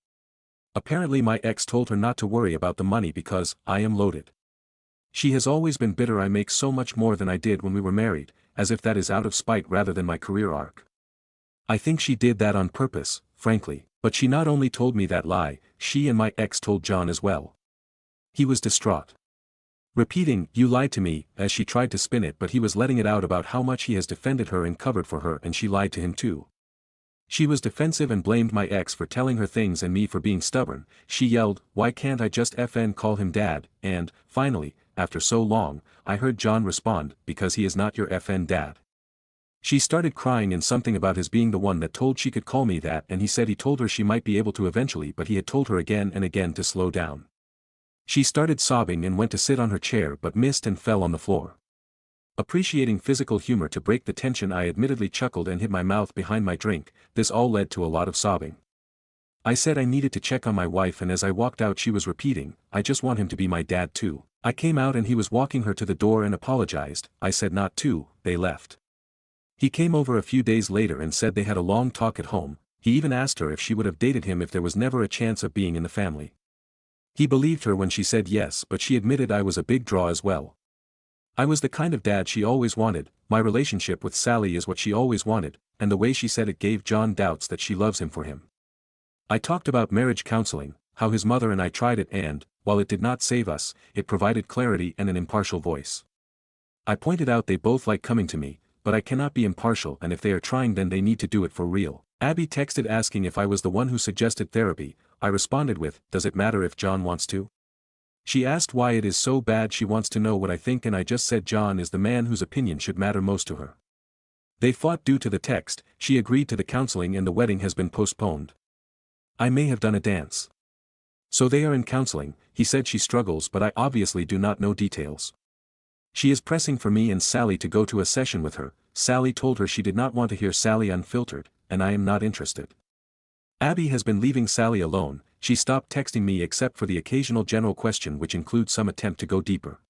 Apparently my ex told her not to worry about the money because, I am loaded. She has always been bitter I make so much more than I did when we were married, as if that is out of spite rather than my career arc. I think she did that on purpose, frankly, but she not only told me that lie, she and my ex told John as well. He was distraught. Repeating, "You lied to me," as she tried to spin it, but he was letting it out about how much he has defended her and covered for her, and she lied to him too. She was defensive and blamed my ex for telling her things and me for being stubborn. She yelled, "Why can't I just FN call him dad?" And, finally, after so long, I heard John respond, "Because he is not your FN dad." She started crying and something about his being the one that told she could call me that, and he said he told her she might be able to eventually, but he had told her again and again to slow down. She started sobbing and went to sit on her chair but missed and fell on the floor. Appreciating physical humor to break the tension, I admittedly chuckled and hid my mouth behind my drink. This all led to a lot of sobbing. I said I needed to check on my wife, and as I walked out she was repeating, "I just want him to be my dad too." I came out and he was walking her to the door and apologized. I said not to. They left. He came over a few days later and said they had a long talk at home. He even asked her if she would have dated him if there was never a chance of being in the family. He believed her when she said yes, but she admitted I was a big draw as well. I was the kind of dad she always wanted. My relationship with Sally is what she always wanted, and the way she said it gave John doubts that she loves him for him. I talked about marriage counseling, how his mother and I tried it and, while it did not save us, it provided clarity and an impartial voice. I pointed out they both like coming to me, but I cannot be impartial, and if they are trying then they need to do it for real. Abby texted asking if I was the one who suggested therapy. I responded with, "Does it matter if John wants to?" She asked why it is so bad she wants to know what I think, and I just said John is the man whose opinion should matter most to her. They fought due to the text. She agreed to the counseling and the wedding has been postponed. I may have done a dance. So they are in counseling. He said she struggles, but I obviously do not know details. She is pressing for me and Sally to go to a session with her. Sally told her she did not want to hear Sally unfiltered, and I am not interested. Abby has been leaving Sally alone. She stopped texting me except for the occasional general question which includes some attempt to go deeper.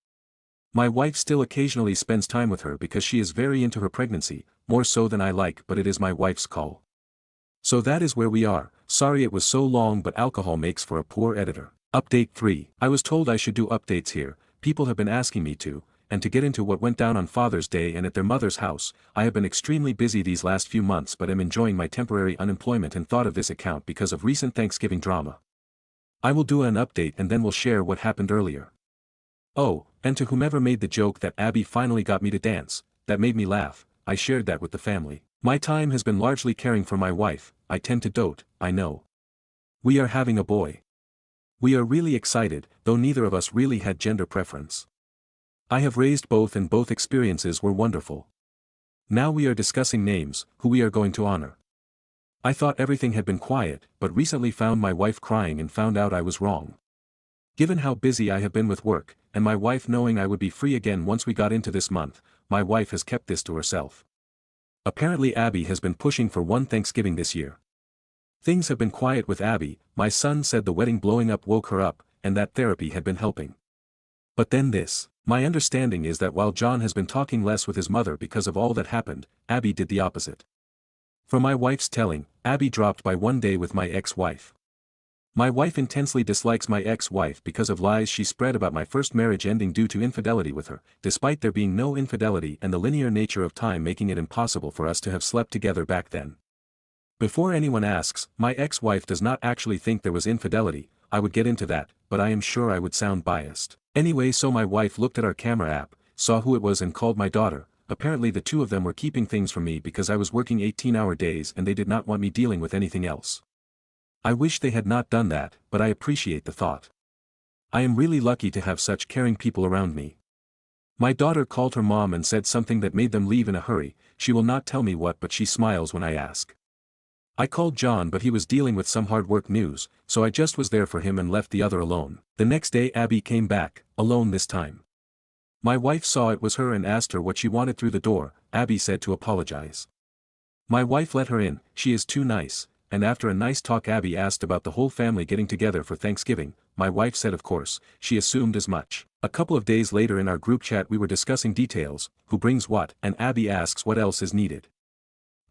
My wife still occasionally spends time with her because she is very into her pregnancy, more so than I like, but it is my wife's call. So that is where we are. Sorry it was so long, but alcohol makes for a poor editor. Update 3. I was told I should do updates here. People have been asking me to, and to get into what went down on Father's Day and at their mother's house. I have been extremely busy these last few months but am enjoying my temporary unemployment and thought of this account because of recent Thanksgiving drama. I will do an update and then we'll share what happened earlier. Oh, and to whomever made the joke that Abby finally got me to dance, that made me laugh. I shared that with the family. My time has been largely caring for my wife. I tend to dote, I know. We are having a boy. We are really excited, though neither of us really had gender preference. I have raised both and both experiences were wonderful. Now we are discussing names, who we are going to honor. I thought everything had been quiet, but recently found my wife crying and found out I was wrong. Given how busy I have been with work, and my wife knowing I would be free again once we got into this month, my wife has kept this to herself. Apparently Abby has been pushing for one Thanksgiving this year. Things have been quiet with Abby. My son said the wedding blowing up woke her up, and that therapy had been helping. But then this. My understanding is that while John has been talking less with his mother because of all that happened, Abby did the opposite. For my wife's telling, Abby dropped by one day with my ex-wife. My wife intensely dislikes my ex-wife because of lies she spread about my first marriage ending due to infidelity with her, despite there being no infidelity and the linear nature of time making it impossible for us to have slept together back then. Before anyone asks, my ex-wife does not actually think there was infidelity. I would get into that, but I am sure I would sound biased. Anyway, so my wife looked at our camera app, saw who it was and called my daughter. Apparently the two of them were keeping things from me because I was working 18-hour days and they did not want me dealing with anything else. I wish they had not done that, but I appreciate the thought. I am really lucky to have such caring people around me. My daughter called her mom and said something that made them leave in a hurry. She will not tell me what, but she smiles when I ask. I called John, but he was dealing with some hard work news, so I just was there for him and left the other alone. The next day Abby came back, alone this time. My wife saw it was her and asked her what she wanted through the door. Abby said to apologize. My wife let her in. She is too nice. And after a nice talk Abby asked about the whole family getting together for Thanksgiving. My wife said of course, she assumed as much. A couple of days later in our group chat we were discussing details, who brings what, and Abby asks what else is needed.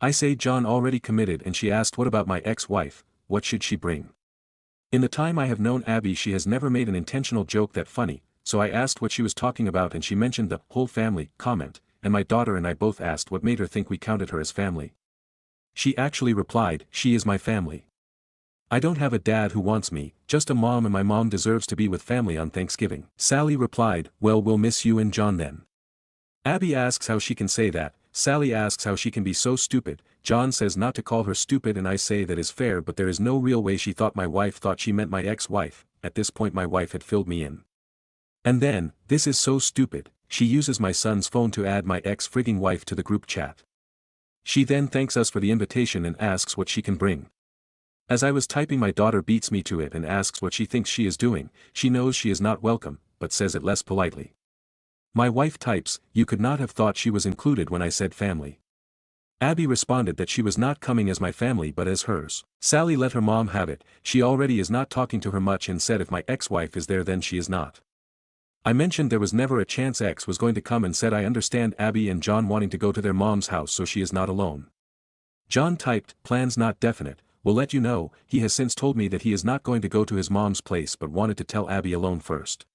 I say John already committed and she asked what about my ex-wife, what should she bring? In the time I have known Abby she has never made an intentional joke that funny, so I asked what she was talking about and she mentioned the whole family comment, and my daughter and I both asked what made her think we counted her as family. She actually replied, she is my family. I don't have a dad who wants me, just a mom and my mom deserves to be with family on Thanksgiving. Sally replied, well we'll miss you and John then. Abby asks how she can say that, Sally asks how she can be so stupid, John says not to call her stupid and I say that is fair but there is no real way she thought my wife thought she meant my ex-wife. At this point my wife had filled me in. And then, this is so stupid, she uses my son's phone to add my ex-frigging wife to the group chat. She then thanks us for the invitation and asks what she can bring. As I was typing my daughter beats me to it and asks what she thinks she is doing. She knows she is not welcome, but says it less politely. My wife types, you could not have thought she was included when I said family. Abby responded that she was not coming as my family but as hers. Sally let her mom have it, she already is not talking to her much and said if my ex-wife is there then she is not. I mentioned there was never a chance X was going to come and said I understand Abby and John wanting to go to their mom's house so she is not alone. John typed, plans not definite, will let you know. He has since told me that he is not going to go to his mom's place but wanted to tell Abby alone first.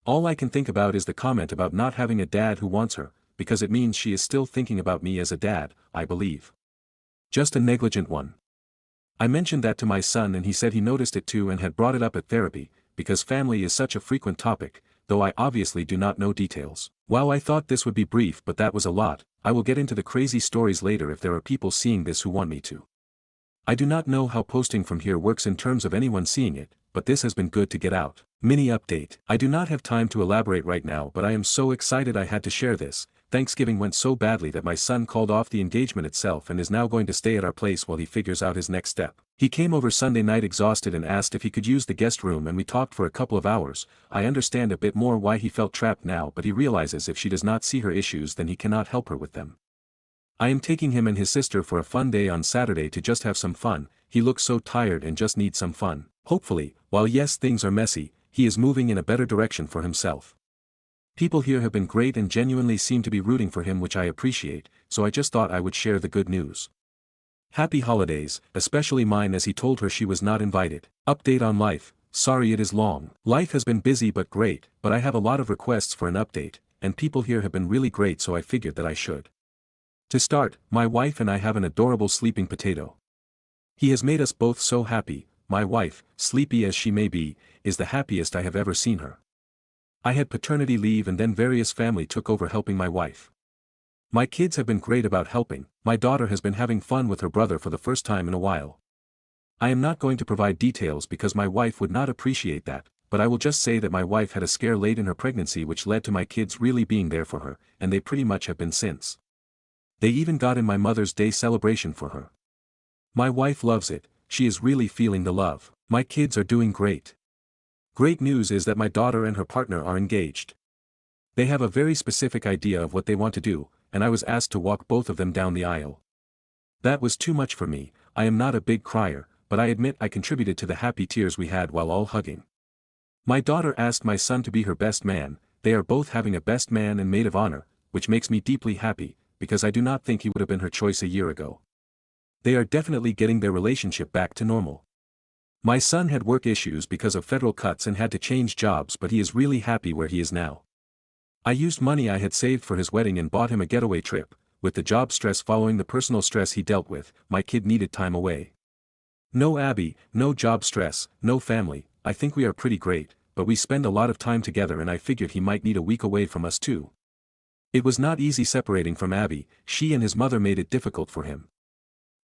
All I can think about is the comment about not having a dad who wants her, because it means she is still thinking about me as a dad, I believe. Just a negligent one. I mentioned that to my son and he said he noticed it too and had brought it up at therapy, because family is such a frequent topic, though I obviously do not know details. Wow, I thought this would be brief but that was a lot. I will get into the crazy stories later if there are people seeing this who want me to. I do not know how posting from here works in terms of anyone seeing it, but this has been good to get out. Mini update. I do not have time to elaborate right now but I am so excited I had to share this. Thanksgiving went so badly that my son called off the engagement itself and is now going to stay at our place while he figures out his next step. He came over Sunday night exhausted and asked if he could use the guest room and we talked for a couple of hours. I understand a bit more why he felt trapped now but he realizes if she does not see her issues then he cannot help her with them. I am taking him and his sister for a fun day on Saturday to just have some fun. He looks so tired and just needs some fun. Hopefully, while yes things are messy, he is moving in a better direction for himself. People here have been great and genuinely seem to be rooting for him which I appreciate, so I just thought I would share the good news. Happy holidays, especially mine as he told her she was not invited. Update on life, sorry it is long. Life has been busy but great, but I have a lot of requests for an update, and people here have been really great so I figured that I should. To start, my wife and I have an adorable sleeping potato. He has made us both so happy. My wife, sleepy as she may be, is the happiest I have ever seen her. I had paternity leave and then various family took over helping my wife. My kids have been great about helping. My daughter has been having fun with her brother for the first time in a while. I am not going to provide details because my wife would not appreciate that, but I will just say that my wife had a scare late in her pregnancy which led to my kids really being there for her, and they pretty much have been since. They even got in my Mother's Day celebration for her. My wife loves it, she is really feeling the love. My kids are doing great. Great news is that my daughter and her partner are engaged. They have a very specific idea of what they want to do, and I was asked to walk both of them down the aisle. That was too much for me. I am not a big crier, but I admit I contributed to the happy tears we had while all hugging. My daughter asked my son to be her best man. They are both having a best man and maid of honor, which makes me deeply happy, because I do not think he would have been her choice a year ago. They are definitely getting their relationship back to normal. My son had work issues because of federal cuts and had to change jobs, but he is really happy where he is now. I used money I had saved for his wedding and bought him a getaway trip. With the job stress following the personal stress he dealt with, my kid needed time away. No Abby, no job stress, no family. I think we are pretty great, but we spend a lot of time together and I figured he might need a week away from us too. It was not easy separating from Abby. She and his mother made it difficult for him.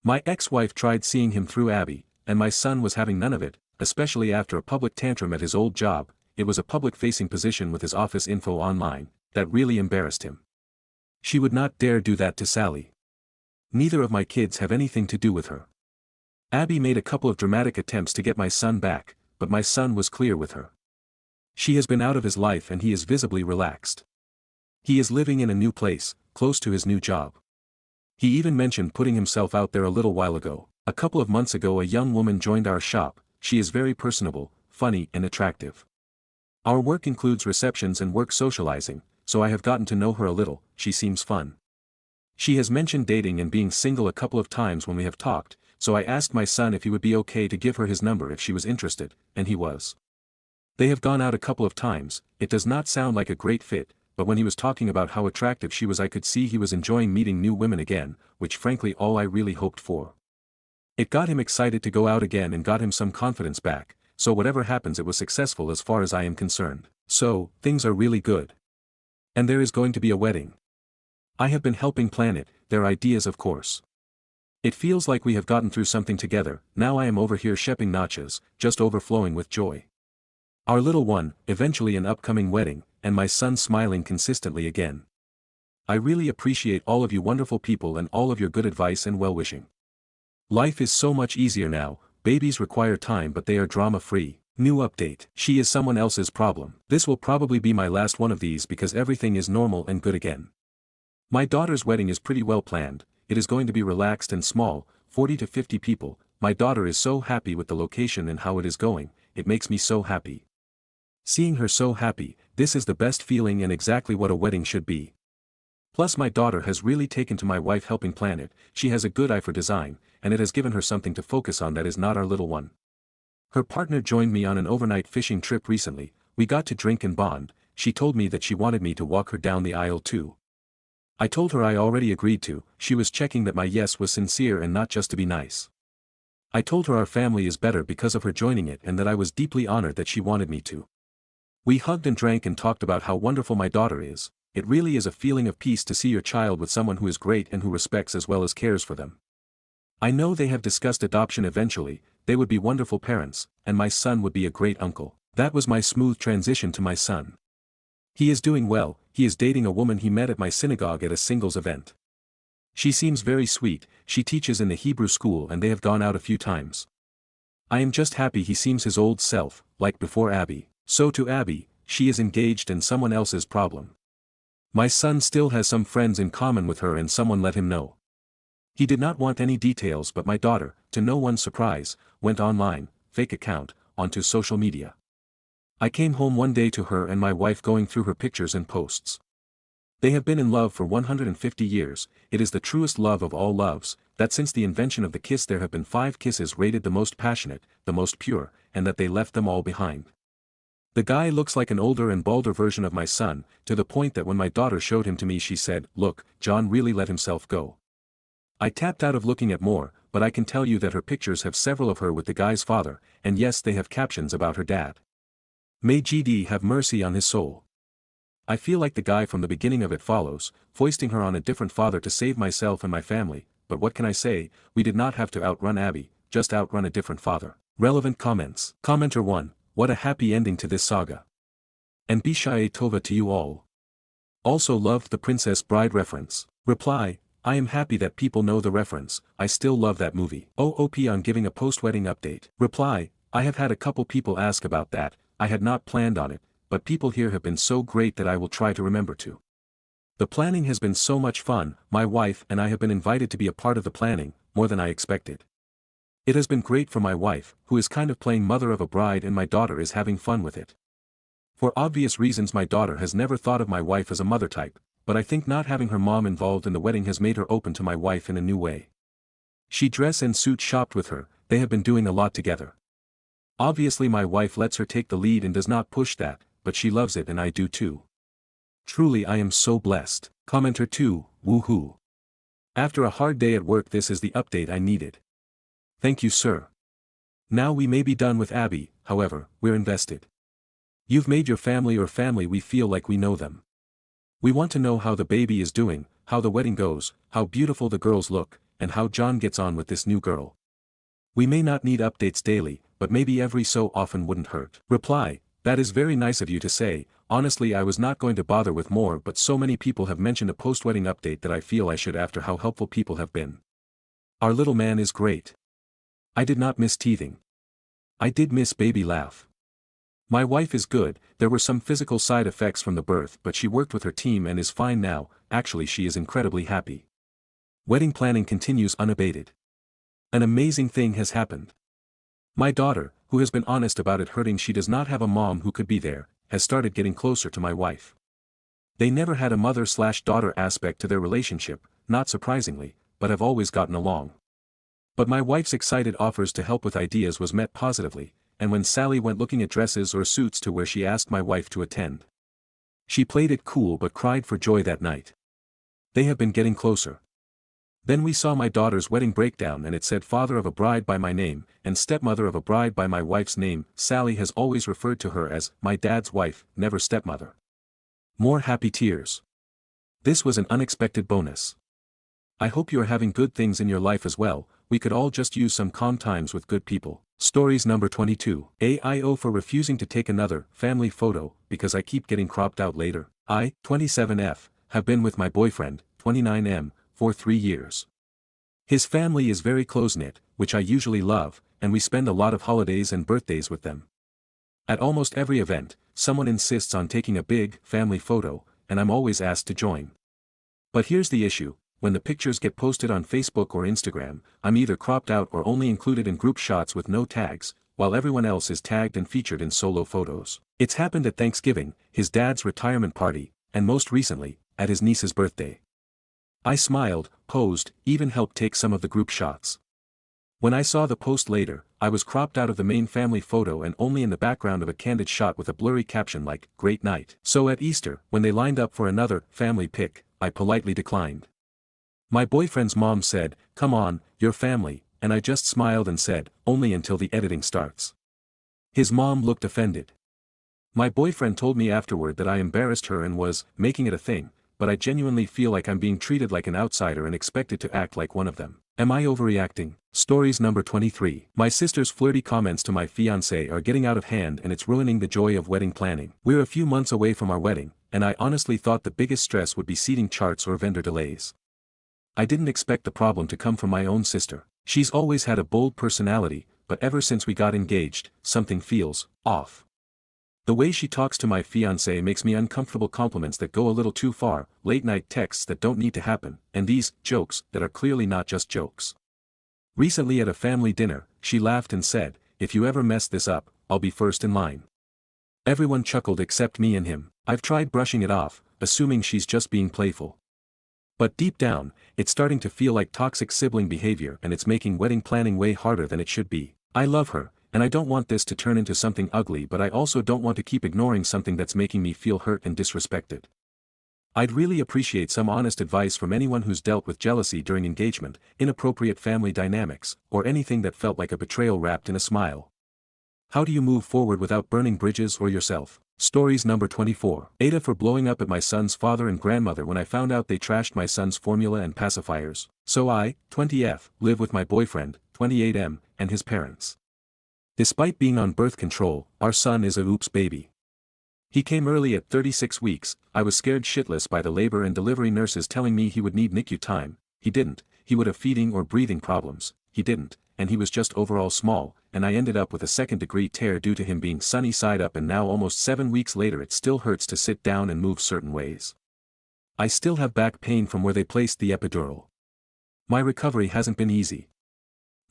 My ex-wife tried seeing him through Abby, and my son was having none of it, especially after a public tantrum at his old job. It was a public-facing position with his office info online, that really embarrassed him. She would not dare do that to Sally. Neither of my kids have anything to do with her. Abby made a couple of dramatic attempts to get my son back, but my son was clear with her. She has been out of his life and he is visibly relaxed. He is living in a new place, close to his new job. He even mentioned putting himself out there a little while ago. A couple of months ago a young woman joined our shop. She is very personable, funny and attractive. Our work includes receptions and work socializing, so I have gotten to know her a little. She seems fun. She has mentioned dating and being single a couple of times when we have talked, so I asked my son if he would be okay to give her his number if she was interested, and he was. They have gone out a couple of times. It does not sound like a great fit, but when he was talking about how attractive she was I could see he was enjoying meeting new women again, which frankly all I really hoped for. It got him excited to go out again and got him some confidence back, so whatever happens it was successful as far as I am concerned. So, things are really good. And there is going to be a wedding. I have been helping plan it, their ideas of course. It feels like we have gotten through something together. Now I am over here shepping notches, just overflowing with joy. Our little one, eventually an upcoming wedding, and my son smiling consistently again. I really appreciate all of you wonderful people and all of your good advice and well-wishing. Life is so much easier now. Babies require time but they are drama-free. New update. She is someone else's problem. This will probably be my last one of these because everything is normal and good again. My daughter's wedding is pretty well planned. It is going to be relaxed and small, 40 to 50 people. My daughter is so happy with the location and how it is going. It makes me so happy. Seeing her so happy, this is the best feeling and exactly what a wedding should be. Plus my daughter has really taken to my wife helping plan it. She has a good eye for design, and it has given her something to focus on that is not our little one. Her partner joined me on an overnight fishing trip recently. We got to drink and bond. She told me that she wanted me to walk her down the aisle too. I told her I already agreed to. She was checking that my yes was sincere and not just to be nice. I told her our family is better because of her joining it and that I was deeply honored that she wanted me to. We hugged and drank and talked about how wonderful my daughter is. It really is a feeling of peace to see your child with someone who is great and who respects as well as cares for them. I know they have discussed adoption eventually. They would be wonderful parents, and my son would be a great uncle. That was my smooth transition to my son. He is doing well. He is dating a woman he met at my synagogue at a singles event. She seems very sweet. She teaches in the Hebrew school and they have gone out a few times. I am just happy he seems his old self, like before Abby. So to Abby, she is engaged and someone else's problem. My son still has some friends in common with her and someone let him know. He did not want any details but my daughter, to no one's surprise, went online, fake account, onto social media. I came home one day to her and my wife going through her pictures and posts. They have been in love for 150 years. It is the truest love of all loves, that since the invention of the kiss there have been 5 kisses rated the most passionate, the most pure, and that they left them all behind. The guy looks like an older and balder version of my son, to the point that when my daughter showed him to me she said, "Look, John really let himself go." I tapped out of looking at more, but I can tell you that her pictures have several of her with the guy's father, and yes they have captions about her dad. May GD have mercy on his soul. I feel like the guy from the beginning of It Follows, foisting her on a different father to save myself and my family, but what can I say, we did not have to outrun Abby, just outrun a different father. Relevant comments. Commenter 1. What a happy ending to this saga. And Bishaye Tova to you all. Also loved the Princess Bride reference. Reply, I am happy that people know the reference. I still love that movie. OOP on giving a post-wedding update. Reply, I have had a couple people ask about that. I had not planned on it, but people here have been so great that I will try to remember to. The planning has been so much fun. My wife and I have been invited to be a part of the planning, more than I expected. It has been great for my wife, who is kind of playing mother of a bride, and my daughter is having fun with it. For obvious reasons my daughter has never thought of my wife as a mother type, but I think not having her mom involved in the wedding has made her open to my wife in a new way. She dress and suit shopped with her, they have been doing a lot together. Obviously my wife lets her take the lead and does not push that, but she loves it and I do too. Truly I am so blessed. Commenter 2, woohoo. After a hard day at work, this is the update I needed. Thank you, sir. Now we may be done with Abby, however, we're invested. You've made your family or family we feel like we know them. We want to know how the baby is doing, how the wedding goes, how beautiful the girls look, and how John gets on with this new girl. We may not need updates daily, but maybe every so often wouldn't hurt. Reply, that is very nice of you to say. Honestly I was not going to bother with more, but so many people have mentioned a post-wedding update that I feel I should after how helpful people have been. Our little man is great. I did not miss teething. I did miss baby laugh. My wife is good, there were some physical side effects from the birth but she worked with her team and is fine now, actually she is incredibly happy. Wedding planning continues unabated. An amazing thing has happened. My daughter, who has been honest about it hurting she does not have a mom who could be there, has started getting closer to my wife. They never had a mother/daughter aspect to their relationship, not surprisingly, but have always gotten along. But my wife's excited offers to help with ideas was met positively, and when Sally went looking at dresses or suits to where she asked my wife to attend. She played it cool but cried for joy that night. They have been getting closer. Then we saw my daughter's wedding breakdown and it said father of a bride by my name, and stepmother of a bride by my wife's name. Sally has always referred to her as my dad's wife, never stepmother. More happy tears. This was an unexpected bonus. I hope you are having good things in your life as well, we could all just use some calm times with good people. Stories number 22. AIO for refusing to take another family photo because I keep getting cropped out later. I, 27F, have been with my boyfriend, 29M, for 3 years. His family is very close-knit, which I usually love, and we spend a lot of holidays and birthdays with them. At almost every event, someone insists on taking a big family photo, and I'm always asked to join. But here's the issue, when the pictures get posted on Facebook or Instagram, I'm either cropped out or only included in group shots with no tags, while everyone else is tagged and featured in solo photos. It's happened at Thanksgiving, his dad's retirement party, and most recently, at his niece's birthday. I smiled, posed, even helped take some of the group shots. When I saw the post later, I was cropped out of the main family photo and only in the background of a candid shot with a blurry caption like, "Great night." So at Easter, when they lined up for another family pic, I politely declined. My boyfriend's mom said, "Come on, you're family," and I just smiled and said, "Only until the editing starts." His mom looked offended. My boyfriend told me afterward that I embarrassed her and was making it a thing, but I genuinely feel like I'm being treated like an outsider and expected to act like one of them. Am I overreacting? Stories number 23. My sister's flirty comments to my fiancé are getting out of hand and it's ruining the joy of wedding planning. We're a few months away from our wedding, and I honestly thought the biggest stress would be seating charts or vendor delays. I didn't expect the problem to come from my own sister. She's always had a bold personality, but ever since we got engaged, something feels off. The way she talks to my fiancé makes me uncomfortable, compliments that go a little too far, late-night texts that don't need to happen, and these jokes that are clearly not just jokes. Recently at a family dinner, she laughed and said, "If you ever mess this up, I'll be first in line." Everyone chuckled except me and him. I've tried brushing it off, assuming she's just being playful. But deep down, it's starting to feel like toxic sibling behavior and it's making wedding planning way harder than it should be. I love her, and I don't want this to turn into something ugly, but I also don't want to keep ignoring something that's making me feel hurt and disrespected. I'd really appreciate some honest advice from anyone who's dealt with jealousy during engagement, inappropriate family dynamics, or anything that felt like a betrayal wrapped in a smile. How do you move forward without burning bridges or yourself? Stories number 24. Aita for blowing up at my son's father and grandmother when I found out they trashed my son's formula and pacifiers. So I, 20F, live with my boyfriend, 28M, and his parents. Despite being on birth control, our son is a oops baby. He came early at 36 weeks, I was scared shitless by the labor and delivery nurses telling me he would need NICU time. He didn't, he would have feeding or breathing problems, he didn't, and he was just overall small, and I ended up with a second-degree tear due to him being sunny side up, and now almost 7 weeks later it still hurts to sit down and move certain ways. I still have back pain from where they placed the epidural. My recovery hasn't been easy.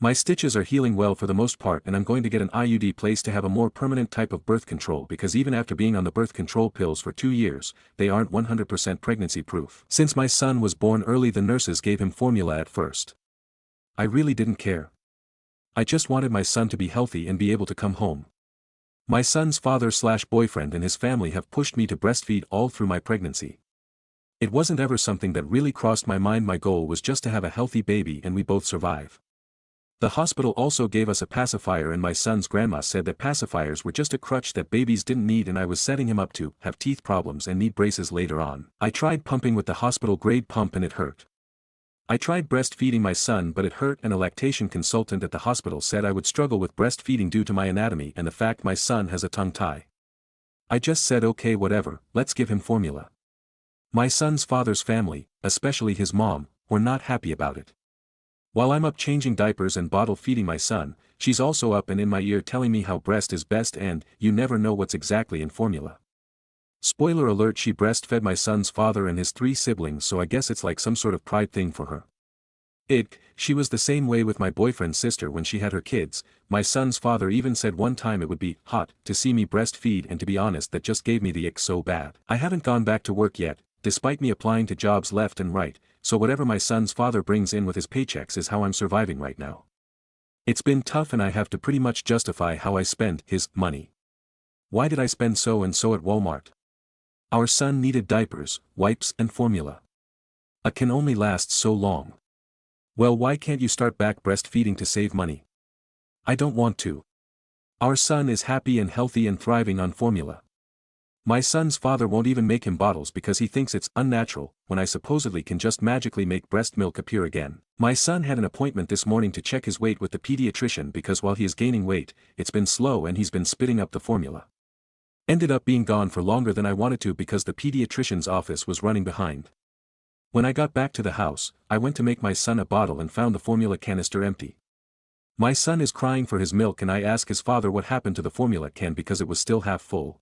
My stitches are healing well for the most part, and I'm going to get an IUD placed to have a more permanent type of birth control, because even after being on the birth control pills for 2 years, they aren't 100% pregnancy proof. Since my son was born early, the nurses gave him formula at first. I really didn't care. I just wanted my son to be healthy and be able to come home. My son's father/boyfriend and his family have pushed me to breastfeed all through my pregnancy. It wasn't ever something that really crossed my mind. My goal was just to have a healthy baby and we both survive. The hospital also gave us a pacifier, and my son's grandma said that pacifiers were just a crutch that babies didn't need, and I was setting him up to have teeth problems and need braces later on. I tried pumping with the hospital grade pump and it hurt. I tried breastfeeding my son, but it hurt, and a lactation consultant at the hospital said I would struggle with breastfeeding due to my anatomy and the fact my son has a tongue tie. I just said okay, whatever, let's give him formula. My son's father's family, especially his mom, were not happy about it. While I'm up changing diapers and bottle feeding my son, she's also up and in my ear telling me how breast is best and you never know what's exactly in formula. Spoiler alert, she breastfed my son's father and his 3 siblings, so I guess it's like some sort of pride thing for her. She was the same way with my boyfriend's sister when she had her kids. My son's father even said one time it would be hot to see me breastfeed, and to be honest, that just gave me the ick so bad. I haven't gone back to work yet, despite me applying to jobs left and right, so whatever my son's father brings in with his paychecks is how I'm surviving right now. It's been tough, and I have to pretty much justify how I spend his money. Why did I spend so and so at Walmart? Our son needed diapers, wipes and formula. I can only last so long. Well, why can't you start back breastfeeding to save money? I don't want to. Our son is happy and healthy and thriving on formula. My son's father won't even make him bottles because he thinks it's unnatural, when I supposedly can just magically make breast milk appear again. My son had an appointment this morning to check his weight with the pediatrician because while he is gaining weight, it's been slow and he's been spitting up the formula. Ended up being gone for longer than I wanted to because the pediatrician's office was running behind. When I got back to the house, I went to make my son a bottle and found the formula canister empty. My son is crying for his milk, and I ask his father what happened to the formula can because it was still half full.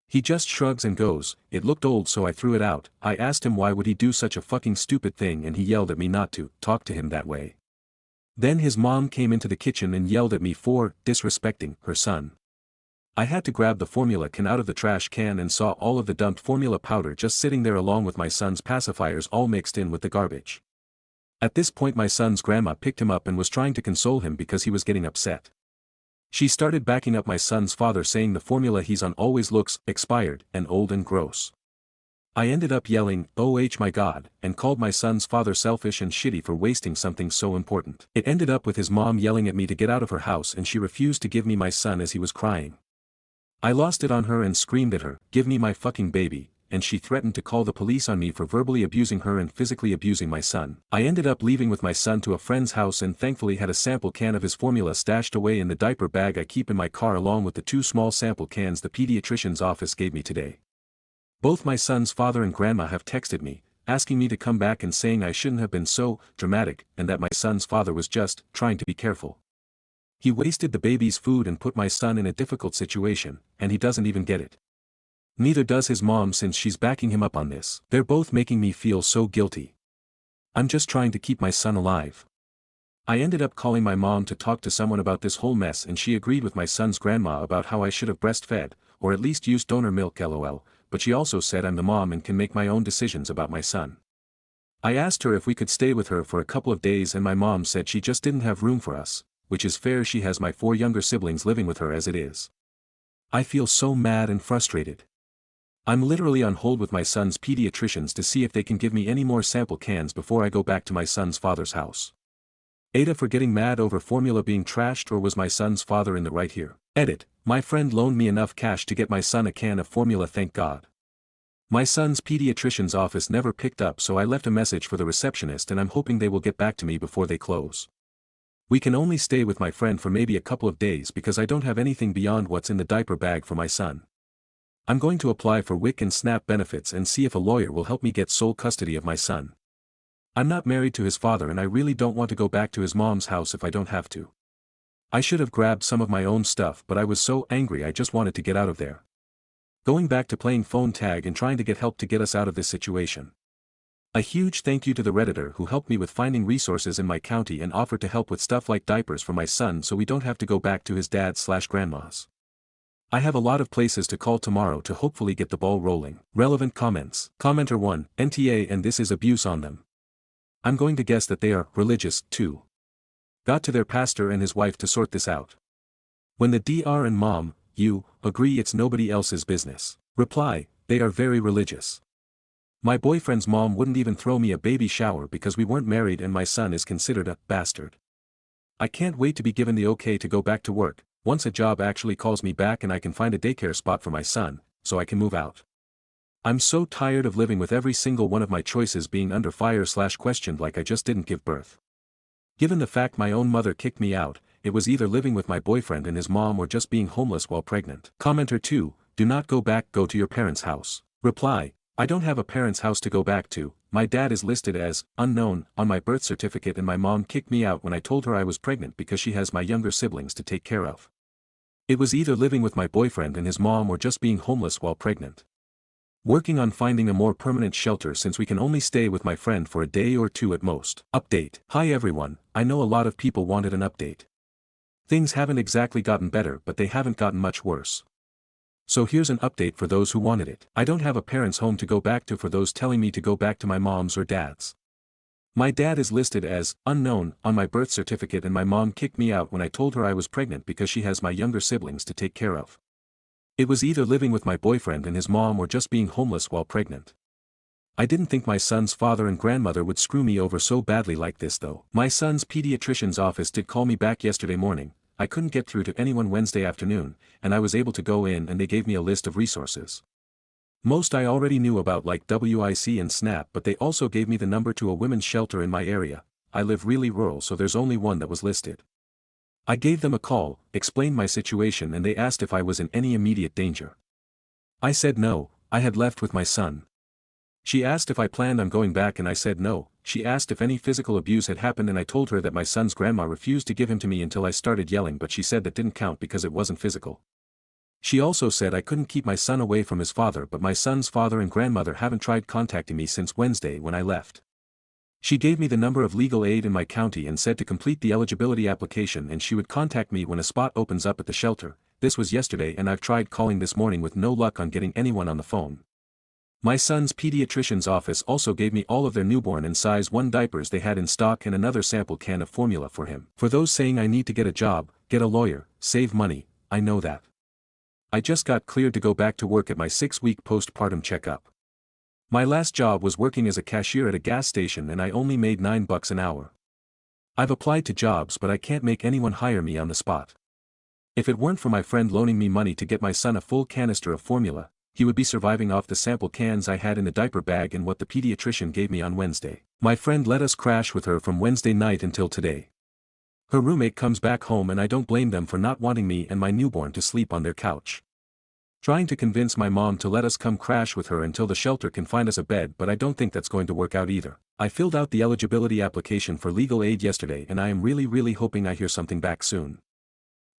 He just shrugs and goes, "It looked old so I threw it out." I asked him why would he do such a fucking stupid thing, and he yelled at me not to talk to him that way. Then his mom came into the kitchen and yelled at me for disrespecting her son. I had to grab the formula can out of the trash can and saw all of the dumped formula powder just sitting there along with my son's pacifiers all mixed in with the garbage. At this point my son's grandma picked him up and was trying to console him because he was getting upset. She started backing up my son's father, saying the formula he's on always looks expired and old and gross. I ended up yelling, "Oh my god," and called my son's father selfish and shitty for wasting something so important. It ended up with his mom yelling at me to get out of her house, and she refused to give me my son as he was crying. I lost it on her and screamed at her, "Give me my fucking baby," and she threatened to call the police on me for verbally abusing her and physically abusing my son. I ended up leaving with my son to a friend's house and thankfully had a sample can of his formula stashed away in the diaper bag I keep in my car, along with the 2 small sample cans the pediatrician's office gave me today. Both my son's father and grandma have texted me, asking me to come back and saying I shouldn't have been so dramatic and that my son's father was just trying to be careful. He wasted the baby's food and put my son in a difficult situation, and he doesn't even get it. Neither does his mom since she's backing him up on this. They're both making me feel so guilty. I'm just trying to keep my son alive. I ended up calling my mom to talk to someone about this whole mess, and she agreed with my son's grandma about how I should have breastfed, or at least used donor milk lol, but she also said I'm the mom and can make my own decisions about my son. I asked her if we could stay with her for a couple of days, and my mom said she just didn't have room for us, which is fair, she has my 4 younger siblings living with her as it is. I feel so mad and frustrated. I'm literally on hold with my son's pediatricians to see if they can give me any more sample cans before I go back to my son's father's house. Ada for getting mad over formula being trashed, or was my son's father in the right here? Edit, my friend loaned me enough cash to get my son a can of formula, thank God. My son's pediatrician's office never picked up, so I left a message for the receptionist and I'm hoping they will get back to me before they close. We can only stay with my friend for maybe a couple of days because I don't have anything beyond what's in the diaper bag for my son. I'm going to apply for WIC and SNAP benefits and see if a lawyer will help me get sole custody of my son. I'm not married to his father and I really don't want to go back to his mom's house if I don't have to. I should have grabbed some of my own stuff, but I was so angry I just wanted to get out of there. Going back to playing phone tag and trying to get help to get us out of this situation. A huge thank you to the Redditor who helped me with finding resources in my county and offered to help with stuff like diapers for my son so we don't have to go back to his dad's/grandma's. I have a lot of places to call tomorrow to hopefully get the ball rolling. Relevant comments. Commenter 1, NTA and this is abuse on them. I'm going to guess that they are religious, too. Got to their pastor and his wife to sort this out. When the DR and mom, you, agree it's nobody else's business. Reply, they are very religious. My boyfriend's mom wouldn't even throw me a baby shower because we weren't married and my son is considered a bastard. I can't wait to be given the okay to go back to work, once a job actually calls me back and I can find a daycare spot for my son, so I can move out. I'm so tired of living with every single one of my choices being under fire/questioned like I just didn't give birth. Given the fact my own mother kicked me out, it was either living with my boyfriend and his mom or just being homeless while pregnant. Commenter 2, do not go back, go to your parents' house. Reply, I don't have a parent's house to go back to, my dad is listed as unknown on my birth certificate and my mom kicked me out when I told her I was pregnant because she has my younger siblings to take care of. It was either living with my boyfriend and his mom or just being homeless while pregnant. Working on finding a more permanent shelter since we can only stay with my friend for a day or two at most. Update. Hi everyone, I know a lot of people wanted an update. Things haven't exactly gotten better but they haven't gotten much worse. So here's an update for those who wanted it. I don't have a parent's home to go back to for those telling me to go back to my mom's or dad's. My dad is listed as unknown on my birth certificate and my mom kicked me out when I told her I was pregnant because she has my younger siblings to take care of. It was either living with my boyfriend and his mom or just being homeless while pregnant. I didn't think my son's father and grandmother would screw me over so badly like this though. My son's pediatrician's office did call me back yesterday morning. I couldn't get through to anyone Wednesday afternoon, and I was able to go in and they gave me a list of resources. Most I already knew about like WIC and SNAP but they also gave me the number to a women's shelter in my area. I live really rural so there's only one that was listed. I gave them a call, explained my situation and they asked if I was in any immediate danger. I said no, I had left with my son. She asked if I planned on going back and I said no. She asked if any physical abuse had happened and I told her that my son's grandma refused to give him to me until I started yelling but she said that didn't count because it wasn't physical. She also said I couldn't keep my son away from his father but my son's father and grandmother haven't tried contacting me since Wednesday when I left. She gave me the number of legal aid in my county and said to complete the eligibility application and she would contact me when a spot opens up at the shelter. This was yesterday and I've tried calling this morning with no luck on getting anyone on the phone. My son's pediatrician's office also gave me all of their newborn and size 1 diapers they had in stock and another sample can of formula for him. For those saying I need to get a job, get a lawyer, save money, I know that. I just got cleared to go back to work at my 6-week postpartum checkup. My last job was working as a cashier at a gas station and I only made $9 an hour. I've applied to jobs but I can't make anyone hire me on the spot. If it weren't for my friend loaning me money to get my son a full canister of formula, he would be surviving off the sample cans I had in the diaper bag and what the pediatrician gave me on Wednesday. My friend let us crash with her from Wednesday night until today. Her roommate comes back home and I don't blame them for not wanting me and my newborn to sleep on their couch. Trying to convince my mom to let us come crash with her until the shelter can find us a bed but I don't think that's going to work out either. I filled out the eligibility application for legal aid yesterday and I am really hoping I hear something back soon.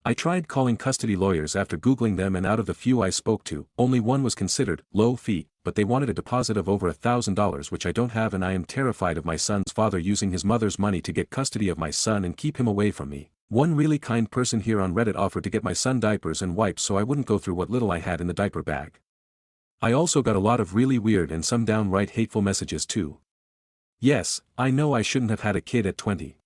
I tried calling custody lawyers after Googling them and out of the few I spoke to, only one was considered low fee, but they wanted a deposit of over $1,000 which I don't have and I am terrified of my son's father using his mother's money to get custody of my son and keep him away from me. One really kind person here on Reddit offered to get my son diapers and wipes so I wouldn't go through what little I had in the diaper bag. I also got a lot of really weird and some downright hateful messages too. Yes, I know I shouldn't have had a kid at 20.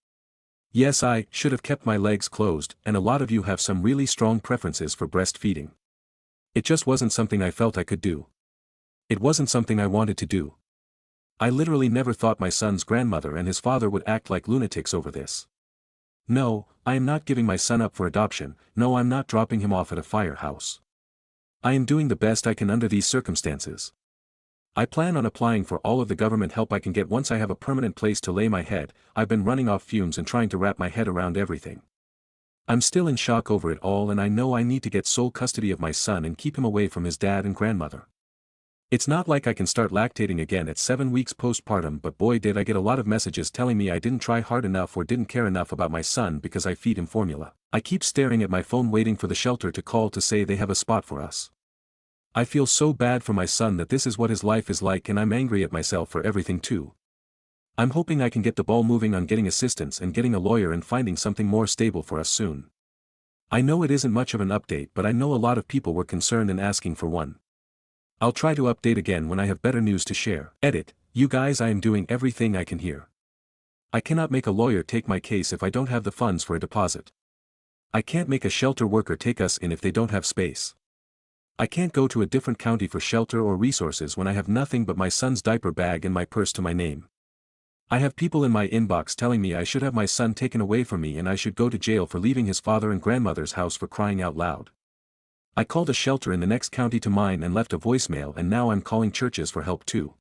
Yes, I should have kept my legs closed, and a lot of you have some really strong preferences for breastfeeding. It just wasn't something I felt I could do. It wasn't something I wanted to do. I literally never thought my son's grandmother and his father would act like lunatics over this. No, I am not giving my son up for adoption, no I'm not dropping him off at a firehouse. I am doing the best I can under these circumstances. I plan on applying for all of the government help I can get once I have a permanent place to lay my head. I've been running off fumes and trying to wrap my head around everything. I'm still in shock over it all and I know I need to get sole custody of my son and keep him away from his dad and grandmother. It's not like I can start lactating again at 7 weeks postpartum but boy did I get a lot of messages telling me I didn't try hard enough or didn't care enough about my son because I feed him formula. I keep staring at my phone waiting for the shelter to call to say they have a spot for us. I feel so bad for my son that this is what his life is like and I'm angry at myself for everything too. I'm hoping I can get the ball moving on getting assistance and getting a lawyer and finding something more stable for us soon. I know it isn't much of an update, but I know a lot of people were concerned and asking for one. I'll try to update again when I have better news to share. Edit, you guys, I am doing everything I can here. I cannot make a lawyer take my case if I don't have the funds for a deposit. I can't make a shelter worker take us in if they don't have space. I can't go to a different county for shelter or resources when I have nothing but my son's diaper bag and my purse to my name. I have people in my inbox telling me I should have my son taken away from me and I should go to jail for leaving his father and grandmother's house for crying out loud. I called a shelter in the next county to mine and left a voicemail, and now I'm calling churches for help too.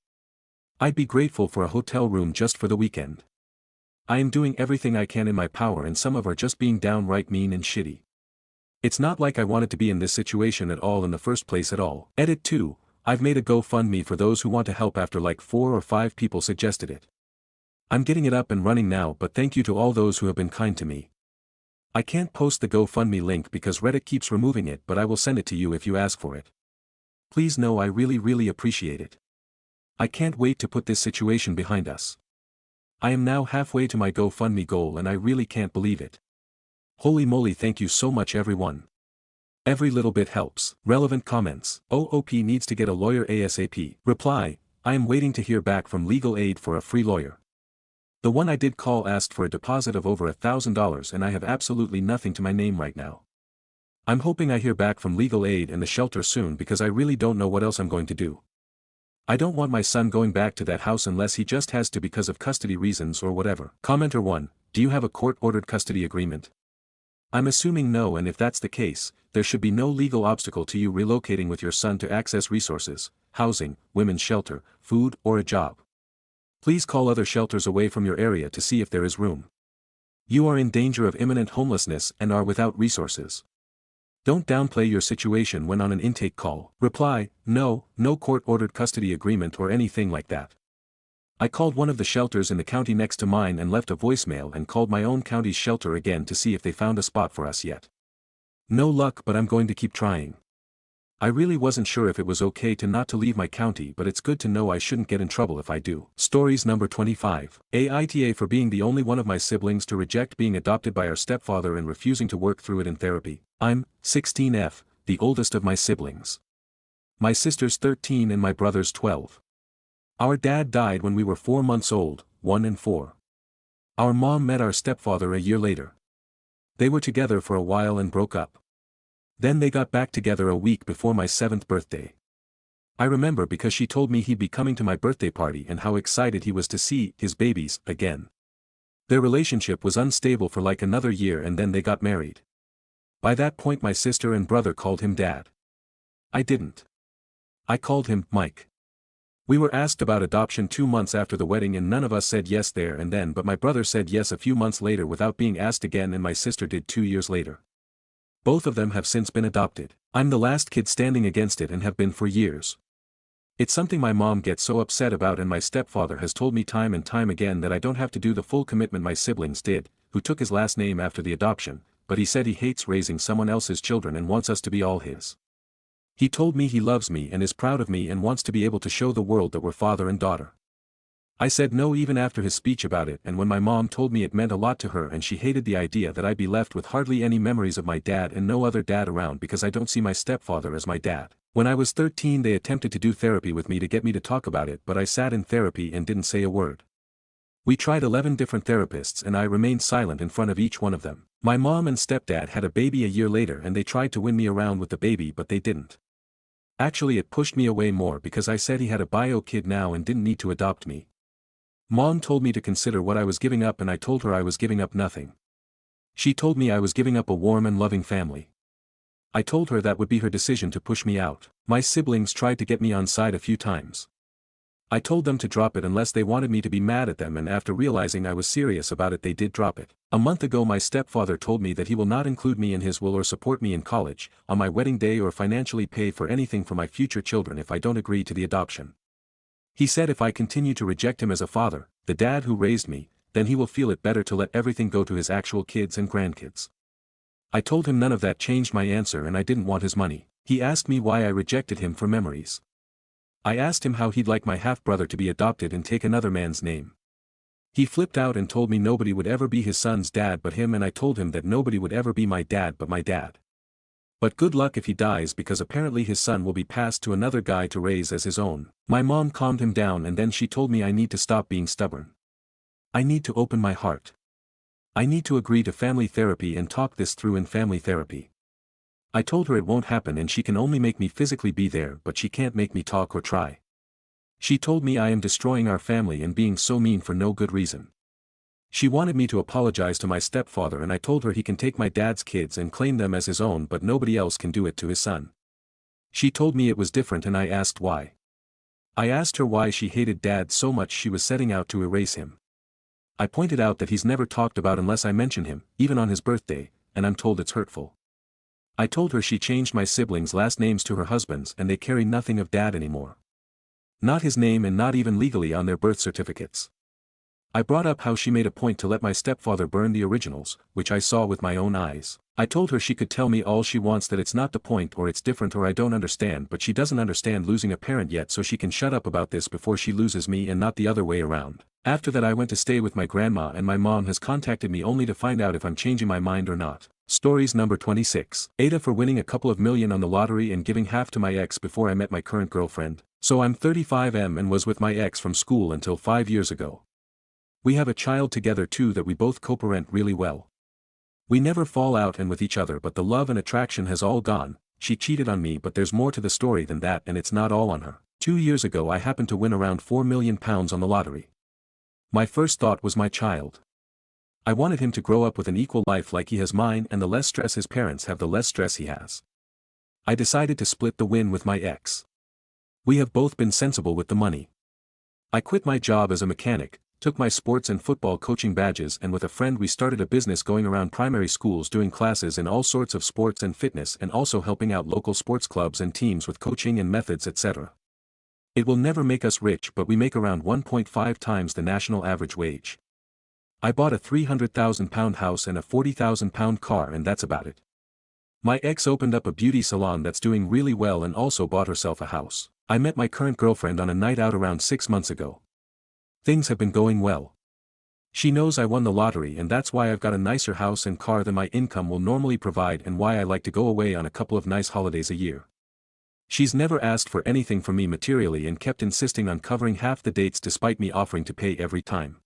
I'd be grateful for a hotel room just for the weekend. I am doing everything I can in my power, and some of are just being downright mean and shitty. It's not like I wanted to be in this situation at all in the first place at all. Edit 2, I've made a GoFundMe for those who want to help after like 4 or 5 people suggested it. I'm getting it up and running now, but thank you to all those who have been kind to me. I can't post the GoFundMe link because Reddit keeps removing it, but I will send it to you if you ask for it. Please know I really appreciate it. I can't wait to put this situation behind us. I am now halfway to my GoFundMe goal and I really can't believe it. Holy moly, thank you so much everyone. Every little bit helps. Relevant comments. OOP needs to get a lawyer ASAP. Reply, I am waiting to hear back from legal aid for a free lawyer. The one I did call asked for a deposit of over $1,000 and I have absolutely nothing to my name right now. I'm hoping I hear back from legal aid and the shelter soon because I really don't know what else I'm going to do. I don't want my son going back to that house unless he just has to because of custody reasons or whatever. Commenter 1, do you have a court-ordered custody agreement? I'm assuming no, and if that's the case, there should be no legal obstacle to you relocating with your son to access resources, housing, women's shelter, food, or a job. Please call other shelters away from your area to see if there is room. You are in danger of imminent homelessness and are without resources. Don't downplay your situation when on an intake call. Reply, no court-ordered custody agreement or anything like that. I called one of the shelters in the county next to mine and left a voicemail and called my own county's shelter again to see if they found a spot for us yet. No luck, but I'm going to keep trying. I really wasn't sure if it was okay to not to leave my county, but it's good to know I shouldn't get in trouble if I do. Stories number 25. Aita for being the only one of my siblings to reject being adopted by our stepfather and refusing to work through it in therapy. I'm 16F, the oldest of my siblings. My sister's 13 and my brother's 12. Our dad died when we were 4 months old, 1 and 4. Our mom met our stepfather a year later. They were together for a while and broke up. Then they got back together a week before my 7th birthday. I remember because she told me he'd be coming to my birthday party and how excited he was to see his babies again. Their relationship was unstable for like another year and then they got married. By that point my sister and brother called him Dad. I didn't. I called him Mike. We were asked about adoption 2 months after the wedding and none of us said yes there and then, but my brother said yes a few months later without being asked again, and my sister did 2 years later. Both of them have since been adopted. I'm the last kid standing against it and have been for years. It's something my mom gets so upset about, and my stepfather has told me time and time again that I don't have to do the full commitment my siblings did, who took his last name after the adoption, but he said he hates raising someone else's children and wants us to be all his. He told me he loves me and is proud of me and wants to be able to show the world that we're father and daughter. I said no even after his speech about it, and when my mom told me it meant a lot to her and she hated the idea that I'd be left with hardly any memories of my dad and no other dad around because I don't see my stepfather as my dad. When I was 13 they attempted to do therapy with me to get me to talk about it, but I sat in therapy and didn't say a word. We tried 11 different therapists and I remained silent in front of each one of them. My mom and stepdad had a baby a year later and they tried to win me around with the baby, but they didn't. Actually it pushed me away more because I said he had a bio kid now and didn't need to adopt me. Mom told me to consider what I was giving up and I told her I was giving up nothing. She told me I was giving up a warm and loving family. I told her that would be her decision to push me out. My siblings tried to get me on side a few times. I told them to drop it unless they wanted me to be mad at them, and after realizing I was serious about it they did drop it. A month ago my stepfather told me that he will not include me in his will or support me in college, on my wedding day, or financially pay for anything for my future children if I don't agree to the adoption. He said if I continue to reject him as a father, the dad who raised me, then he will feel it better to let everything go to his actual kids and grandkids. I told him none of that changed my answer and I didn't want his money. He asked me why I rejected him for memories. I asked him how he'd like my half-brother to be adopted and take another man's name. He flipped out and told me nobody would ever be his son's dad but him, and I told him that nobody would ever be my dad but my dad. But good luck if he dies, because apparently his son will be passed to another guy to raise as his own. My mom calmed him down and then she told me I need to stop being stubborn. I need to open my heart. I need to agree to family therapy and talk this through in family therapy. I told her it won't happen and she can only make me physically be there, but she can't make me talk or try. She told me I am destroying our family and being so mean for no good reason. She wanted me to apologize to my stepfather, and I told her he can take my dad's kids and claim them as his own, but nobody else can do it to his son. She told me it was different and I asked why. I asked her why she hated dad so much she was setting out to erase him. I pointed out that he's never talked about unless I mention him, even on his birthday, and I'm told it's hurtful. I told her she changed my siblings' last names to her husband's and they carry nothing of dad anymore. Not his name and not even legally on their birth certificates. I brought up how she made a point to let my stepfather burn the originals, which I saw with my own eyes. I told her she could tell me all she wants, that it's not the point or it's different or I don't understand, but she doesn't understand losing a parent yet, so she can shut up about this before she loses me and not the other way around. After that I went to stay with my grandma and my mom has contacted me only to find out if I'm changing my mind or not. Stories number 26. Aita for winning a couple of million on the lottery and giving half to my ex before I met my current girlfriend. So I'm 35M and was with my ex from school until 5 years ago. We have a child together too that we both co-parent really well. We never fall out and with each other, but the love and attraction has all gone. She cheated on me, but there's more to the story than that, and it's not all on her. 2 years ago I happened to win around £4 million on the lottery. My first thought was my child. I wanted him to grow up with an equal life like he has mine, and the less stress his parents have the less stress he has. I decided to split the win with my ex. We have both been sensible with the money. I quit my job as a mechanic, took my sports and football coaching badges, and with a friend we started a business going around primary schools doing classes in all sorts of sports and fitness, and also helping out local sports clubs and teams with coaching and methods, etc. It will never make us rich, but we make around 1.5 times the national average wage. I bought a £300,000 house and a £40,000 car, and that's about it. My ex opened up a beauty salon that's doing really well and also bought herself a house. I met my current girlfriend on a night out around 6 months ago. Things have been going well. She knows I won the lottery, and that's why I've got a nicer house and car than my income will normally provide, and why I like to go away on a couple of nice holidays a year. She's never asked for anything from me materially and kept insisting on covering half the dates despite me offering to pay every time.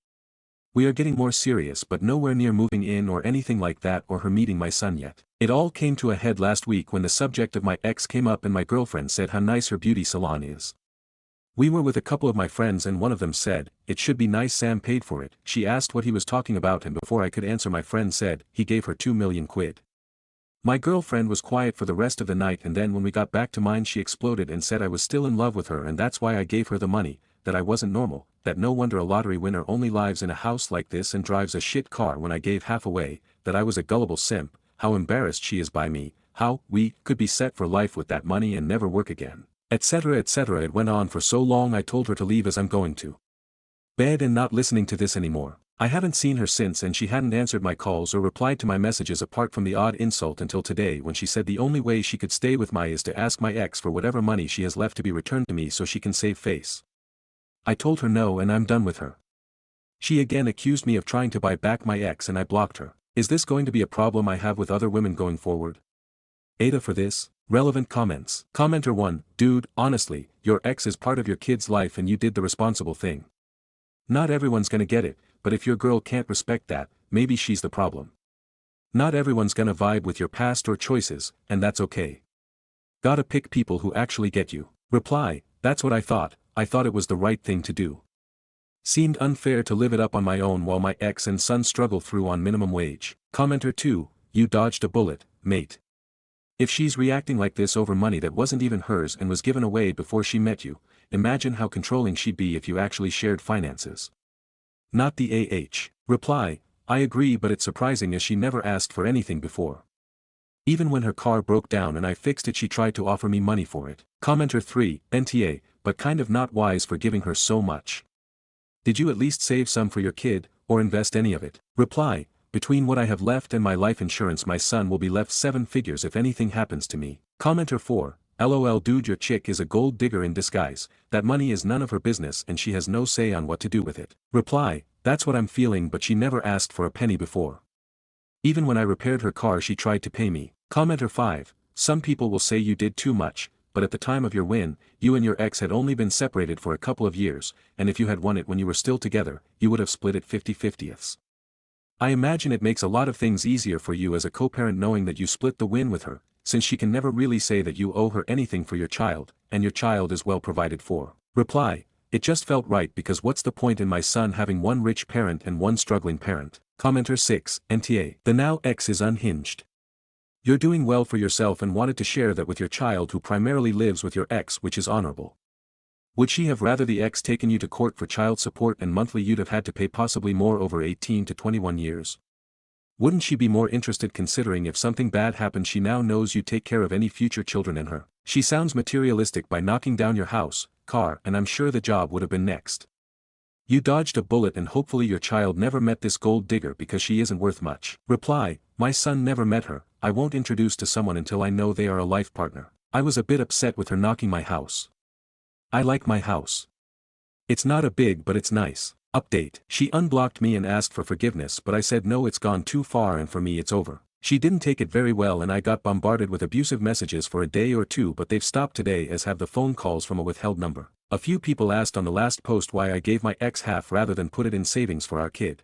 We are getting more serious, but nowhere near moving in or anything like that or her meeting my son yet. It all came to a head last week when the subject of my ex came up and my girlfriend said how nice her beauty salon is. We were with a couple of my friends and one of them said, "It should be nice, Sam paid for it." She asked what he was talking about, and before I could answer my friend said, he gave her £2 million. My girlfriend was quiet for the rest of the night, and then when we got back to mine she exploded and said I was still in love with her and that's why I gave her the money, that I wasn't normal, that no wonder a lottery winner only lives in a house like this and drives a shit car when I gave half away, that I was a gullible simp, how embarrassed she is by me, how we could be set for life with that money and never work again, etc. etc. It went on for so long I told her to leave as I'm going to bed and not listening to this anymore. I haven't seen her since and she hadn't answered my calls or replied to my messages apart from the odd insult until today when she said the only way she could stay with me is to ask my ex for whatever money she has left to be returned to me so she can save face. I told her no and I'm done with her. She again accused me of trying to buy back my ex and I blocked her. Is this going to be a problem I have with other women going forward? Aita for this. Relevant comments. Commenter 1, dude, honestly, your ex is part of your kid's life and you did the responsible thing. Not everyone's gonna get it, but if your girl can't respect that, maybe she's the problem. Not everyone's gonna vibe with your past or choices, and that's okay. Gotta pick people who actually get you. Reply, that's what I thought it was the right thing to do. Seemed unfair to live it up on my own while my ex and son struggle through on minimum wage. Commenter 2, you dodged a bullet, mate. If she's reacting like this over money that wasn't even hers and was given away before she met you, imagine how controlling she'd be if you actually shared finances. Not the AH. Reply, I agree, but it's surprising as she never asked for anything before. Even when her car broke down and I fixed it she tried to offer me money for it. Commenter 3, NTA, but kind of not wise for giving her so much. Did you at least save some for your kid, or invest any of it? Reply, between what I have left and my life insurance my son will be left 7 figures if anything happens to me. Commenter 4, LOL dude, your chick is a gold digger in disguise, that money is none of her business and she has no say on what to do with it. Reply, that's what I'm feeling, but she never asked for a penny before. Even when I repaired her car she tried to pay me. Commenter 5, some people will say you did too much, but at the time of your win, you and your ex had only been separated for a couple of years, and if you had won it when you were still together, you would have split it 50-50ths. I imagine it makes a lot of things easier for you as a co-parent knowing that you split the win with her, since she can never really say that you owe her anything for your child, and your child is well provided for. Reply, it just felt right because what's the point in my son having one rich parent and one struggling parent? Commenter 6, NTA. The now ex is unhinged. You're doing well for yourself and wanted to share that with your child who primarily lives with your ex, which is honorable. Would she have rather the ex taken you to court for child support and monthly you'd have had to pay possibly more over 18 to 21 years? Wouldn't she be more interested considering if something bad happened she now knows you take care of any future children in her? She sounds materialistic by knocking down your house, car, and I'm sure the job would have been next. You dodged a bullet and hopefully your child never met this gold digger because she isn't worth much. Reply, my son never met her, I won't introduce to someone until I know they are a life partner. I was a bit upset with her knocking my house. I like my house. It's not a big but it's nice. Update. She unblocked me and asked for forgiveness but I said no, it's gone too far and for me it's over. She didn't take it very well and I got bombarded with abusive messages for a day or two, but they've stopped today as have the phone calls from a withheld number. A few people asked on the last post why I gave my ex half rather than put it in savings for our kid.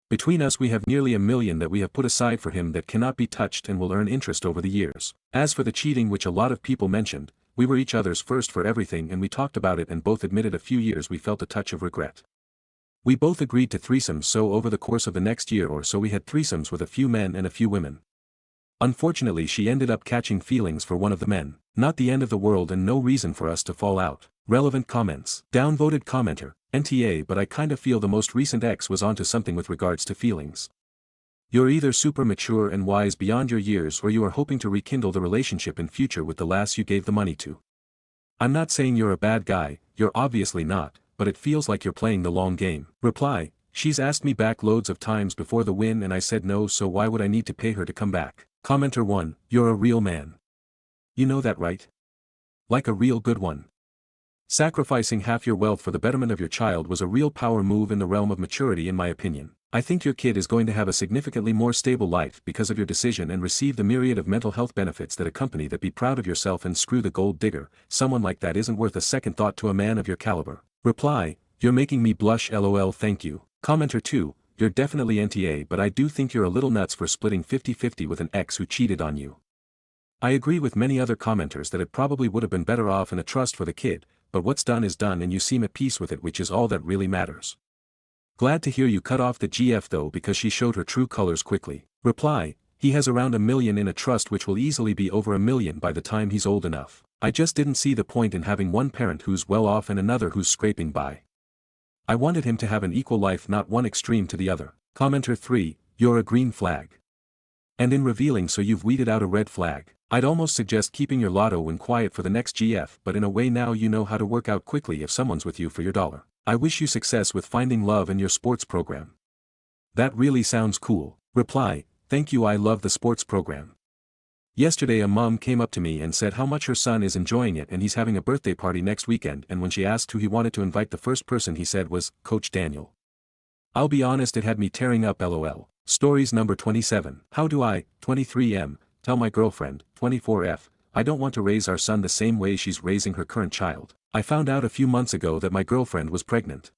Between us we have nearly $1 million that we have put aside for him that cannot be touched and will earn interest over the years. As for the cheating which a lot of people mentioned, we were each other's first for everything and we talked about it and both admitted a few years we felt a touch of regret. We both agreed to threesomes, so over the course of the next year or so we had threesomes with a few men and a few women. Unfortunately she ended up catching feelings for one of the men. Not the end of the world and no reason for us to fall out. Relevant comments. Downvoted commenter, NTA, but I kinda feel the most recent ex was onto something with regards to feelings. You're either super mature and wise beyond your years or you are hoping to rekindle the relationship in future with the lass you gave the money to. I'm not saying you're a bad guy, you're obviously not, but it feels like you're playing the long game. Reply, she's asked me back loads of times before the win and I said no, so why would I need to pay her to come back? Commenter 1, you're a real man. You know that, right? Like a real good one. Sacrificing half your wealth for the betterment of your child was a real power move in the realm of maturity in my opinion. I think your kid is going to have a significantly more stable life because of your decision and receive the myriad of mental health benefits that accompany that. Be proud of yourself and screw the gold digger. Someone like that isn't worth a second thought to a man of your caliber. Reply, you're making me blush, lol, thank you. Commenter 2, you're definitely NTA, but I do think you're a little nuts for splitting 50-50 with an ex who cheated on you. I agree with many other commenters that it probably would have been better off in a trust for the kid, but what's done is done and you seem at peace with it, which is all that really matters. Glad to hear you cut off the GF though because she showed her true colors quickly. Reply, he has around $1 million in a trust which will easily be over $1 million by the time he's old enough. I just didn't see the point in having one parent who's well off and another who's scraping by. I wanted him to have an equal life, not one extreme to the other. Commenter 3, you're a green flag. And in revealing so you've weeded out a red flag. I'd almost suggest keeping your lotto win quiet for the next GF, but in a way now you know how to work out quickly if someone's with you for your dollar. I wish you success with finding love in your sports program. That really sounds cool. Reply, thank you, I love the sports program. Yesterday a mom came up to me and said how much her son is enjoying it and he's having a birthday party next weekend, and when she asked who he wanted to invite, the first person he said was Coach Daniel. I'll be honest, it had me tearing up, lol. Stories number 27. How do I, 23M, tell my girlfriend, 24F, I don't want to raise our son the same way she's raising her current child? I found out a few months ago that my girlfriend was pregnant.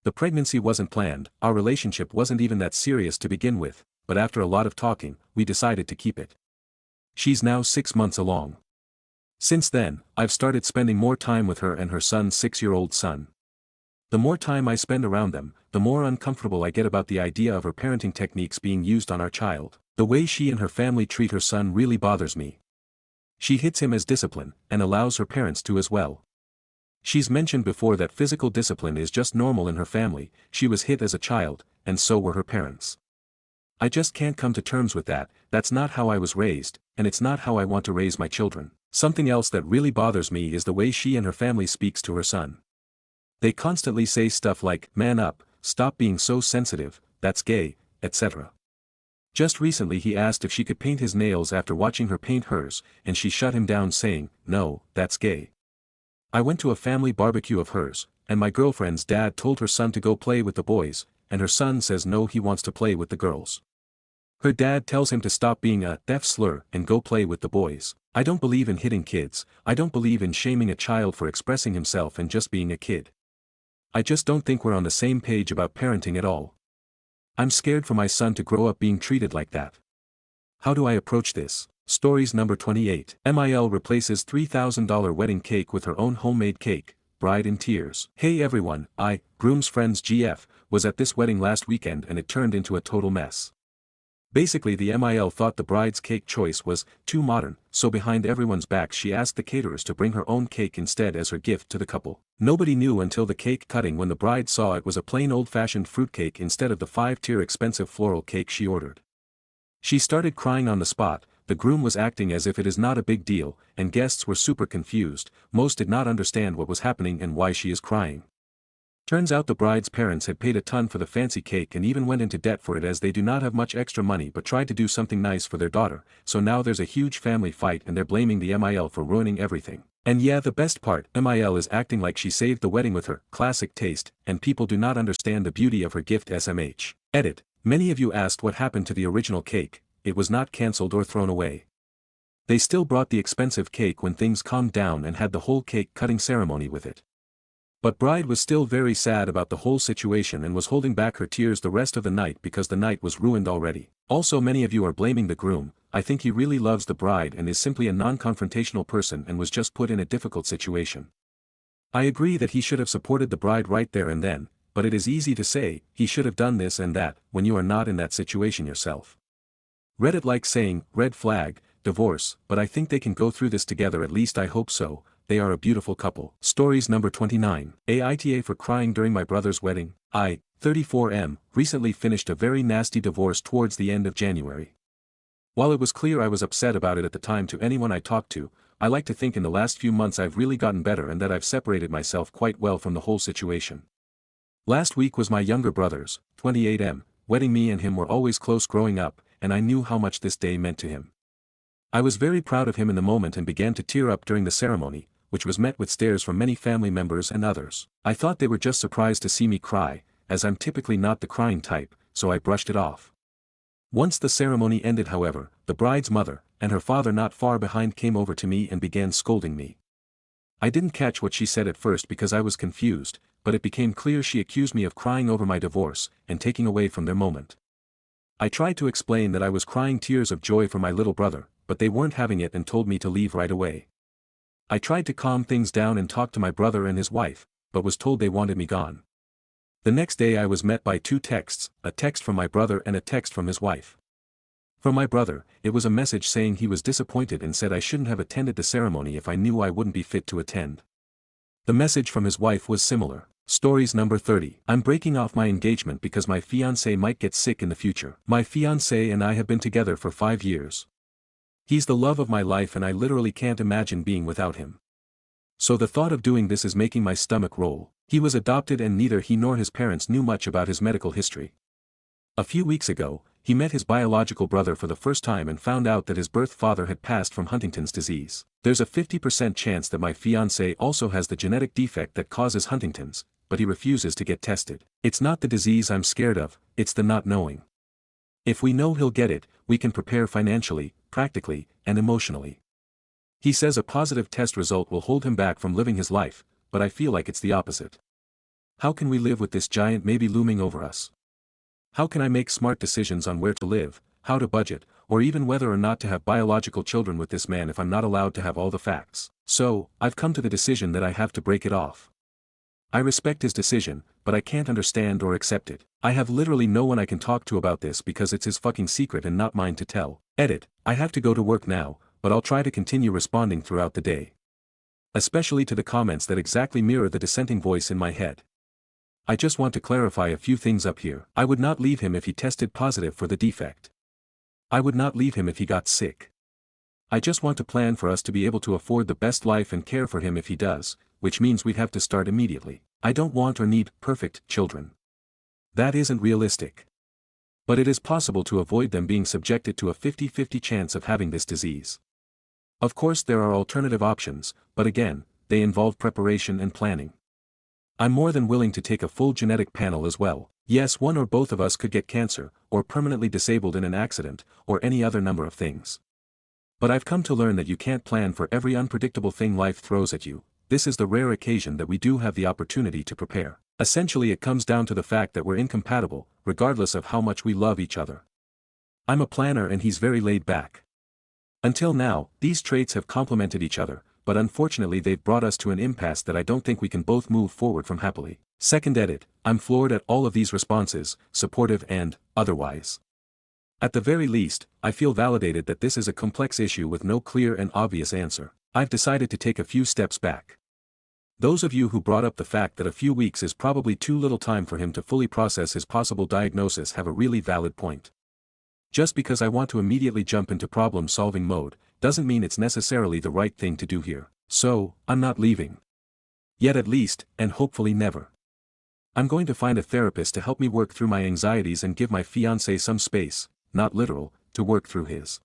The pregnancy wasn't planned, our relationship wasn't even that serious to begin with, but after a lot of talking, we decided to keep it. She's now 6 months along. Since then, I've started spending more time with her and her son's 6-year-old son. The more time I spend around them, the more uncomfortable I get about the idea of her parenting techniques being used on our child. The way she and her family treat her son really bothers me. She hits him as discipline, and allows her parents to as well. She's mentioned before that physical discipline is just normal in her family. She was hit as a child, and so were her parents. I just can't come to terms with that. That's not how I was raised, and it's not how I want to raise my children. Something else that really bothers me is the way she and her family speaks to her son. They constantly say stuff like, man up, stop being so sensitive, that's gay, etc. Just recently he asked if she could paint his nails after watching her paint hers, and she shut him down saying, no, that's gay. I went to a family barbecue of hers, and my girlfriend's dad told her son to go play with the boys, and her son says no, he wants to play with the girls. Her dad tells him to stop being a deaf slur and go play with the boys. I don't believe in hitting kids, I don't believe in shaming a child for expressing himself and just being a kid. I just don't think we're on the same page about parenting at all. I'm scared for my son to grow up being treated like that. How do I approach this? Stories number 28. MIL replaces $3,000 wedding cake with her own homemade cake, bride in tears. Hey everyone, groom's friends GF, was at this wedding last weekend and it turned into a total mess. Basically the MIL thought the bride's cake choice was too modern, so behind everyone's back she asked the caterers to bring her own cake instead as her gift to the couple. Nobody knew until the cake cutting when the bride saw it was a plain old-fashioned fruitcake instead of the 5-tier expensive floral cake she ordered. She started crying on the spot. The groom was acting as if it is not a big deal, and guests were super confused. Most did not understand what was happening and why she is crying. Turns out the bride's parents had paid a ton for the fancy cake and even went into debt for it as they do not have much extra money but tried to do something nice for their daughter, so now there's a huge family fight and they're blaming the MIL for ruining everything. And yeah, the best part, MIL is acting like she saved the wedding with her classic taste, and people do not understand the beauty of her gift SMH. Edit. Many of you asked what happened to the original cake. It was not cancelled or thrown away. They still brought the expensive cake when things calmed down and had the whole cake cutting ceremony with it. But bride was still very sad about the whole situation and was holding back her tears the rest of the night because the night was ruined already. Also, many of you are blaming the groom. I think he really loves the bride and is simply a non-confrontational person and was just put in a difficult situation. I agree that he should have supported the bride right there and then, but it is easy to say, he should have done this and that, when you are not in that situation yourself. Reddit likes saying, red flag, divorce, but I think they can go through this together, at least I hope so. They are a beautiful couple. Stories number 29. Aita for crying during my brother's wedding. I, 34M, recently finished a very nasty divorce towards the end of January. While it was clear I was upset about it at the time to anyone I talked to, I like to think in the last few months I've really gotten better and that I've separated myself quite well from the whole situation. Last week was my younger brother's, 28M, wedding. Me and him were always close growing up, and I knew how much this day meant to him. I was very proud of him in the moment and began to tear up during the ceremony, which was met with stares from many family members and others. I thought they were just surprised to see me cry, as I'm typically not the crying type, so I brushed it off. Once the ceremony ended, however, the bride's mother, and her father not far behind, came over to me and began scolding me. I didn't catch what she said at first because I was confused, but it became clear she accused me of crying over my divorce and taking away from their moment. I tried to explain that I was crying tears of joy for my little brother, but they weren't having it and told me to leave right away. I tried to calm things down and talk to my brother and his wife, but was told they wanted me gone. The next day I was met by 2 texts, a text from my brother and a text from his wife. From my brother, it was a message saying he was disappointed and said I shouldn't have attended the ceremony if I knew I wouldn't be fit to attend. The message from his wife was similar. Stories number 30. I'm breaking off my engagement because my fiancé might get sick in the future. My fiancé and I have been together for 5 years. He's the love of my life and I literally can't imagine being without him. So the thought of doing this is making my stomach roll. He was adopted and neither he nor his parents knew much about his medical history. A few weeks ago, he met his biological brother for the first time and found out that his birth father had passed from Huntington's disease. There's a 50% chance that my fiancé also has the genetic defect that causes Huntington's, but he refuses to get tested. It's not the disease I'm scared of, it's the not knowing. If we know he'll get it, we can prepare financially, practically, and emotionally. He says a positive test result will hold him back from living his life, but I feel like it's the opposite. How can we live with this giant maybe looming over us? How can I make smart decisions on where to live, how to budget, or even whether or not to have biological children with this man if I'm not allowed to have all the facts? So, I've come to the decision that I have to break it off. I respect his decision, but I can't understand or accept it. I have literally no one I can talk to about this because it's his fucking secret and not mine to tell. Edit. I have to go to work now, but I'll try to continue responding throughout the day. Especially to the comments that exactly mirror the dissenting voice in my head. I just want to clarify a few things up here. I would not leave him if he tested positive for the defect. I would not leave him if he got sick. I just want to plan for us to be able to afford the best life and care for him if he does, which means we'd have to start immediately. I don't want or need perfect children. That isn't realistic. But it is possible to avoid them being subjected to a 50-50 chance of having this disease. Of course there are alternative options, but again, they involve preparation and planning. I'm more than willing to take a full genetic panel as well. Yes, one or both of us could get cancer, or permanently disabled in an accident, or any other number of things. But I've come to learn that you can't plan for every unpredictable thing life throws at you. This is the rare occasion that we do have the opportunity to prepare. Essentially, it comes down to the fact that we're incompatible, regardless of how much we love each other. I'm a planner and he's very laid back. Until now, these traits have complemented each other, but unfortunately they've brought us to an impasse that I don't think we can both move forward from happily. Second edit, I'm floored at all of these responses, supportive and otherwise. At the very least, I feel validated that this is a complex issue with no clear and obvious answer. I've decided to take a few steps back. Those of you who brought up the fact that a few weeks is probably too little time for him to fully process his possible diagnosis have a really valid point. Just because I want to immediately jump into problem-solving mode, doesn't mean it's necessarily the right thing to do here. So, I'm not leaving. Yet at least, and hopefully never. I'm going to find a therapist to help me work through my anxieties and give my fiancé some space, not literal, to work through his.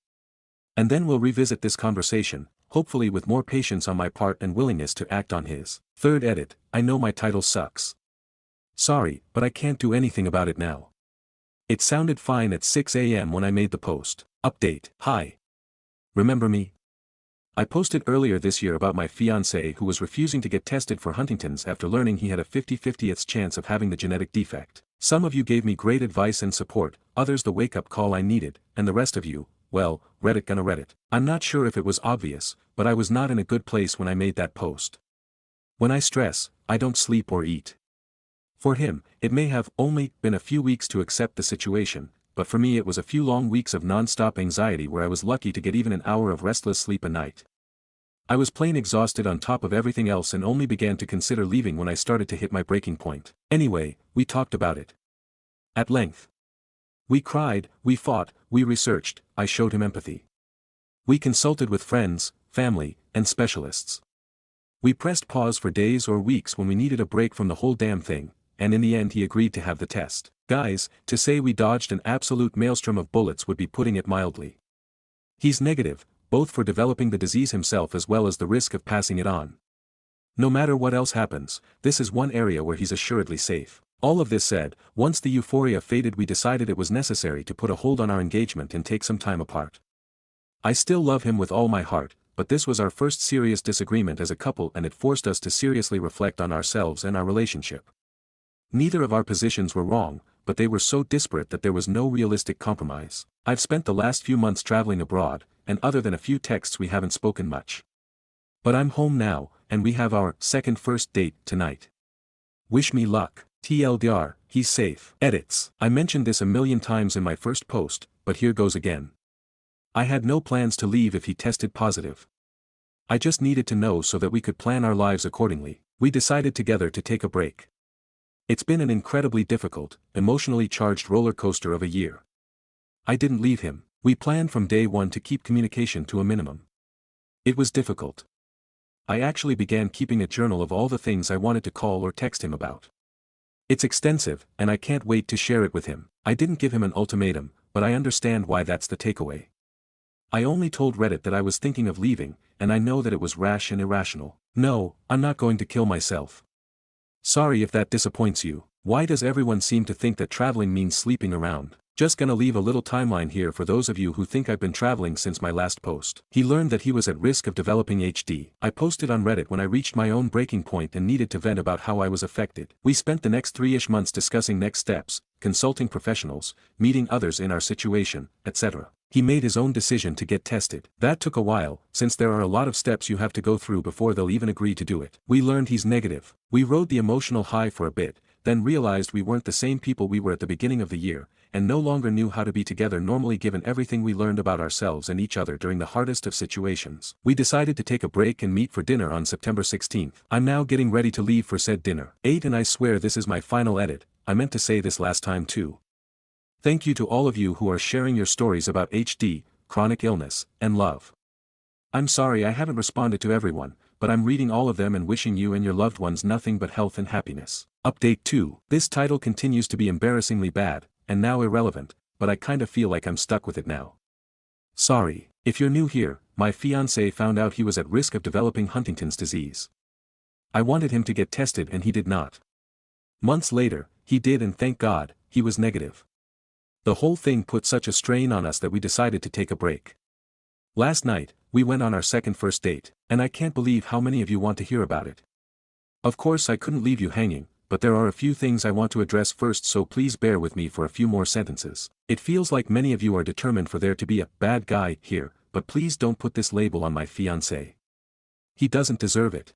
And then we'll revisit this conversation, hopefully with more patience on my part and willingness to act on his. Third edit, I know my title sucks. Sorry, but I can't do anything about it now. It sounded fine at 6 a.m. when I made the post. Update. Hi. Remember me? I posted earlier this year about my fiancé who was refusing to get tested for Huntington's after learning he had a 50-50th chance of having the genetic defect. Some of you gave me great advice and support, others the wake-up call I needed, and the rest of you, well, Reddit gonna Reddit. I'm not sure if it was obvious, but I was not in a good place when I made that post. When I stress, I don't sleep or eat. For him, it may have only been a few weeks to accept the situation, but for me it was a few long weeks of non-stop anxiety where I was lucky to get even an hour of restless sleep a night. I was plain exhausted on top of everything else and only began to consider leaving when I started to hit my breaking point. Anyway, we talked about it. At length. We cried, we fought, we researched, I showed him empathy. We consulted with friends, family, and specialists. We pressed pause for days or weeks when we needed a break from the whole damn thing, and in the end he agreed to have the test. Guys, to say we dodged an absolute maelstrom of bullets would be putting it mildly. He's negative, both for developing the disease himself as well as the risk of passing it on. No matter what else happens, this is one area where he's assuredly safe. All of this said, once the euphoria faded we decided it was necessary to put a hold on our engagement and take some time apart. I still love him with all my heart, but this was our first serious disagreement as a couple and it forced us to seriously reflect on ourselves and our relationship. Neither of our positions were wrong, but they were so disparate that there was no realistic compromise. I've spent the last few months traveling abroad, and other than a few texts we haven't spoken much. But I'm home now, and we have our second first date tonight. Wish me luck. TLDR, he's safe. Edits. I mentioned this a million times in my first post, but here goes again. I had no plans to leave if he tested positive. I just needed to know so that we could plan our lives accordingly. We decided together to take a break. It's been an incredibly difficult, emotionally charged roller coaster of a year. I didn't leave him. We planned from day one to keep communication to a minimum. It was difficult. I actually began keeping a journal of all the things I wanted to call or text him about. It's extensive, and I can't wait to share it with him. I didn't give him an ultimatum, but I understand why that's the takeaway. I only told Reddit that I was thinking of leaving, and I know that it was rash and irrational. No, I'm not going to kill myself. Sorry if that disappoints you. Why does everyone seem to think that traveling means sleeping around? Just gonna leave a little timeline here for those of you who think I've been traveling since my last post. He learned that he was at risk of developing HD. I posted on Reddit when I reached my own breaking point and needed to vent about how I was affected. We spent the next 3-ish months discussing next steps, consulting professionals, meeting others in our situation, etc. He made his own decision to get tested. That took a while, since there are a lot of steps you have to go through before they'll even agree to do it. We learned he's negative. We rode the emotional high for a bit, then realized we weren't the same people we were at the beginning of the year, and no longer knew how to be together normally given everything we learned about ourselves and each other during the hardest of situations. We decided to take a break and meet for dinner on September 16th. I'm now getting ready to leave for said dinner. 8 and I swear this is my final edit, I meant to say this last time too. Thank you to all of you who are sharing your stories about HD, chronic illness, and love. I'm sorry I haven't responded to everyone, but I'm reading all of them and wishing you and your loved ones nothing but health and happiness. Update 2. This title continues to be embarrassingly bad, and now irrelevant, but I kinda feel like I'm stuck with it now. Sorry, if you're new here, my fiancé found out he was at risk of developing Huntington's disease. I wanted him to get tested and he did not. Months later, he did, and thank God, he was negative. The whole thing put such a strain on us that we decided to take a break. Last night, we went on our second first date, and I can't believe how many of you want to hear about it. Of course I couldn't leave you hanging, but there are a few things I want to address first, so please bear with me for a few more sentences. It feels like many of you are determined for there to be a bad guy here, but please don't put this label on my fiancé. He doesn't deserve it.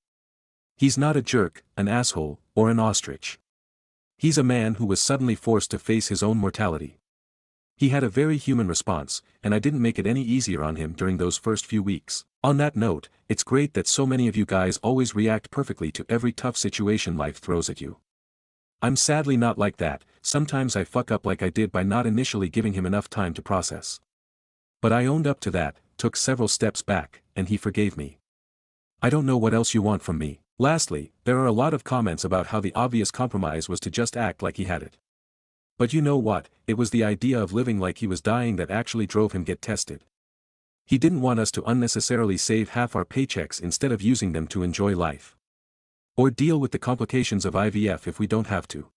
He's not a jerk, an asshole, or an ostrich. He's a man who was suddenly forced to face his own mortality. He had a very human response, and I didn't make it any easier on him during those first few weeks. On that note, it's great that so many of you guys always react perfectly to every tough situation life throws at you. I'm sadly not like that. Sometimes I fuck up like I did by not initially giving him enough time to process. But I owned up to that, took several steps back, and he forgave me. I don't know what else you want from me. Lastly, there are a lot of comments about how the obvious compromise was to just act like he had it. But you know what, it was the idea of living like he was dying that actually drove him get tested. He didn't want us to unnecessarily save half our paychecks instead of using them to enjoy life. Or deal with the complications of IVF if we don't have to.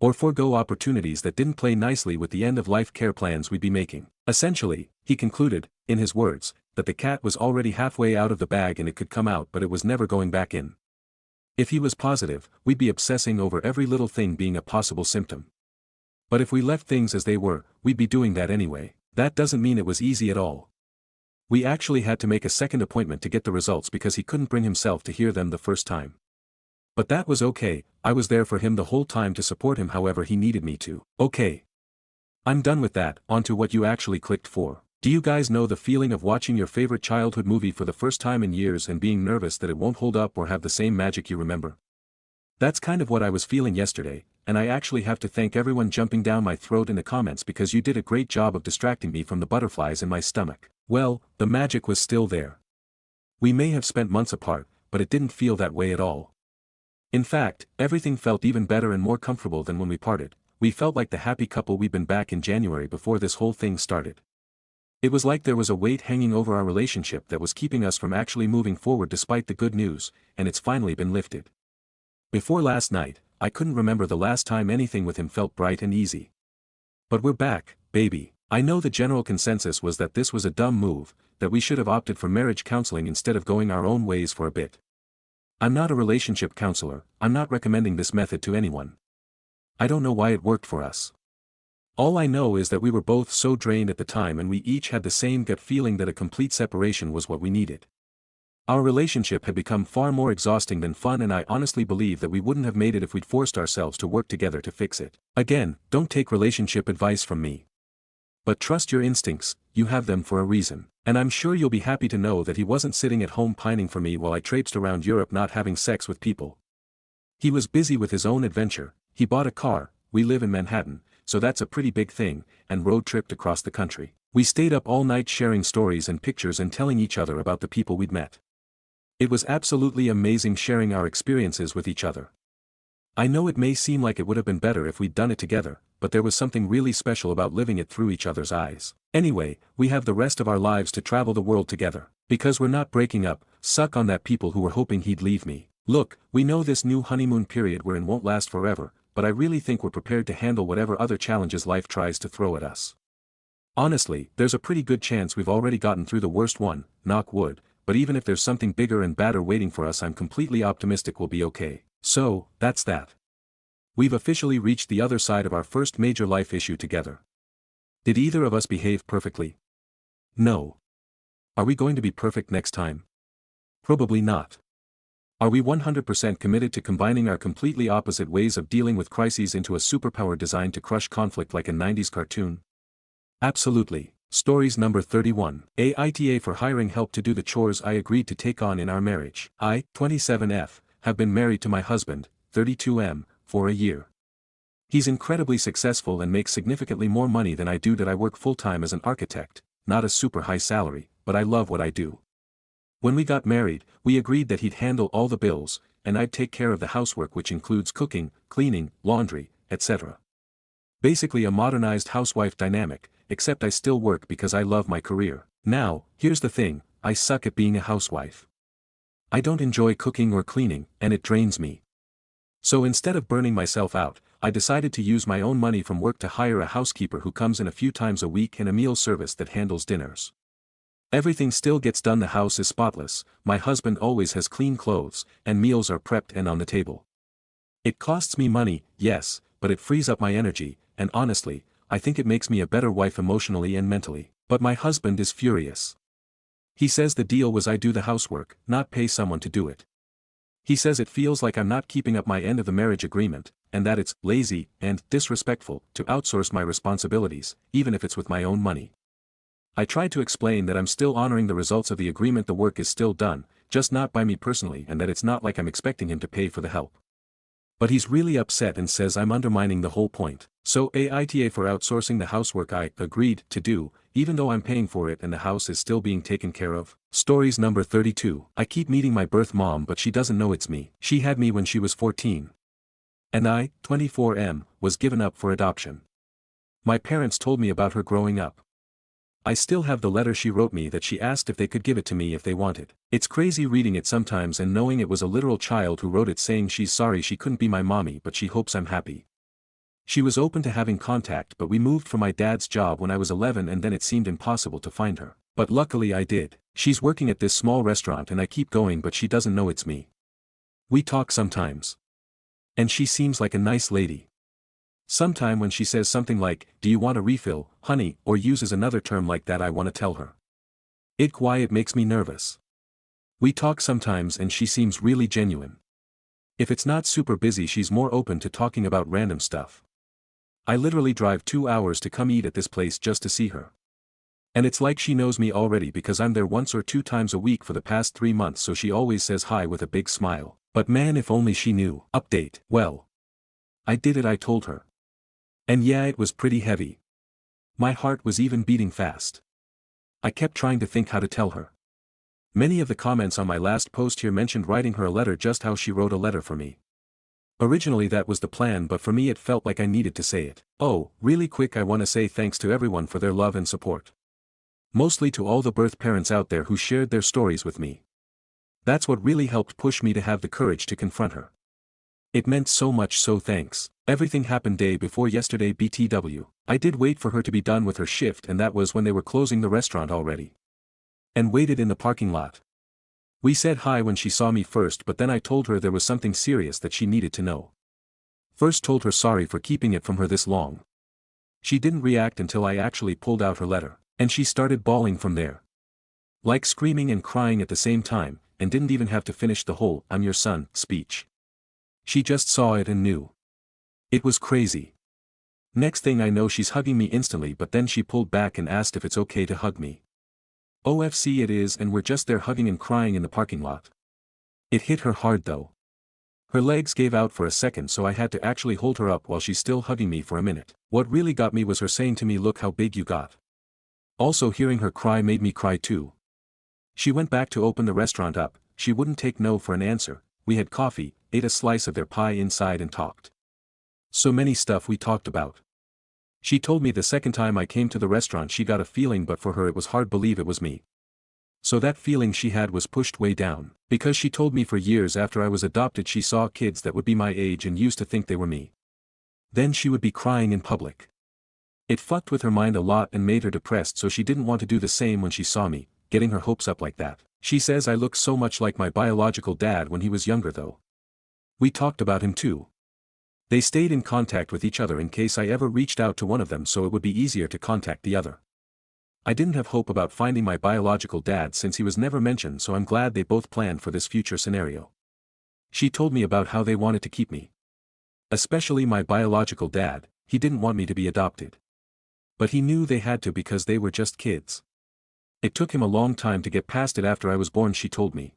Or forego opportunities that didn't play nicely with the end-of-life care plans we'd be making. Essentially, he concluded, in his words, that the cat was already halfway out of the bag and it could come out but it was never going back in. If he was positive, we'd be obsessing over every little thing being a possible symptom. But if we left things as they were, we'd be doing that anyway. That doesn't mean it was easy at all. We actually had to make a second appointment to get the results because he couldn't bring himself to hear them the first time. But that was okay, I was there for him the whole time to support him however he needed me to. Okay. I'm done with that, onto what you actually clicked for. Do you guys know the feeling of watching your favorite childhood movie for the first time in years and being nervous that it won't hold up or have the same magic you remember? That's kind of what I was feeling yesterday, and I actually have to thank everyone jumping down my throat in the comments because you did a great job of distracting me from the butterflies in my stomach. Well, the magic was still there. We may have spent months apart, but it didn't feel that way at all. In fact, everything felt even better and more comfortable than when we parted. We felt like the happy couple we'd been back in January before this whole thing started. It was like there was a weight hanging over our relationship that was keeping us from actually moving forward despite the good news, and it's finally been lifted. Before last night, I couldn't remember the last time anything with him felt bright and easy. But we're back, baby. I know the general consensus was that this was a dumb move, that we should have opted for marriage counseling instead of going our own ways for a bit. I'm not a relationship counselor, I'm not recommending this method to anyone. I don't know why it worked for us. All I know is that we were both so drained at the time and we each had the same gut feeling that a complete separation was what we needed. Our relationship had become far more exhausting than fun and I honestly believe that we wouldn't have made it if we'd forced ourselves to work together to fix it. Again, don't take relationship advice from me. But trust your instincts, you have them for a reason. And I'm sure you'll be happy to know that he wasn't sitting at home pining for me while I traipsed around Europe not having sex with people. He was busy with his own adventure, he bought a car, we live in Manhattan, so that's a pretty big thing, and road tripped across the country. We stayed up all night sharing stories and pictures and telling each other about the people we'd met. It was absolutely amazing sharing our experiences with each other. I know it may seem like it would have been better if we'd done it together, but there was something really special about living it through each other's eyes. Anyway, we have the rest of our lives to travel the world together. Because we're not breaking up, suck on that people who were hoping he'd leave me. Look, we know this new honeymoon period we're in won't last forever, but I really think we're prepared to handle whatever other challenges life tries to throw at us. Honestly, there's a pretty good chance we've already gotten through the worst one, knock wood, but even if there's something bigger and badder waiting for us I'm completely optimistic we'll be okay. So, that's that. We've officially reached the other side of our first major life issue together. Did either of us behave perfectly? No. Are we going to be perfect next time? Probably not. Are we 100% committed to combining our completely opposite ways of dealing with crises into a superpower designed to crush conflict like a 90s cartoon? Absolutely. Stories number 31. Aita for hiring help to do the chores I agreed to take on in our marriage. I, 27F, have been married to my husband, 32M, for a year. He's incredibly successful and makes significantly more money than I do. That I work full-time as an architect, not a super high salary, but I love what I do. When we got married, we agreed that he'd handle all the bills, and I'd take care of the housework which includes cooking, cleaning, laundry, etc. Basically a modernized housewife dynamic, except I still work because I love my career. Now, here's the thing, I suck at being a housewife. I don't enjoy cooking or cleaning, and it drains me. So instead of burning myself out, I decided to use my own money from work to hire a housekeeper who comes in a few times a week and a meal service that handles dinners. Everything still gets done, the house is spotless, my husband always has clean clothes, and meals are prepped and on the table. It costs me money, yes, but it frees up my energy, and honestly, I think it makes me a better wife emotionally and mentally. But my husband is furious. He says the deal was I do the housework, not pay someone to do it. He says it feels like I'm not keeping up my end of the marriage agreement, and that it's lazy and disrespectful to outsource my responsibilities, even if it's with my own money. I tried to explain that I'm still honoring the results of the agreement, the work is still done, just not by me personally, and that it's not like I'm expecting him to pay for the help. But he's really upset and says I'm undermining the whole point. So Aita for outsourcing the housework I agreed to do, even though I'm paying for it and the house is still being taken care of. Stories number 32. I keep meeting my birth mom, but she doesn't know it's me. She had me when she was 14. And I, 24M, was given up for adoption. My parents told me about her growing up. I still have the letter she wrote me that she asked if they could give it to me if they wanted. It's crazy reading it sometimes and knowing it was a literal child who wrote it, saying she's sorry she couldn't be my mommy but she hopes I'm happy. She was open to having contact, but we moved for my dad's job when I was 11 and then it seemed impossible to find her. But luckily I did. She's working at this small restaurant and I keep going, but she doesn't know it's me. We talk sometimes. And she seems like a nice lady. Sometime when she says something like, "Do you want a refill, honey," or uses another term like that, I want to tell her. It makes me nervous. We talk sometimes and she seems really genuine. If it's not super busy, she's more open to talking about random stuff. I literally drive 2 hours to come eat at this place just to see her. And it's like she knows me already because I'm there once or 2 times a week for the past 3 months, so she always says hi with a big smile. But man, if only she knew. Update. Well, I did it, I told her. And yeah, it was pretty heavy. My heart was even beating fast. I kept trying to think how to tell her. Many of the comments on my last post here mentioned writing her a letter, just how she wrote a letter for me. Originally that was the plan, but for me it felt like I needed to say it. Oh, really quick, I want to say thanks to everyone for their love and support. Mostly to all the birth parents out there who shared their stories with me. That's what really helped push me to have the courage to confront her. It meant so much, so thanks. Everything happened day before yesterday BTW. I did wait for her to be done with her shift, and that was when they were closing the restaurant already. And waited in the parking lot. We said hi when she saw me first, but then I told her there was something serious that she needed to know. First told her sorry for keeping it from her this long. She didn't react until I actually pulled out her letter, and she started bawling from there. Like screaming and crying at the same time, and didn't even have to finish the whole "I'm your son" speech. She just saw it and knew. It was crazy. Next thing I know, she's hugging me instantly, but then she pulled back and asked if it's okay to hug me. OFC it is, and we're just there hugging and crying in the parking lot. It hit her hard though. Her legs gave out for a second, so I had to actually hold her up while she's still hugging me for a minute. What really got me was her saying to me, "Look how big you got." Also, hearing her cry made me cry too. She went back to open the restaurant up. She wouldn't take no for an answer. We had coffee, ate a slice of their pie inside, and talked. So many stuff we talked about. She told me the second time I came to the restaurant she got a feeling, but for her it was hard to believe it was me. So that feeling she had was pushed way down, because she told me for years after I was adopted she saw kids that would be my age and used to think they were me. Then she would be crying in public. It fucked with her mind a lot and made her depressed, so she didn't want to do the same when she saw me, getting her hopes up like that. She says I look so much like my biological dad when he was younger though. We talked about him too. They stayed in contact with each other in case I ever reached out to one of them, so it would be easier to contact the other. I didn't have hope about finding my biological dad since he was never mentioned, so I'm glad they both planned for this future scenario. She told me about how they wanted to keep me. Especially my biological dad. He didn't want me to be adopted. But he knew they had to because they were just kids. It took him a long time to get past it after I was born, she told me.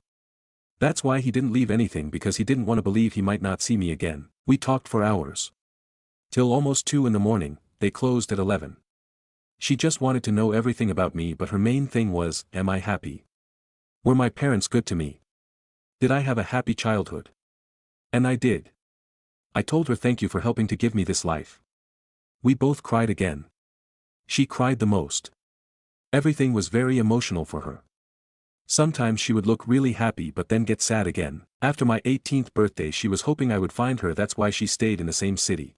That's why he didn't leave anything, because he didn't want to believe he might not see me again. We talked for hours. Till almost 2 in the morning, they closed at 11. She just wanted to know everything about me, but her main thing was, am I happy? Were my parents good to me? Did I have a happy childhood? And I did. I told her thank you for helping to give me this life. We both cried again. She cried the most. Everything was very emotional for her. Sometimes she would look really happy but then get sad again. After my 18th birthday she was hoping I would find her, that's why she stayed in the same city.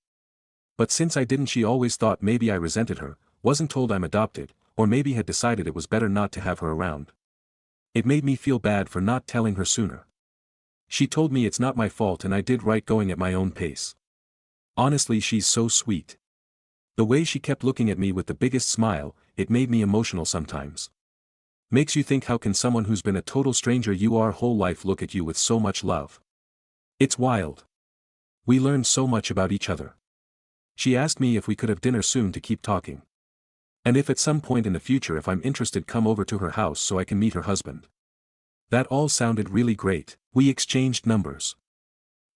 But since I didn't, she always thought maybe I resented her, wasn't told I'm adopted, or maybe had decided it was better not to have her around. It made me feel bad for not telling her sooner. She told me it's not my fault and I did right going at my own pace. Honestly, she's so sweet. The way she kept looking at me with the biggest smile, it made me emotional sometimes. Makes you think, how can someone who's been a total stranger your whole life look at you with so much love? It's wild. We learned so much about each other. She asked me if we could have dinner soon to keep talking. And if at some point in the future if I'm interested come over to her house so I can meet her husband. That all sounded really great. We exchanged numbers.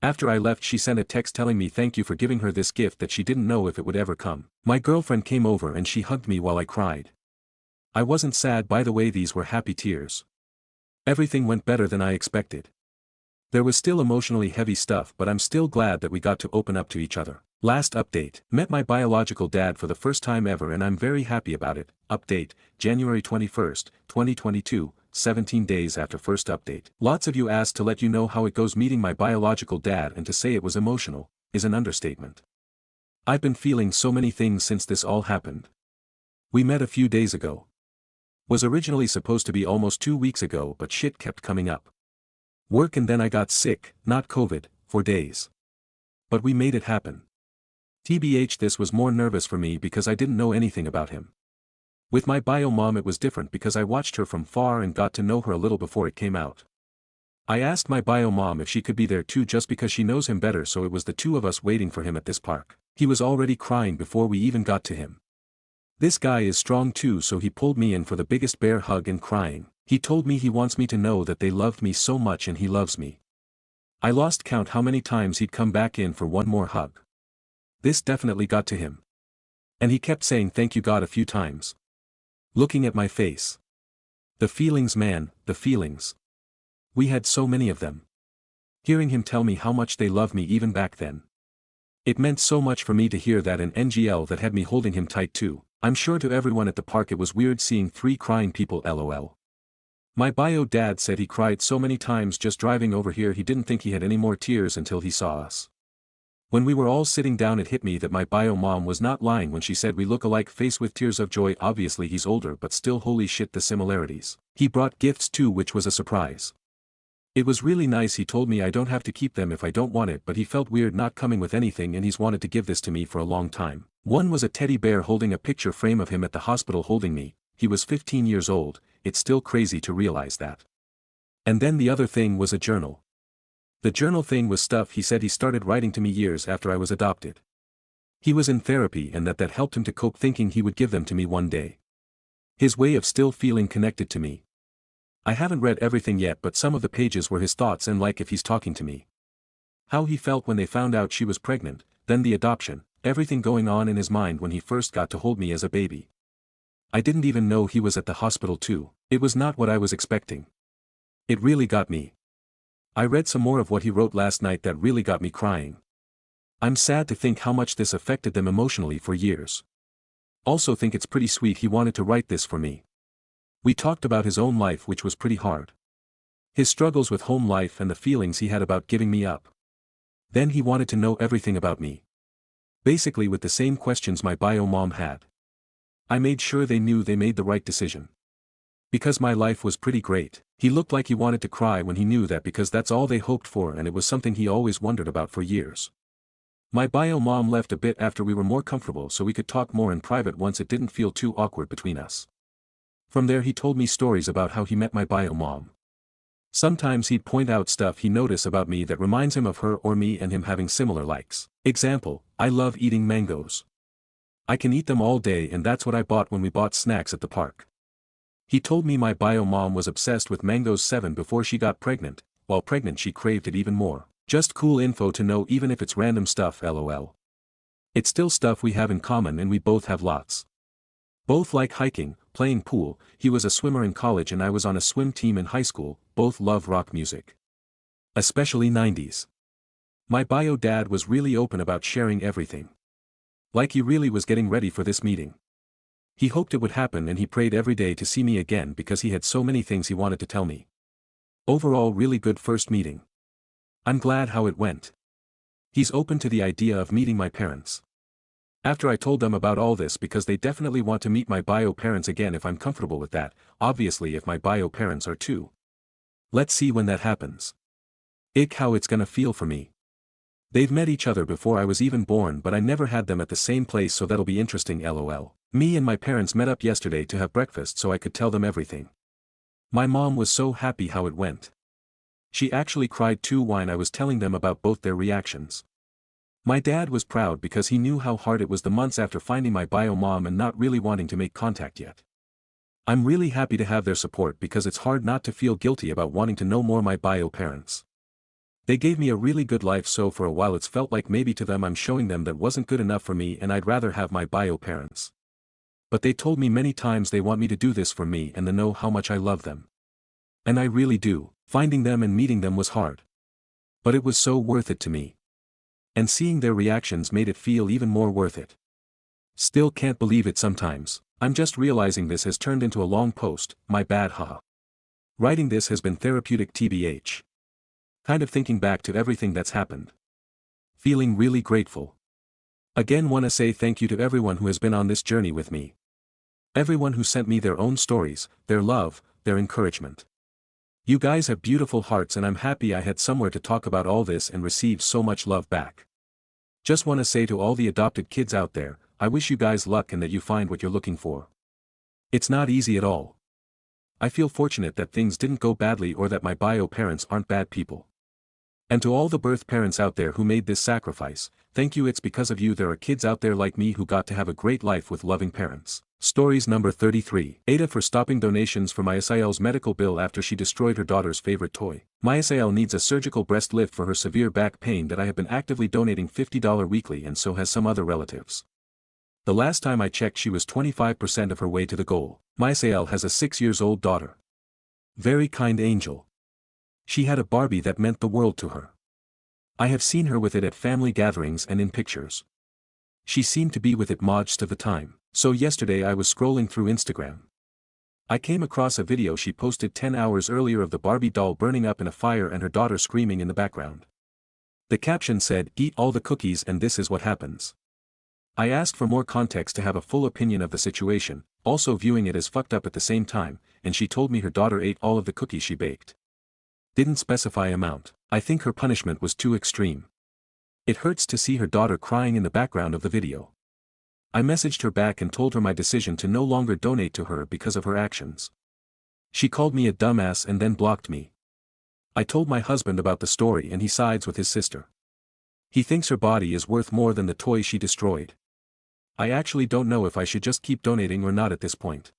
After I left she sent a text telling me thank you for giving her this gift that she didn't know if it would ever come. My girlfriend came over and she hugged me while I cried. I wasn't sad, by the way, these were happy tears. Everything went better than I expected. There was still emotionally heavy stuff, but I'm still glad that we got to open up to each other. Last update. Met my biological dad for the first time ever and I'm very happy about it. Update, January 21st, 2022, 17 days after first update. Lots of you asked to let you know how it goes meeting my biological dad, and to say it was emotional is an understatement. I've been feeling so many things since this all happened. We met a few days ago. Was originally supposed to be almost 2 weeks ago, but shit kept coming up. Work, and then I got sick, not COVID, for days. But we made it happen. TBH, this was more nervous for me because I didn't know anything about him. With my bio mom it was different because I watched her from far and got to know her a little before it came out. I asked my bio mom if she could be there too just because she knows him better, so it was the two of us waiting for him at this park. He was already crying before we even got to him. This guy is strong too, so he pulled me in for the biggest bear hug and crying. He told me he wants me to know that they loved me so much and he loves me. I lost count how many times he'd come back in for one more hug. This definitely got to him. And he kept saying thank you God a few times. Looking at my face. The feelings, man, the feelings. We had so many of them. Hearing him tell me how much they love me even back then. It meant so much for me to hear that, and NGL that had me holding him tight too. I'm sure to everyone at the park it was weird seeing 3 crying people, lol. My bio dad said he cried so many times just driving over here he didn't think he had any more tears until he saw us. When we were all sitting down it hit me that my bio mom was not lying when she said we look alike, face with tears of joy. Obviously he's older, but still, holy shit, the similarities. He brought gifts too, which was a surprise. It was really nice. He told me I don't have to keep them if I don't want it, but he felt weird not coming with anything and he's wanted to give this to me for a long time. One was a teddy bear holding a picture frame of him at the hospital holding me. He was 15 years old, it's still crazy to realize that. And then the other thing was a journal. The journal thing was stuff he said he started writing to me years after I was adopted. He was in therapy and that helped him to cope, thinking he would give them to me one day. His way of still feeling connected to me. I haven't read everything yet, but some of the pages were his thoughts and like if he's talking to me. How he felt when they found out she was pregnant, then the adoption, everything going on in his mind when he first got to hold me as a baby. I didn't even know he was at the hospital too. It was not what I was expecting. It really got me. I read some more of what he wrote last night that really got me crying. I'm sad to think how much this affected them emotionally for years. Also think it's pretty sweet he wanted to write this for me. We talked about his own life, which was pretty hard. His struggles with home life and the feelings he had about giving me up. Then he wanted to know everything about me. Basically with the same questions my bio mom had. I made sure they knew they made the right decision. Because my life was pretty great. He looked like he wanted to cry when he knew that, because that's all they hoped for and it was something he always wondered about for years. My bio mom left a bit after we were more comfortable so we could talk more in private once it didn't feel too awkward between us. From there he told me stories about how he met my bio mom. Sometimes he'd point out stuff he noticed about me that reminds him of her or me and him having similar likes. Example, I love eating mangoes. I can eat them all day and that's what I bought when we bought snacks at the park. He told me my bio mom was obsessed with mangoes 7 before she got pregnant, while pregnant she craved it even more. Just cool info to know even if it's random stuff, lol. It's still stuff we have in common and we both have lots. Both like hiking, playing pool, he was a swimmer in college and I was on a swim team in high school, both love rock music. Especially 90s. My bio dad was really open about sharing everything. Like he really was getting ready for this meeting. He hoped it would happen and he prayed every day to see me again because he had so many things he wanted to tell me. Overall, really good first meeting. I'm glad how it went. He's open to the idea of meeting my parents. After I told them about all this because they definitely want to meet my bio parents again if I'm comfortable with that, obviously if my bio parents are too. Let's see when that happens. Ick, how it's gonna feel for me. They've met each other before I was even born, but I never had them at the same place, so that'll be interesting. LOL. Me and my parents met up yesterday to have breakfast so I could tell them everything. My mom was so happy how it went. She actually cried too when I was telling them about both their reactions. My dad was proud because he knew how hard it was the months after finding my bio mom and not really wanting to make contact yet. I'm really happy to have their support because it's hard not to feel guilty about wanting to know more my bio parents. They gave me a really good life, so for a while it's felt like maybe to them I'm showing them that wasn't good enough for me and I'd rather have my bio parents. But they told me many times they want me to do this for me and they know how much I love them. And I really do. Finding them and meeting them was hard. But it was so worth it to me. And seeing their reactions made it feel even more worth it. Still can't believe it sometimes. I'm just realizing this has turned into a long post, my bad haha. Writing this has been therapeutic tbh. Kind of thinking back to everything that's happened. Feeling really grateful. Again, wanna say thank you to everyone who has been on this journey with me. Everyone who sent me their own stories, their love, their encouragement. You guys have beautiful hearts and I'm happy I had somewhere to talk about all this and receive so much love back. Just wanna say to all the adopted kids out there, I wish you guys luck and that you find what you're looking for. It's not easy at all. I feel fortunate that things didn't go badly or that my bio parents aren't bad people. And to all the birth parents out there who made this sacrifice, thank you. It's because of you there are kids out there like me who got to have a great life with loving parents. Stories number 33. Aita for stopping donations for Maisael's medical bill after she destroyed her daughter's favorite toy. Maisael needs a surgical breast lift for her severe back pain that I have been actively donating $50 weekly, and so has some other relatives. The last time I checked she was 25% of her way to the goal. Maisael has a 6-year-old daughter. Very kind angel. She had a Barbie that meant the world to her. I have seen her with it at family gatherings and in pictures. She seemed to be with it most of the time. So yesterday I was scrolling through Instagram. I came across a video she posted 10 hours earlier of the Barbie doll burning up in a fire and her daughter screaming in the background. The caption said, "Eat all the cookies and this is what happens." I asked for more context to have a full opinion of the situation, also viewing it as fucked up at the same time, and she told me her daughter ate all of the cookies she baked. Didn't specify amount. I think her punishment was too extreme. It hurts to see her daughter crying in the background of the video. I messaged her back and told her my decision to no longer donate to her because of her actions. She called me a dumbass and then blocked me. I told my husband about the story and he sides with his sister. He thinks her body is worth more than the toy she destroyed. I actually don't know if I should just keep donating or not at this point.